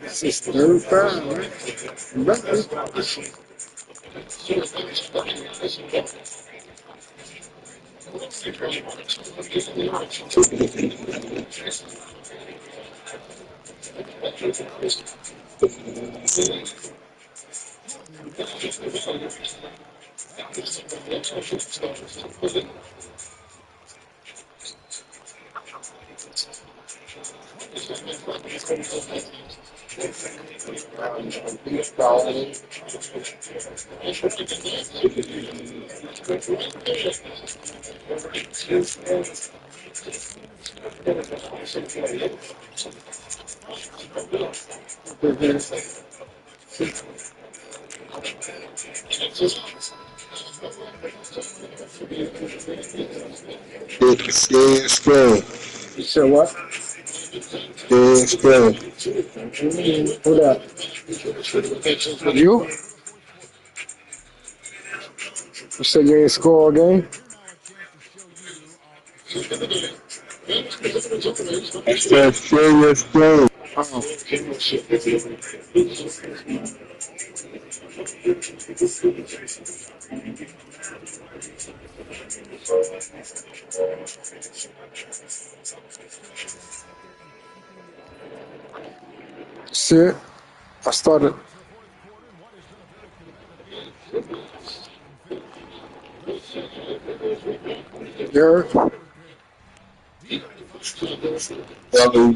This is third foul, right? Stay strong. You said what? Stay strong. Who that? You? You said you ain't score a game? I said stay strong. Oh. See it? I started. You heard?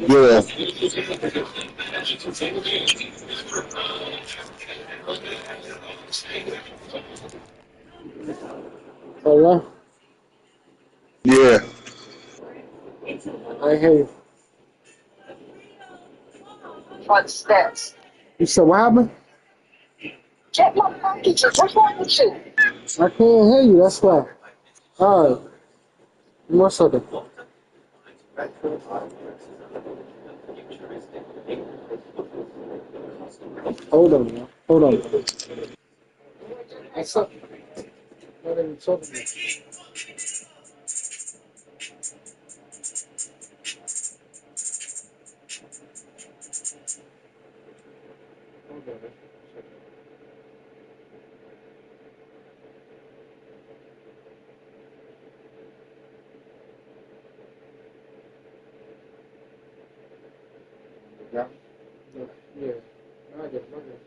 Yeah. Hello? Yeah. I hear you. Front steps. You said what happened? Check my packages. What's wrong with you? I can't hear you, that's why. Alright. One second. Hold on, man. Hold on. What's up? Not even talking to you. Hold on, man. Yeah. Yeah. I get it.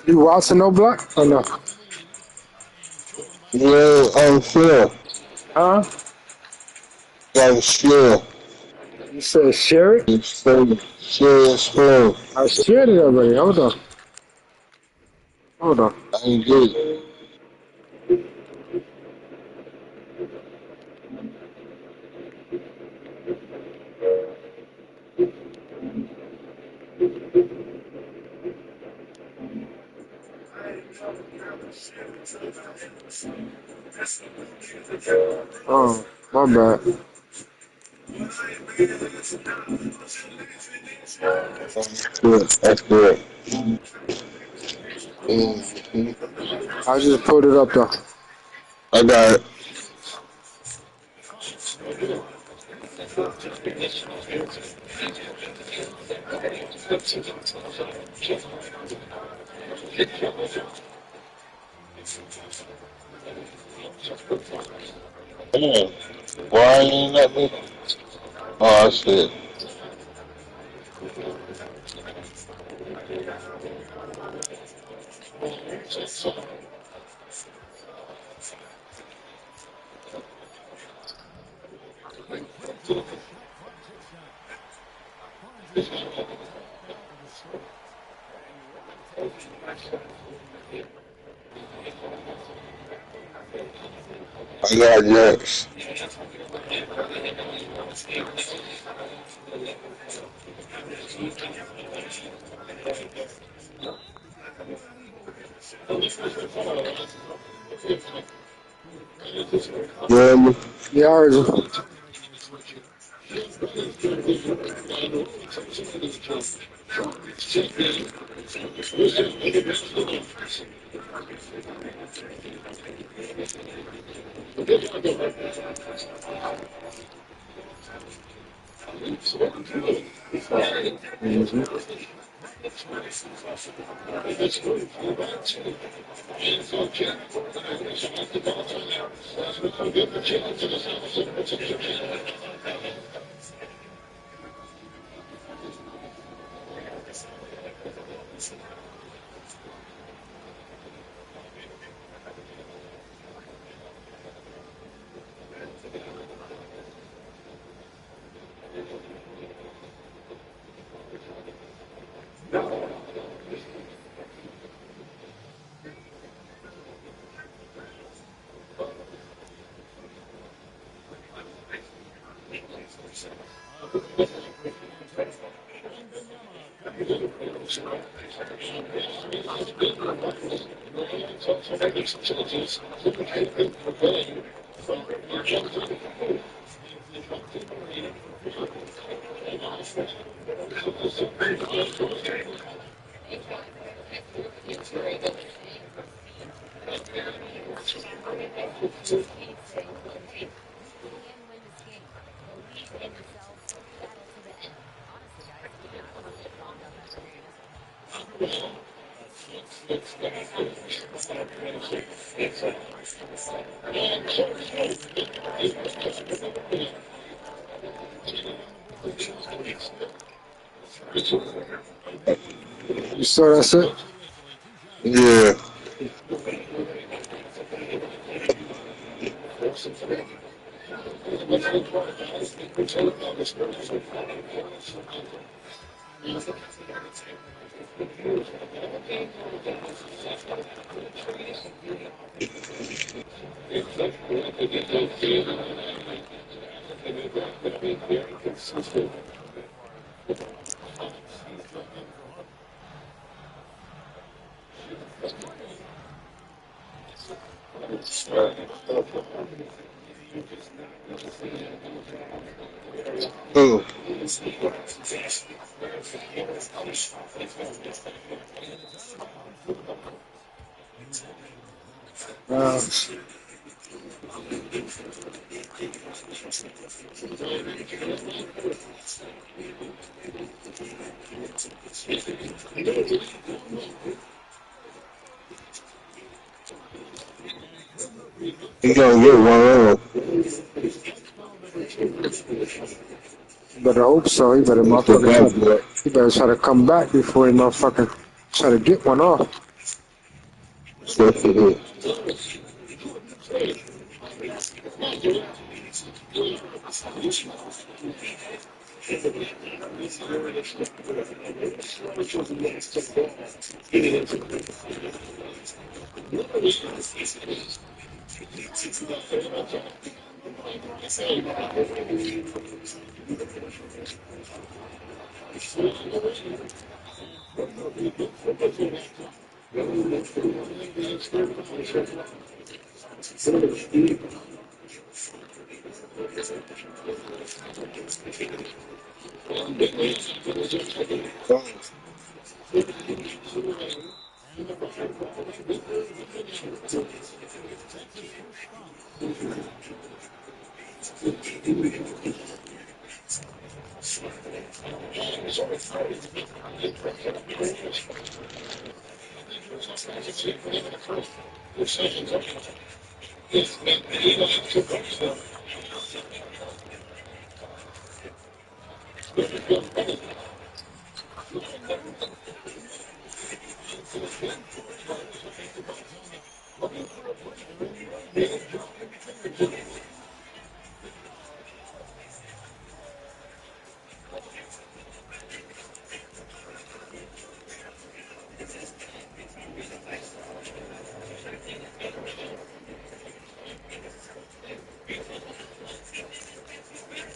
You watching No Block or no? Yeah, sure. Huh? Like, sure. You said share it? Sure. I shared it already. Hold on. Hold on. I ain't get it. Oh, my bad. That's good. I just pulled it up though. I got it. Damn. Why ain't let me? Oh, I see it. I got next. Yeah, Yeah, I heard you. You saw that's it? Yeah. Oh. He gonna get one on. Better hope so. He better he better try to come back before he motherfucking try to get one off.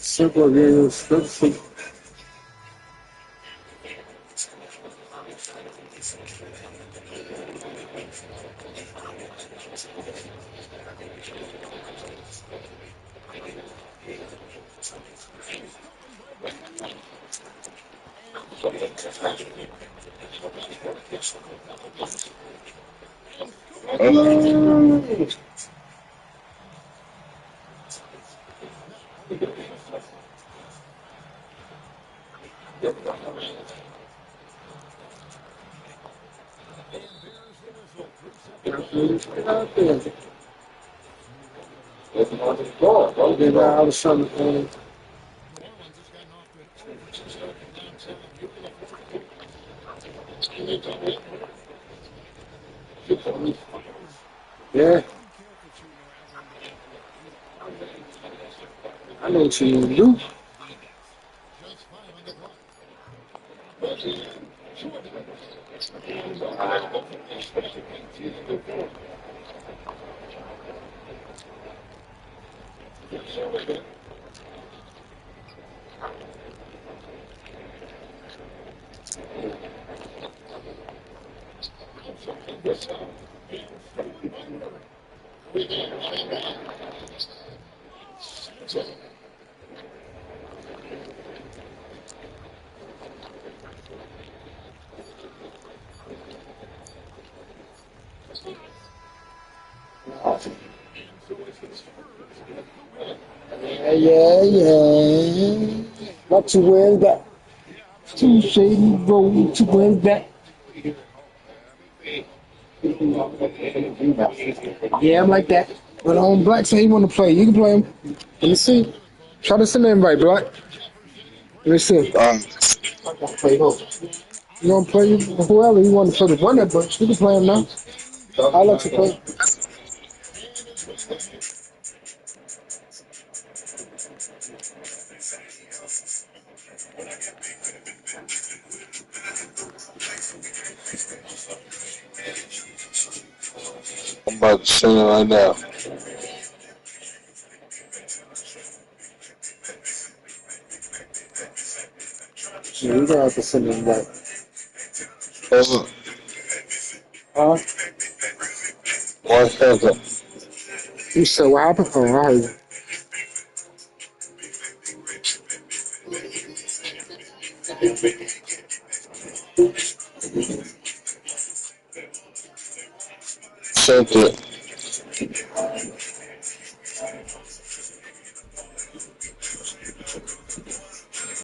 Simple games. I was trying to. Yeah. I know what you need to do. Yeah. Not to wear that. Too shady road to wear that. Yeah, I'm like that. But Black said he want to play. You can play him. Let me see. Try to send the invite, Black. Let me see. You want to play whoever you want to play the runner, but you can play him now. I'll let you play. I'm about to send it right now. Yeah, you gonna have to send the invite. Huh? 1 second. You said what happened? Oh, I heard you. Sent it.